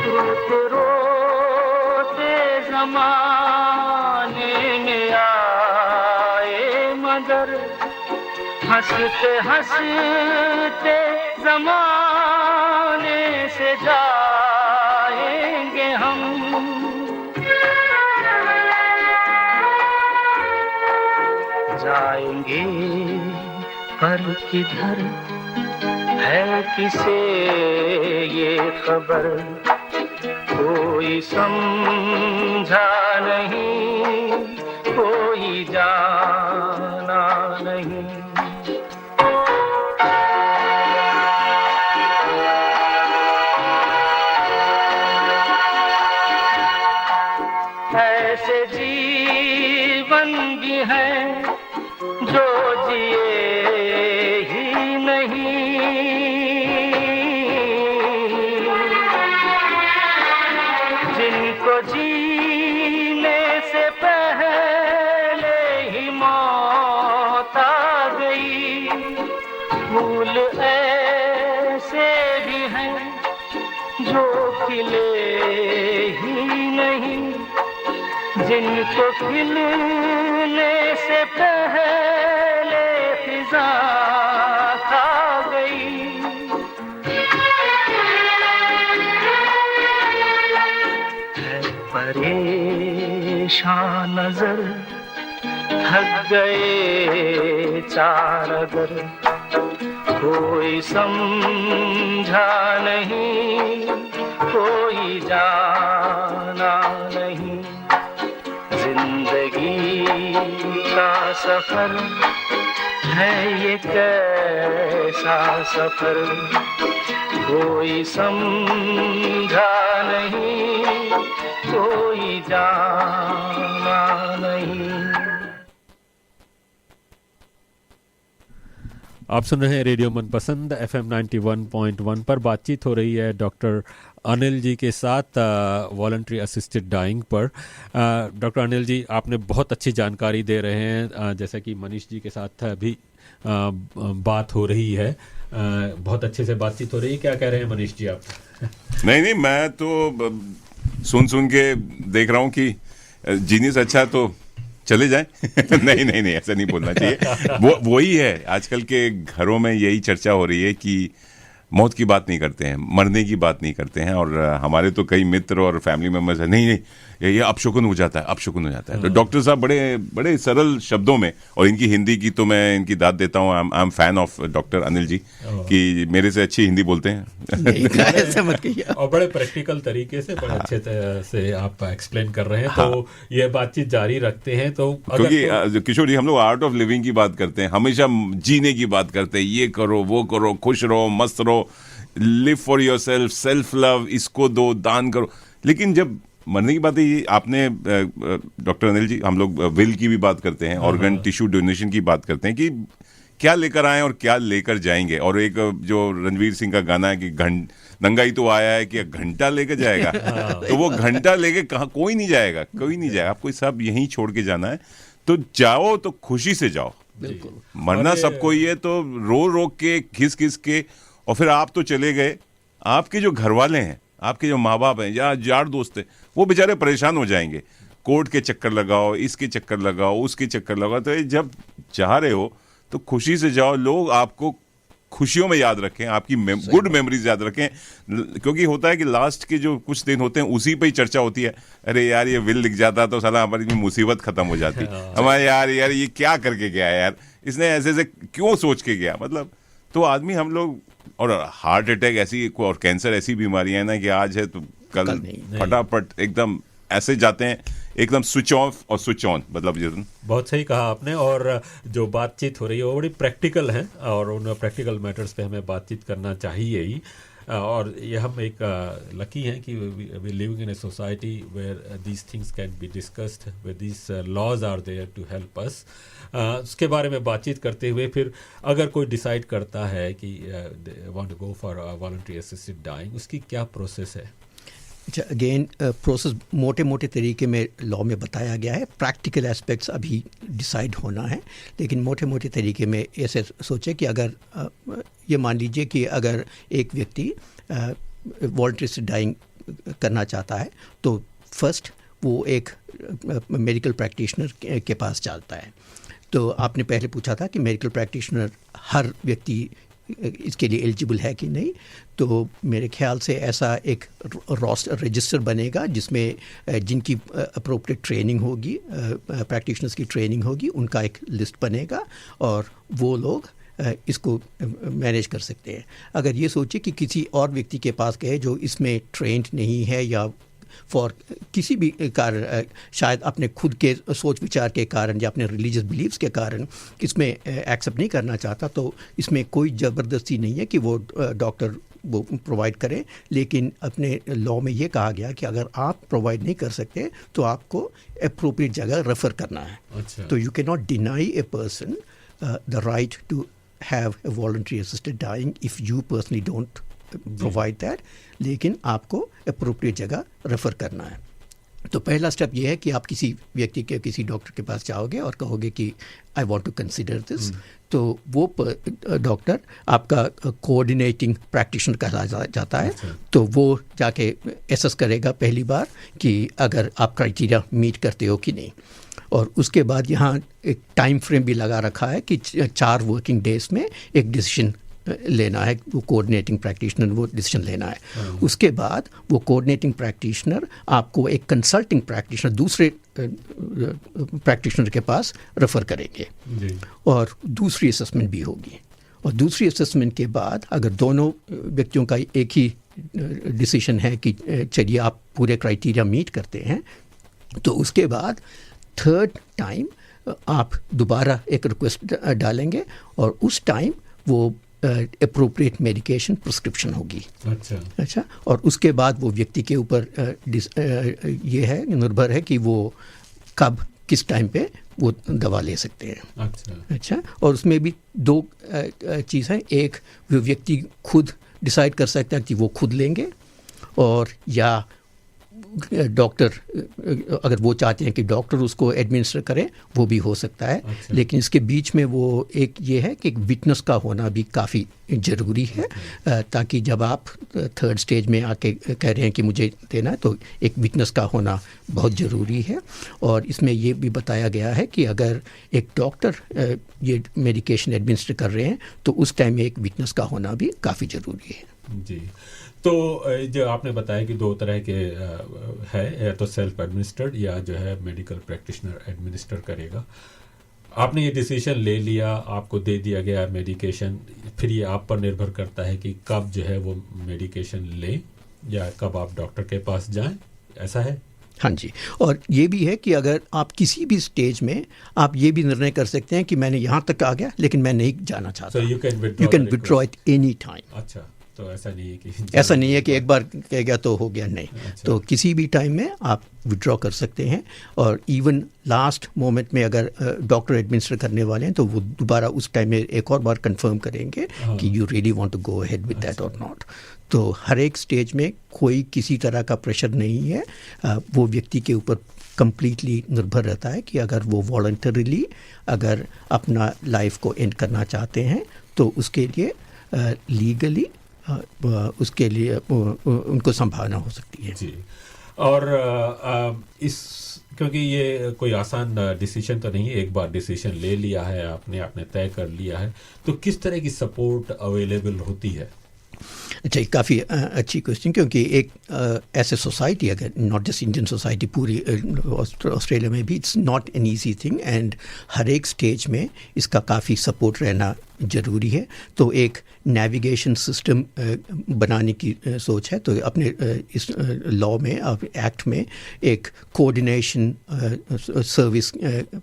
रोते रोते ज़माने में आए मगर हंसते हंसते ज़माने से जाएंगे हम। जाएंगे पर किधर है किसे ये खबर, कोई समझा नहीं, कोई जाना नहीं। ऐसे जीवन भी हैं जो जिए ही नहीं, जिनको जीने से पहले ही मौत आ गई। फूल ऐसे भी हैं जो खिले ही नहीं, जिनको खिलने से पहले फिजा खा गई। है परेशान नजर, थक गए चार अगर, कोई समझा नहीं, कोई जाना नहीं। जिंदगी का सफर है ये कैसा सफर, कोई समझा नहीं, कोई जाना नहीं। आप सुन रहे हैं रेडियो मनपसंद FM 91.1 पर। बातचीत हो रही है डॉक्टर अनिल जी के साथ वॉलंटरी असिस्टेड डाइंग पर। डॉक्टर अनिल जी, आपने बहुत अच्छी जानकारी दे रहे हैं, जैसा कि मनीष जी के साथ भी बात हो रही है, बहुत अच्छे से बातचीत हो रही है। क्या कह रहे हैं मनीष जी आप? नहीं, मैं तो सुन के देख रहा हूँ कि जीनियस अच्छा तो चले जाए। नहीं, ऐसा नहीं बोलना चाहिए। वही है, आजकल के घरों में यही चर्चा हो रही है कि मौत की बात नहीं करते हैं, मरने की बात नहीं करते हैं। और हमारे तो कई मित्र और फैमिली मेम्बर्स हैं, नहीं ये अपशकुन हो जाता है, अपशकुन हो जाता है। तो डॉक्टर साहब बड़े सरल शब्दों में, और इनकी हिंदी की तो मैं इनकी दाद देता हूँ, I am fan of doctor Anil ji कि मेरे से अच्छी हिंदी बोलते हैं। और बड़े प्रैक्टिकल तरीके से, बड़े अच्छे से आप एक्सप्लेन कर रहे हैं। तो ये बातचीत जारी रखते हैं। तो क्योंकि किशोर जी, हम लोग आर्ट ऑफ लिविंग की बात करते हैं, हमेशा जीने की बात करते हैं, ये करो वो करो, खुश रहो, मस्त रहो, live for your self, self love, इसको दो, दान करो। लेकिन जब मरने की बात है, ये आपने डॉक्टर अनिल जी, हम लोग विल की भी बात करते हैं, ऑर्गन टिश्यू डोनेशन की बात करते हैं कि क्या लेकर आए और क्या लेकर जाएंगे। और एक जो रणवीर सिंह का गाना है कि नंगा ही तो आया है कि घंटा लेकर जाएगा। तो वो घंटा लेके कहाँ, कोई नहीं जाएगा, आपको सब यहीं छोड़ के जाना है। तो जाओ तो खुशी से जाओ। मरना सबको ही है, तो रो के, घिस के, और फिर आप तो चले गए, आपके जो घर वाले हैं, आपके जो माँ बाप हैं या यार दोस्त हैं, वो बेचारे परेशान हो जाएंगे। कोर्ट के चक्कर लगाओ, इसके चक्कर लगाओ, उसके चक्कर लगाओ। तो जब जा रहे हो तो खुशी से जाओ, लोग आपको खुशियों में याद रखें, आपकी गुड मेमोरीज याद रखें। क्योंकि होता है कि लास्ट के जो कुछ दिन होते हैं उसी पे ही चर्चा होती है, अरे यार ये विल लिख जाता तो साला हमारी मुसीबत खत्म हो जाती। हमारे यार ये क्या करके गया यार, इसने ऐसे क्यों सोच के गया। मतलब तो आदमी, हम लोग, और हार्ट अटैक ऐसी और कैंसर ऐसी बीमारियां हैं ना कि आज है तो कल फटाफट एकदम ऐसे जाते हैं, एकदम स्विच ऑफ और स्विच ऑन। मतलब बहुत सही कहा आपने। और जो बातचीत हो रही है वो बड़ी प्रैक्टिकल है, और उन प्रैक्टिकल मैटर्स पे हमें बातचीत करना चाहिए ही। और ये हम एक लकी हैं कि we living in a society where these things can be discussed, where these laws are there to help us. उसके बारे में बातचीत करते हुए फिर अगर कोई डिसाइड करता है कि want to go for voluntary assisted dying, उसकी क्या प्रोसेस है? अगेन प्रोसेस मोटे मोटे तरीके में लॉ में बताया गया है, प्रैक्टिकल एस्पेक्ट्स अभी डिसाइड होना है, लेकिन मोटे मोटे तरीके में ऐसे सोचे कि अगर ये मान लीजिए कि अगर एक व्यक्ति वॉलंटरी डाइंग करना चाहता है तो फर्स्ट वो एक मेडिकल प्रैक्टिशनर के पास जाता है। तो आपने पहले पूछा था कि मेडिकल प्रैक्टिशनर हर व्यक्ति इसके लिए एलिजिबल है कि नहीं, तो मेरे ख्याल से ऐसा एक रजिस्टर बनेगा जिसमें जिनकी अप्रोप्रिएट ट्रेनिंग होगी, प्रैक्टिशनर्स की ट्रेनिंग होगी, उनका एक लिस्ट बनेगा और वो लोग इसको मैनेज कर सकते हैं। अगर ये सोचे कि किसी और व्यक्ति के पास गए जो इसमें ट्रेंड नहीं है या फॉर किसी भी कारण, शायद अपने खुद के सोच विचार के कारण या अपने रिलीजियस बिलीव्स के कारण इसमें एक्सेप्ट नहीं करना चाहता, तो इसमें कोई ज़बरदस्ती नहीं है कि वो डॉक्टर वो प्रोवाइड करें। लेकिन अपने लॉ में ये कहा गया कि अगर आप प्रोवाइड नहीं कर सकते तो आपको अप्रोप्रिएट जगह रेफ़र करना है। अच्छा। तो you cannot deny a person the right to have a voluntary assisted dying if you personally don't provide that, लेकिन आपको अप्रोप्रिएट जगह रेफ़र करना है। तो पहला स्टेप ये है कि आप किसी व्यक्ति के किसी डॉक्टर के पास जाओगे और कहोगे कि I want to consider this, तो वो डॉक्टर आपका कोऑर्डिनेटिंग प्रैक्टिशनर कहा जाता है। तो वो जाके एसेस करेगा पहली बार कि अगर आप क्राइटेरिया मीट करते हो कि नहीं, और उसके बाद यहाँ एक टाइम फ्रेम भी लगा रखा है कि 4 वर्किंग डेज में एक डिसीजन लेना है, वो कोऑर्डिनेटिंग प्रैक्टिशनर वो डिसीजन लेना है। उसके बाद वो कोऑर्डिनेटिंग प्रैक्टिशनर आपको एक कंसल्टिंग प्रैक्टिशनर दूसरे प्रैक्टिशनर के पास रेफ़र करेंगे और दूसरी असेसमेंट भी होगी। और दूसरी असेसमेंट के बाद अगर दोनों व्यक्तियों का एक ही डिसीजन है कि चलिए आप पूरे क्राइटेरिया मीट करते हैं, तो उसके बाद थर्ड टाइम आप दोबारा एक रिक्वेस्ट डालेंगे और उस टाइम वो अप्रोप्रिएट मेडिकेशन प्रिस्क्रिप्शन होगी। अच्छा। और उसके बाद वो व्यक्ति के ऊपर ये है, निर्भर है कि वो कब किस टाइम पे वो दवा ले सकते हैं। अच्छा। और उसमें भी 2 चीज़ हैं, एक वो व्यक्ति खुद डिसाइड कर सकता है कि वो खुद लेंगे, और या डॉक्टर अगर वो चाहते हैं कि डॉक्टर उसको एडमिनिस्टर करे वो भी हो सकता है। लेकिन इसके बीच में वो एक ये है कि एक विटनेस का होना भी काफ़ी ज़रूरी है, ताकि जब आप थर्ड स्टेज में आके कह रहे हैं कि मुझे देना है, तो एक विटनेस का होना बहुत ज़रूरी है। और इसमें ये भी बताया गया है कि अगर एक डॉक्टर ये मेडिकेशन एडमिनिस्टर कर रहे हैं तो उस टाइम में एक विटनेस का होना भी काफ़ी ज़रूरी है। जी। तो जो आपने बताया कि 2 तरह के है, तो सेल्फ एडमिनिस्टर्ड या जो है मेडिकल प्रैक्टिशनर एडमिनिस्टर करेगा। आपने ये डिसीजन ले लिया, आपको दे दिया गया मेडिकेशन, फिर ये आप पर निर्भर करता है कि कब जो है वो मेडिकेशन लें या कब आप डॉक्टर के पास जाएं, ऐसा है? हाँ जी। और ये भी है कि अगर आप किसी भी स्टेज में आप ये भी निर्णय कर सकते हैं कि मैंने यहाँ तक आ गया लेकिन मैं नहीं जाना चाहता। So you can withdraw it any time। अच्छा। तो ऐसा नहीं है कि एक बार कह गया तो हो गया, नहीं। अच्छा। तो किसी भी टाइम में आप विड्रॉ कर सकते हैं, और इवन लास्ट मोमेंट में अगर डॉक्टर एडमिनिस्टर करने वाले हैं तो वो दोबारा उस टाइम में एक और बार कंफर्म करेंगे कि you really want to go ahead with that और नॉट। तो हर एक स्टेज में कोई किसी तरह का प्रेशर नहीं है, वो व्यक्ति के ऊपर कंप्लीटली निर्भर रहता है कि अगर वो वॉलंटरीली अगर अपना लाइफ को एंड करना चाहते हैं तो उसके लिए लीगली उसके लिए उनको संभावना हो सकती है। जी। और इस क्योंकि ये कोई आसान डिसीजन तो नहीं है, एक बार डिसीजन ले लिया है आपने तय कर लिया है, तो किस तरह की सपोर्ट अवेलेबल होती है? अच्छा, काफ़ी अच्छी क्वेश्चन, क्योंकि एक ऐसे सोसाइटी, अगर नॉट जस्ट इंडियन सोसाइटी, पूरी ऑस्ट्रेलिया में भी it's not an easy thing, and हर एक स्टेज में इसका काफ़ी सपोर्ट रहना ज़रूरी है। तो एक नेविगेशन सिस्टम बनाने की सोच है। तो अपने इस लॉ में, एक्ट में एक कोऑर्डिनेशन सर्विस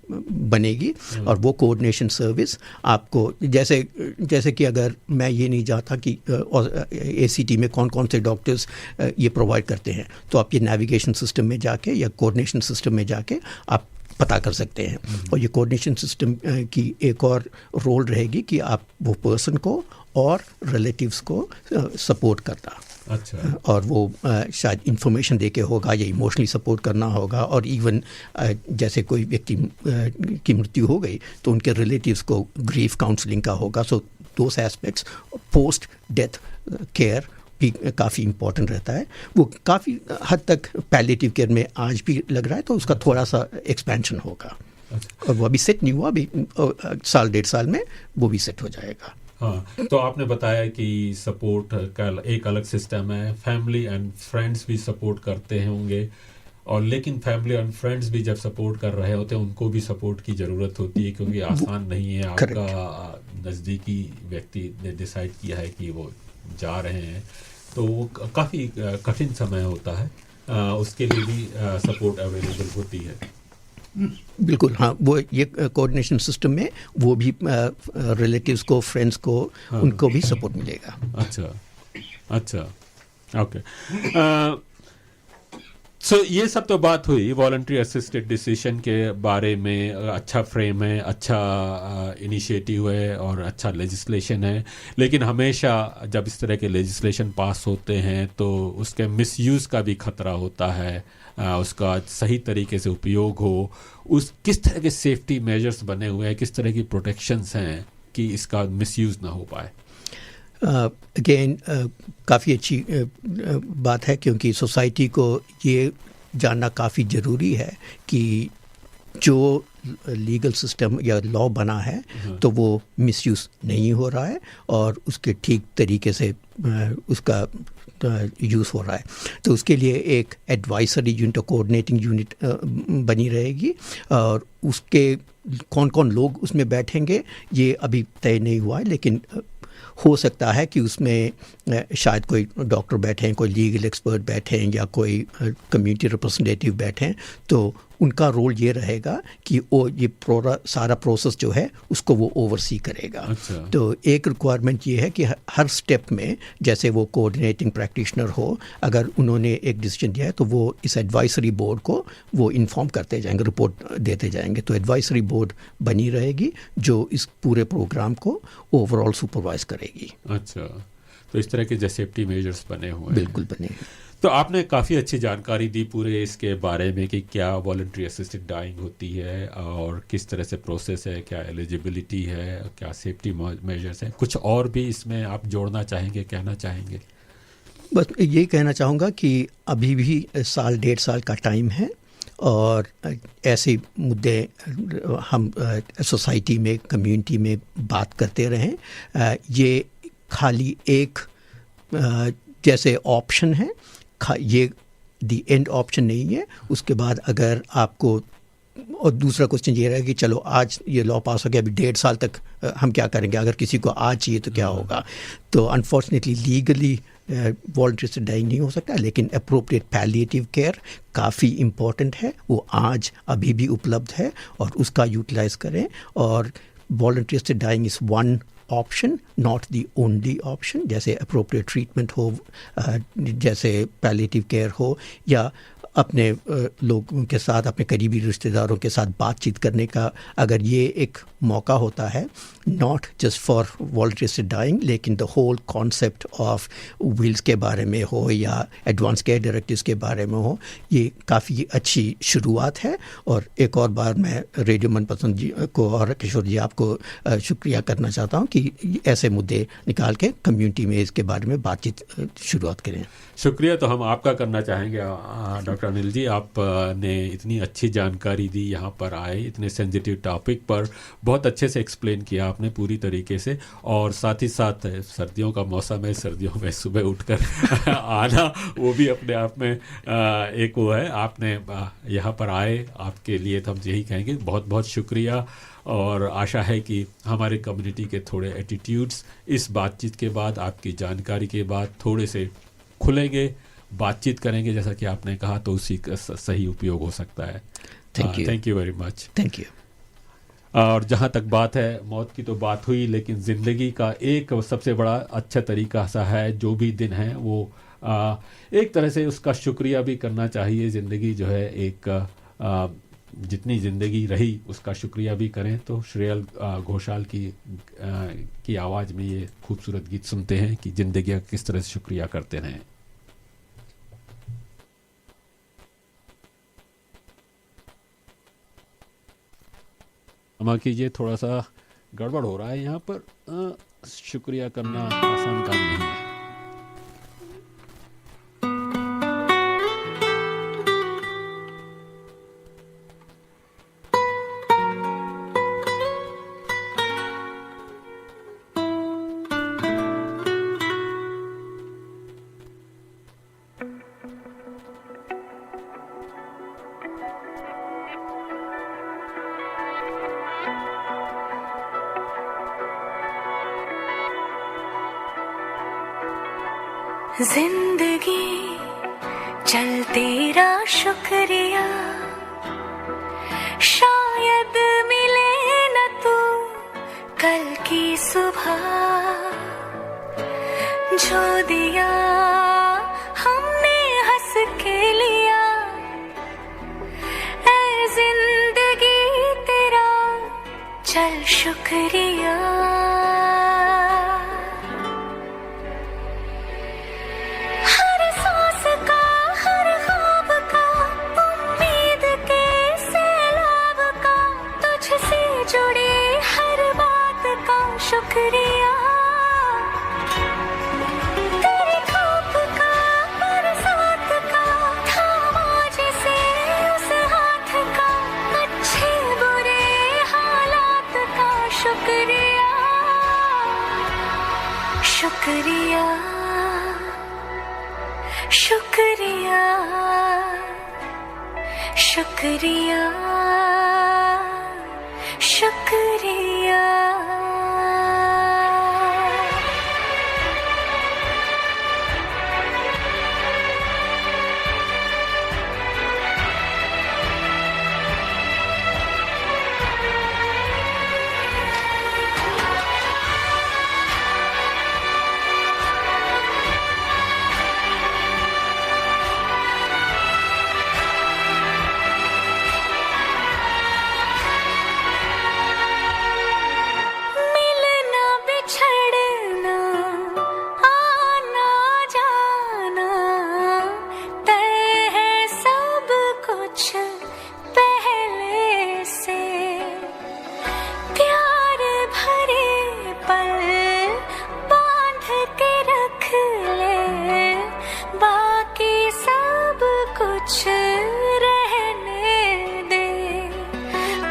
बनेगी, और वो कोऑर्डिनेशन सर्विस आपको जैसे कि अगर मैं ये नहीं चाहता कि ACT में कौन कौन से डॉक्टर्स ये प्रोवाइड करते हैं, तो आप ये नेविगेशन सिस्टम में जाके या कोऑर्डिनेशन सिस्टम में जाके आप पता कर सकते हैं। और ये कोऑर्डिनेशन सिस्टम की एक और रोल रहेगी कि आप वो पर्सन को और रिलेटिव्स को सपोर्ट करता। अच्छा। और वो शायद इंफॉर्मेशन देके होगा या इमोशनली सपोर्ट करना होगा, और इवन जैसे कोई व्यक्ति की मृत्यु हो गई तो उनके रिलेटिव्स को ग्रीफ काउंसलिंग का होगा. सो दोस एस्पेक्ट्स पोस्ट डेथ केयर भी काफ़ी इम्पोर्टेंट रहता है. वो काफ़ी हद तक पैलिएटिव केयर में आज भी लग रहा है, तो उसका थोड़ा सा एक्सपेंशन होगा. और वो अभी सेट नहीं हुआ, अभी साल 1.5 साल में वो भी सेट हो जाएगा. हाँ, तो आपने बताया कि सपोर्ट का एक अलग सिस्टम है, फैमिली एंड फ्रेंड्स भी सपोर्ट करते होंगे, और लेकिन फैमिली एंड फ्रेंड्स भी जब सपोर्ट कर रहे होते हैं उनको भी सपोर्ट की ज़रूरत होती है, क्योंकि आसान नहीं है. आपका नज़दीकी व्यक्ति ने डिसाइड किया है कि वो जा रहे हैं, तो वो काफ़ी कठिन समय होता है, उसके लिए भी सपोर्ट अवेलेबल होती है. बिल्कुल, हाँ. वो ये कोऑर्डिनेशन सिस्टम में वो भी रिलेटिव्स को, फ्रेंड्स को, हाँ, उनको भी सपोर्ट मिलेगा. अच्छा, ओके. सो ये सब तो बात हुई वॉलंटरी असिस्टेड डिसीजन के बारे में. अच्छा फ्रेम है, अच्छा इनिशिएटिव है और अच्छा लेजिस्लेशन है, लेकिन हमेशा जब इस तरह के लेजिस्लेशन पास होते हैं तो उसके मिसयूज़ का भी खतरा होता है. उसका सही तरीके से उपयोग हो, उस किस तरह के सेफ्टी मेजर्स बने हुए हैं, किस तरह की प्रोटेक्शंस हैं कि इसका मिसयूज़ ना हो पाए. अगेन काफ़ी अच्छी बात है, क्योंकि सोसाइटी को ये जानना काफ़ी ज़रूरी है कि जो लीगल सिस्टम या लॉ बना है तो वो मिसयूज़ नहीं हो रहा है और उसके ठीक तरीके से उसका यूज़ हो रहा है. तो उसके लिए एक एडवाइजरी यूनिट और कोऑर्डिनेटिंग यूनिट बनी रहेगी, और उसके कौन कौन लोग उसमें बैठेंगे ये अभी तय नहीं हुआ है, लेकिन हो सकता है कि उसमें शायद कोई डॉक्टर बैठें, कोई लीगल एक्सपर्ट बैठें या कोई कम्युनिटी रिप्रेजेंटेटिव बैठें. तो उनका रोल ये रहेगा कि वो ये सारा प्रोसेस जो है उसको वो ओवरसी करेगा. अच्छा. तो एक रिक्वायरमेंट ये है कि हर स्टेप में जैसे वो कोऑर्डिनेटिंग प्रैक्टिशनर हो, अगर उन्होंने एक डिसीजन दिया है तो वो इस एडवाइजरी बोर्ड को वो इन्फॉर्म करते जाएंगे, रिपोर्ट देते जाएंगे. तो एडवाइजरी बोर्ड बनी रहेगी जो इस पूरे प्रोग्राम को ओवरऑल सुपरवाइज करेगी. अच्छा, तो इस तरह के सेफ्टी मेजर्स बने हुए हैं. बिल्कुल बने हैं. तो आपने काफ़ी अच्छी जानकारी दी पूरे इसके बारे में कि क्या वॉलंटरी असिस्टेड डाइंग होती है और किस तरह से प्रोसेस है, क्या एलिजिबिलिटी है, क्या सेफ्टी मेजर्स हैं. कुछ और भी इसमें आप जोड़ना चाहेंगे, कहना चाहेंगे? बस यही कहना चाहूँगा कि अभी भी 1.5 साल का टाइम है, और ऐसे मुद्दे हम सोसाइटी में, कम्युनिटी में बात करते रहें. ये खाली एक जैसे ऑप्शन है, ये दी एंड ऑप्शन नहीं है. उसके बाद अगर आपको, और दूसरा क्वेश्चन ये रहेगा कि चलो आज ये लॉ पास हो गया, अभी 1.5 साल तक हम क्या करेंगे, अगर किसी को आज चाहिए तो क्या होगा. तो अनफॉर्चुनेटली लीगली वॉलंटरी से डाइंग नहीं हो सकता, लेकिन अप्रोप्रिएट पैलिएटिव केयर काफ़ी इम्पॉर्टेंट है. वो आज अभी भी उपलब्ध है और उसका यूटिलाइज करें. और वॉलंटरी से dying is one option, not the only option. जैसे अप्रोप्रिएट ट्रीटमेंट हो, जैसे पैलिएटिव केयर हो, या अपने लोगों के साथ, अपने करीबी रिश्तेदारों के साथ बातचीत करने का अगर ये एक मौका होता है, not just for voluntary assisted dying, लेकिन the whole concept of wills के बारे में हो या एडवांस केयर डायरेक्टिव्स के बारे में हो, ये काफ़ी अच्छी शुरुआत है. और एक और बार मैं रेडियो मनपसंद जी को और किशोर जी आपको शुक्रिया करना चाहता हूँ कि ऐसे मुद्दे निकाल के कम्युनिटी में इसके बारे में बातचीत शुरुआत करें. शुक्रिया तो हम आपका करना चाहेंगे डॉक्टर अनिल जी. आपने इतनी अच्छी जानकारी दी, यहाँ पर आए, इतने सेंसिटिव टॉपिक पर बहुत अच्छे से एक्सप्लेन किया आपने पूरी तरीके से. और साथ ही साथ सर्दियों का मौसम है, सर्दियों में सुबह उठकर आना वो भी अपने आप में एक वो है. आपने यहाँ पर आए, आपके लिए तो हम यही कहेंगे बहुत बहुत शुक्रिया. और आशा है कि हमारे कम्युनिटी के थोड़े एटीट्यूड्स इस बातचीत के बाद, आपकी जानकारी के बाद थोड़े से खुलेंगे, बातचीत करेंगे जैसा कि आपने कहा, तो उसी का सही उपयोग हो सकता है. Thank you very much. Thank you. और जहाँ तक बात है, मौत की तो बात हुई, लेकिन ज़िंदगी का एक सबसे बड़ा अच्छा तरीका सा है, जो भी दिन है वो एक तरह से उसका शुक्रिया भी करना चाहिए. ज़िंदगी जो है एक जितनी ज़िंदगी रही उसका शुक्रिया भी करें. तो श्रेयल घोषाल की आवाज़ में ये खूबसूरत गीत सुनते हैं कि ज़िंदगी का किस तरह से शुक्रिया करते रहें. क्षमा कीजिए, थोड़ा सा गड़बड़ हो रहा है यहाँ पर। शुक्रिया करना आसान काम नहीं है। जिंदगी चल तेरा शुक्रिया, शायद मिले न तू कल की सुबह, जो दिया हमने हंस के लिया, ऐ जिंदगी तेरा चल शुक्रिया। शुक्रिया तेरी धूप का, बरसात का, थामा जिसे उस हाथ का, अच्छे बुरे हालात का शुक्रिया। शुक्रिया शुक्रिया शुक्रिया शुक्रिया।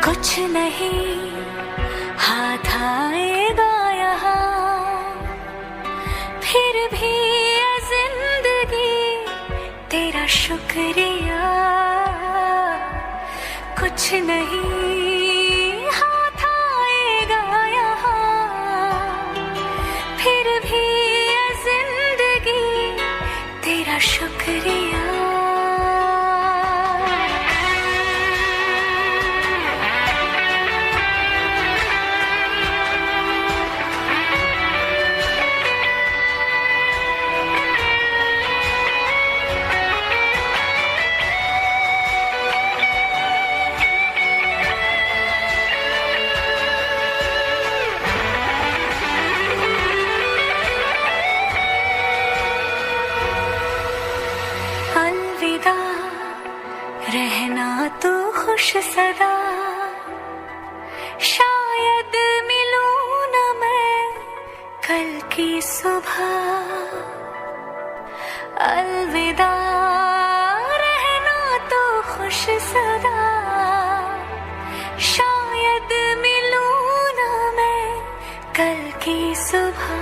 कुछ नहीं हाथ आएगा यहाँ, फिर भी ये जिंदगी तेरा शुक्रिया। कुछ नहीं हाथ आएगा यहाँ, फिर भी ये जिंदगी तेरा शुक्रिया। रहना तो खुश सदा, शायद मिलूं न मैं कल की सुबह। अलविदा रहना तो खुश सदा, शायद मिलूं न मैं कल की सुबह।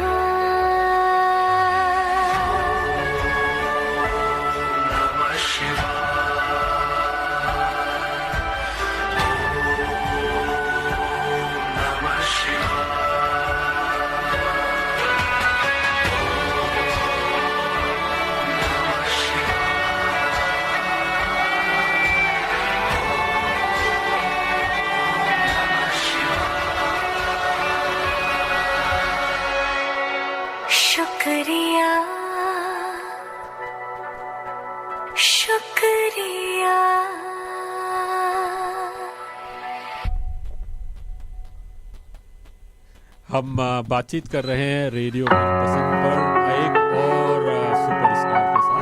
शुक्रिया शुक्रिया। हम बातचीत कर रहे हैं रेडियो मनपसंद पर एक और सुपरस्टार के साथ।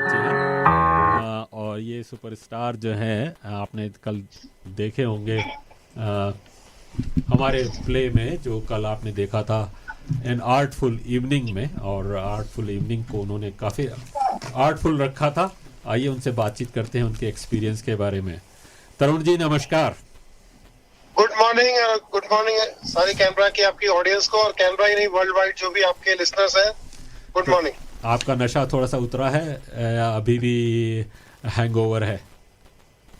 जी हाँ, और ये सुपरस्टार जो हैं आपने कल देखे होंगे हमारे प्ले में जो कल आपने देखा था एन आर्टफुल इवनिंग में, और आर्टफुल इवनिंग को उन्होंने काफ़ी आर्टफुल रखा था। आइए उनसे बातचीत करते हैं उनके एक्सपीरियंस के बारे में। तरुण जी नमस्कार। गुड मॉर्निंग सारी कैनबरा की आपकी ऑडियंस को, और कैनबरा ही नहीं वर्ल्ड वाइड जो भी आपके लिसनर्स हैं, गुड मॉर्निंग। आपका नशा थोड़ा सा उतरा है या अभी भी हैंगओवर है?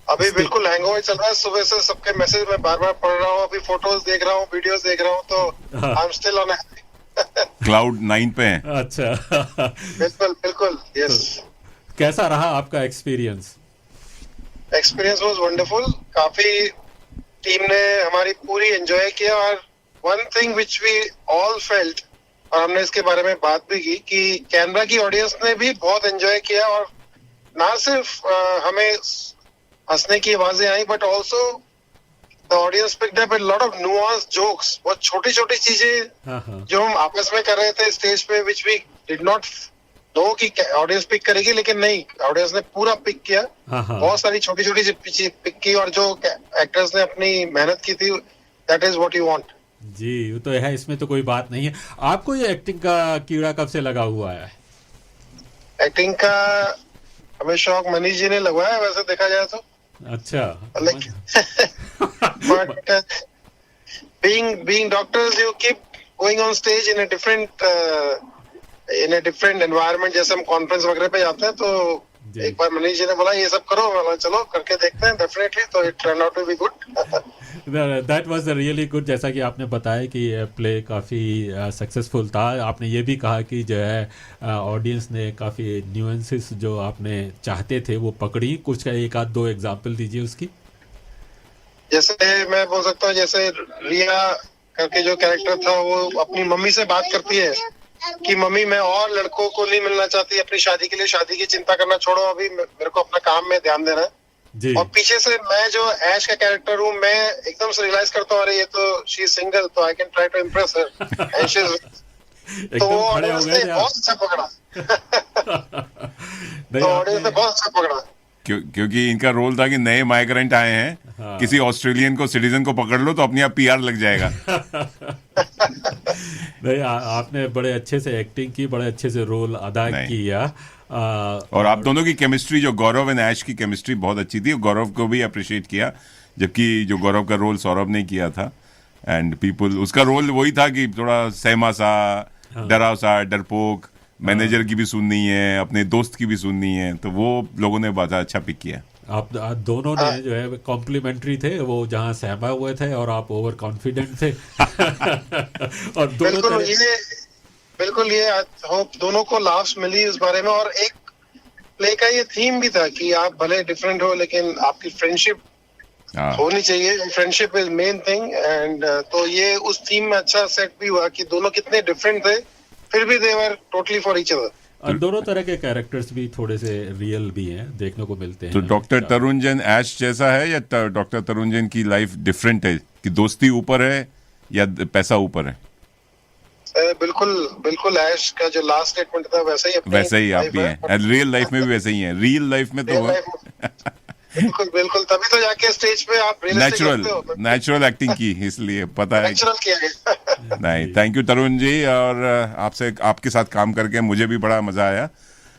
अभी बिल्कुल हैंगओवर चल रहा है। सुबह से सबके मैसेज में बार बार पढ़ रहा हूँ, अभी फोटोज देख रहा हूँ, वीडियोस देख रहा हूँ, तो I am still on cloud 9 पे हैं। अच्छा बिल्कुल यस। कैसा रहा आपका एक्सपीरियंस? Experience was wonderful. काफी टीम ने हमारी पूरी एंजॉय किया, और one thing which we all felt, और हमने इसके बारे में बात भी की, कि कैनबरा की ऑडियंस ने भी बहुत एंजॉय किया, और ना सिर्फ हमें हंसने की आवाजें आई, but also the audience picked up a lot of nuance jokes. बहुत छोटी छोटी चीजें जो हम आपस में कर रहे थे स्टेज पे, which we did not know कि ऑडियंस पिक करेगी, लेकिन नहीं, ऑडियंस ने पूरा पिक किया। बहुत सारी छोटी छोटी चीजें पिक की, और जो एक्टर्स ने अपनी मेहनत की थी, that is what you want. जी वो तो है, इसमें तो कोई बात नहीं है। आपको ये एक्टिंग का कीड़ा कब से लगा हुआ है? एक्टिंग का हमें शौक मनीष जी ने लगवाया है, वैसे देखा जाए तो। अच्छा। But being doctors you keep going on stage in a different environment. जैसे हम कॉन्फ्रेंस वगैरह पे जाते हैं, तो एक बार मनीष जी ने बोला ये सब करो, बोला चलो करके देखते हैं डेफिनेटली, तो it turn out to be good. That was really good. जैसा कि आपने बताया कि प्ले काफ़ी सक्सेसफुल था। आपने ये भी कहा कि जो है ऑडियंस ने काफ़ी न्यूएंसेस जो आपने चाहते थे वो पकड़ी। कुछ का एक आध दो एग्जांपल दीजिए उसकी। जैसे मैं बोल सकता हूँ, जैसे रिया करके जो कैरेक्टर था, वो अपनी मम्मी से बात करती है कि मम्मी मैं और लड़कों को नहीं मिलना चाहती अपनी शादी के लिए, शादी की चिंता करना छोड़ो, अभी मेरे को अपना काम में ध्यान देना है जी। और पीछे से मैं जो ऐश का कैरेक्टर हूँ, मैं एकदम से रियलाइज करता हूँ, अरे ये तो शी इज सिंगल, तो I can try to impress her, तो वो ऑडियंस ने बहुत अच्छा पकड़ा। तो ऑडियंस ने बहुत अच्छा पकड़ा, क्योंकि इनका रोल था कि नए माइग्रेंट आए हैं, किसी ऑस्ट्रेलियन को, सिटीजन को पकड़ लो तो अपने आप पीआर लग जाएगा। नहीं, आपने बड़े अच्छे से एक्टिंग की, बड़े अच्छे से रोल अदा किया। और आप दोनों की केमिस्ट्री, जो गौरव एंड ऐश की केमिस्ट्री बहुत अच्छी थी। गौरव को भी अप्रिशिएट किया, जबकि जो गौरव का रोल सौरभ ने किया था, एंड पीपल, उसका रोल वही था कि थोड़ा सहमा सा, डराव सा, डरपोक, मैनेजर की भी सुननी है, अपने दोस्त की भी सुननी है, तो वो लोगों ने बहुत अच्छा पिक किया। आप दोनों ने जो है कॉम्प्लीमेंट्री थे, वो जहाँ सहमा हुए थे और आप ओवर कॉन्फिडेंट थे। और बिल्कुल ये होप दोनों को लाफ्स मिली इस बारे में। और एक प्ले का ये थीम भी था कि आप भले डिफरेंट हो, लेकिन आपकी फ्रेंडशिप होनी चाहिए, friendship is main thing. And तो ये उस थीम में अच्छा सेट भी हुआ कि दोनों कितने डिफरेंट थे, फिर भी they were totally for each other. और दोनों तरह के कैरेक्टर्स भी थोड़े से रियल भी हैं, देखने को मिलते हैं। तो डॉक्टर तरुणजन ऐश जैसा है, या डॉक्टर तरुणजन की लाइफ डिफरेंट है, कि दोस्ती ऊपर है या पैसा ऊपर है? बिल्कुल ऐश का जो लास्ट स्टेटमेंट था वैसा ही आप भी हैं, रियल लाइफ में भी वैसे ही हैं। रियल लाइफ में तो बिल्कुल तभी तो जाके स्टेज पे आप नेचुरल एक्टिंग की, इसलिए पता है नहीं। थैंक यू तरुण जी, और आपसे, आपके साथ काम करके मुझे भी बड़ा मजा आया,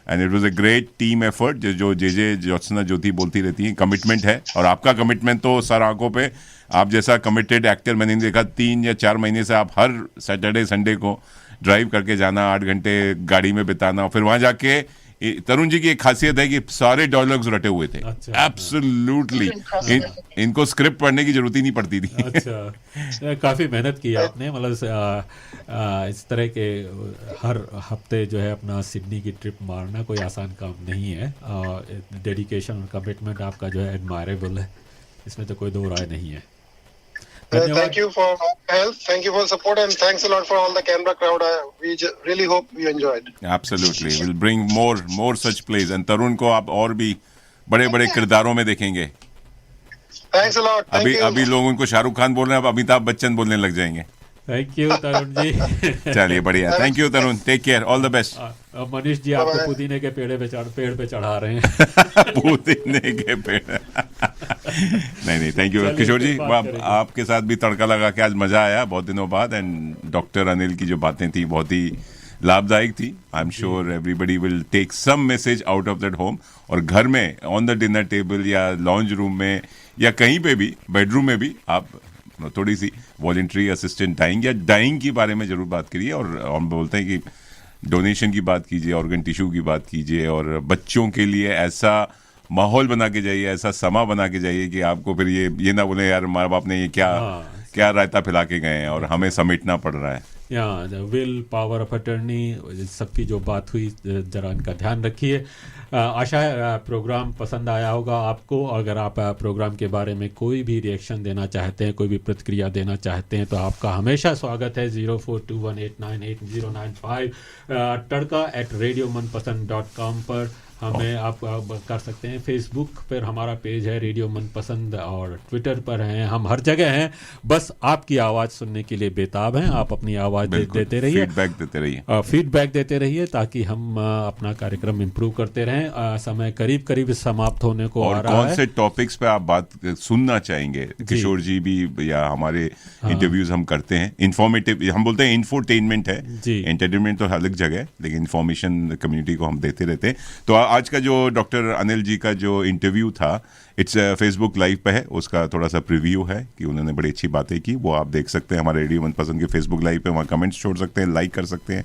and it was a great team effort. जो जे ज्योत्सना ज्योति बोलती रहती है, कमिटमेंट है, और आपका कमिटमेंट तो सर आंखों पे। आप जैसा कमिटेड एक्टर मैंने देखा, 3 या 4 महीने से आप हर सैटरडे संडे को ड्राइव करके जाना, 8 घंटे गाड़ी में बिताना, फिर वहां जाके। तरुण जी की एक खासियत है कि सारे डायलॉग्स रटे हुए थे, एब्सोल्युटली। इनको स्क्रिप्ट पढ़ने की जरूरत ही नहीं पड़ती थी। अच्छा, काफी मेहनत की आपने, मतलब इस तरह के हर हफ्ते जो है अपना सिडनी की ट्रिप मारना कोई आसान काम नहीं है। डेडिकेशन और कमिटमेंट आपका जो है एडमायरेबल है, इसमें तो कोई दो राय नहीं है। Thank you for help, thank you for support, and thanks a lot for all the Canberra crowd. We really hope you enjoyed. Absolutely, we'll bring more such plays, and तरुण को आप और भी बड़े-बड़े किरदारों में देखेंगे। Thanks a lot. अभी लोग उनको शाहरुख खान बोल रहे हैं, अब अमिताभ बच्चन बोलने लग जाएंगे। Thank you Tarun ji. चलिए बढ़िया, thank you Tarun, take care, all the best. Manish ji आपको पुदीने के पेड़ पे चढ़ा रहे हैं। पुदीने के पेड़ नहीं, नहीं, थैंक यू किशोर जी। आपके साथ भी तड़का लगा के आज मजा आया बहुत दिनों बाद। एंड डॉक्टर अनिल की जो बातें थी बहुत ही लाभदायक थी। I am sure everybody will take some message out of that home. और घर में ऑन द डिनर टेबल या लॉन्ज रूम में या कहीं पे भी, बेडरूम में भी आप थोड़ी सी वॉलंटरी असिस्टेंट डाइंग या डाइंग के बारे में जरूर बात करिए। और हम बोलते हैं कि डोनेशन की बात कीजिए, ऑर्गन टिश्यू की बात कीजिए, और बच्चों के लिए ऐसा माहौल बना के जाइए, ऐसा समा बना के जाइए कि आपको फिर ये ना बोले यार माँ बाप ने ये क्या रायता फैला के गए हैं और हमें समेटना पड़ रहा है। विल पावर ऑफ अटर्नी सबकी जो बात हुई, जरा इनका ध्यान रखिए। आशा है प्रोग्राम पसंद आया होगा आपको। अगर आप प्रोग्राम के बारे में कोई भी रिएक्शन देना चाहते हैं, कोई भी प्रतिक्रिया देना चाहते हैं, तो आपका हमेशा स्वागत है। 0421898095 tadka@radiomanpasand.com पर हमें आप कर सकते हैं। फेसबुक पर हमारा पेज है रेडियो मनपसंद, और ट्विटर पर हैं, हम हर जगह हैं। बस आपकी आवाज़ सुनने के लिए बेताब हैं। आप अपनी आवाज़ देते रहिए, फीडबैक देते रहिए ताकि हम अपना कार्यक्रम इम्प्रूव करते रहें। समय करीब करीब समाप्त होने को आ रहा है। कौन से टॉपिक्स पे आप बात सुनना चाहेंगे? किशोर जी भी या हमारे इंटरव्यूज हम करते हैं, इंफॉर्मेटिव, हम बोलते हैं इंफोटेनमेंट है, एंटरटेनमेंट तो अलग जगह है, लेकिन इन्फॉर्मेशन कम्युनिटी को हम देते रहते हैं। तो आज का जो डॉक्टर अनिल जी का जो इंटरव्यू था, इट्स फेसबुक लाइव पे है, उसका थोड़ा सा प्रीव्यू है कि उन्होंने बड़ी अच्छी बातें की। वो आप देख सकते हैं हमारे रेडियो मनपसंद के फेसबुक लाइव पे, वहाँ कमेंट्स छोड़ सकते हैं, लाइक कर सकते हैं,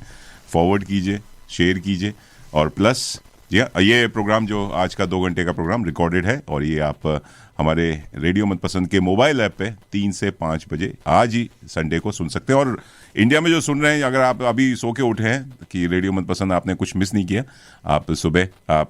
फॉरवर्ड कीजिए, शेयर कीजिए। और प्लस ये प्रोग्राम जो आज का 2 घंटे का प्रोग्राम रिकॉर्डेड है, और ये आप हमारे रेडियो मनपसंद के मोबाइल ऐप पे 3 से 5 बजे आज ही संडे को सुन सकते हैं। और इंडिया में जो सुन रहे हैं, अगर आप अभी सो के उठे हैं कि रेडियो मनपसंद आपने कुछ मिस नहीं किया, आप सुबह आप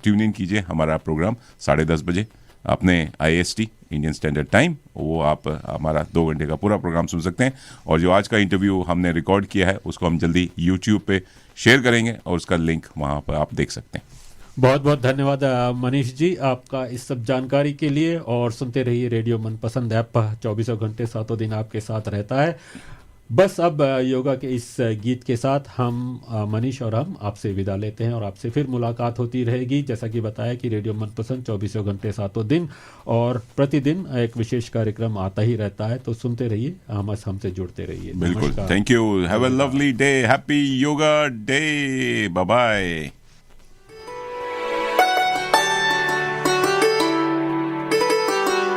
ट्यून इन कीजिए हमारा प्रोग्राम 10:30 बजे अपने IST इंडियन स्टैंडर्ड टाइम। वो आप हमारा 2 घंटे का पूरा प्रोग्राम सुन सकते हैं। और जो आज का इंटरव्यू हमने रिकॉर्ड किया है, उसको हम जल्दी यूट्यूब पे शेयर करेंगे, और उसका लिंक वहाँ पर आप देख सकते हैं। बहुत बहुत धन्यवाद मनीष जी आपका इस सब जानकारी के लिए। और सुनते रहिए रेडियो मनपसंद ऐप, 24 घंटे 7 दिन आपके साथ रहता है। बस अब योगा के इस गीत के साथ हम मनीष और हम आपसे विदा लेते हैं, और आपसे फिर मुलाकात होती रहेगी। जैसा कि बताया कि रेडियो मनपसंद 24 घंटे 7 दिन और प्रतिदिन एक विशेष कार्यक्रम आता ही रहता है। तो सुनते रहिए, हमसे जुड़ते रहिए। बिल्कुल, thank you, have a lovely day, happy yoga day, bye bye.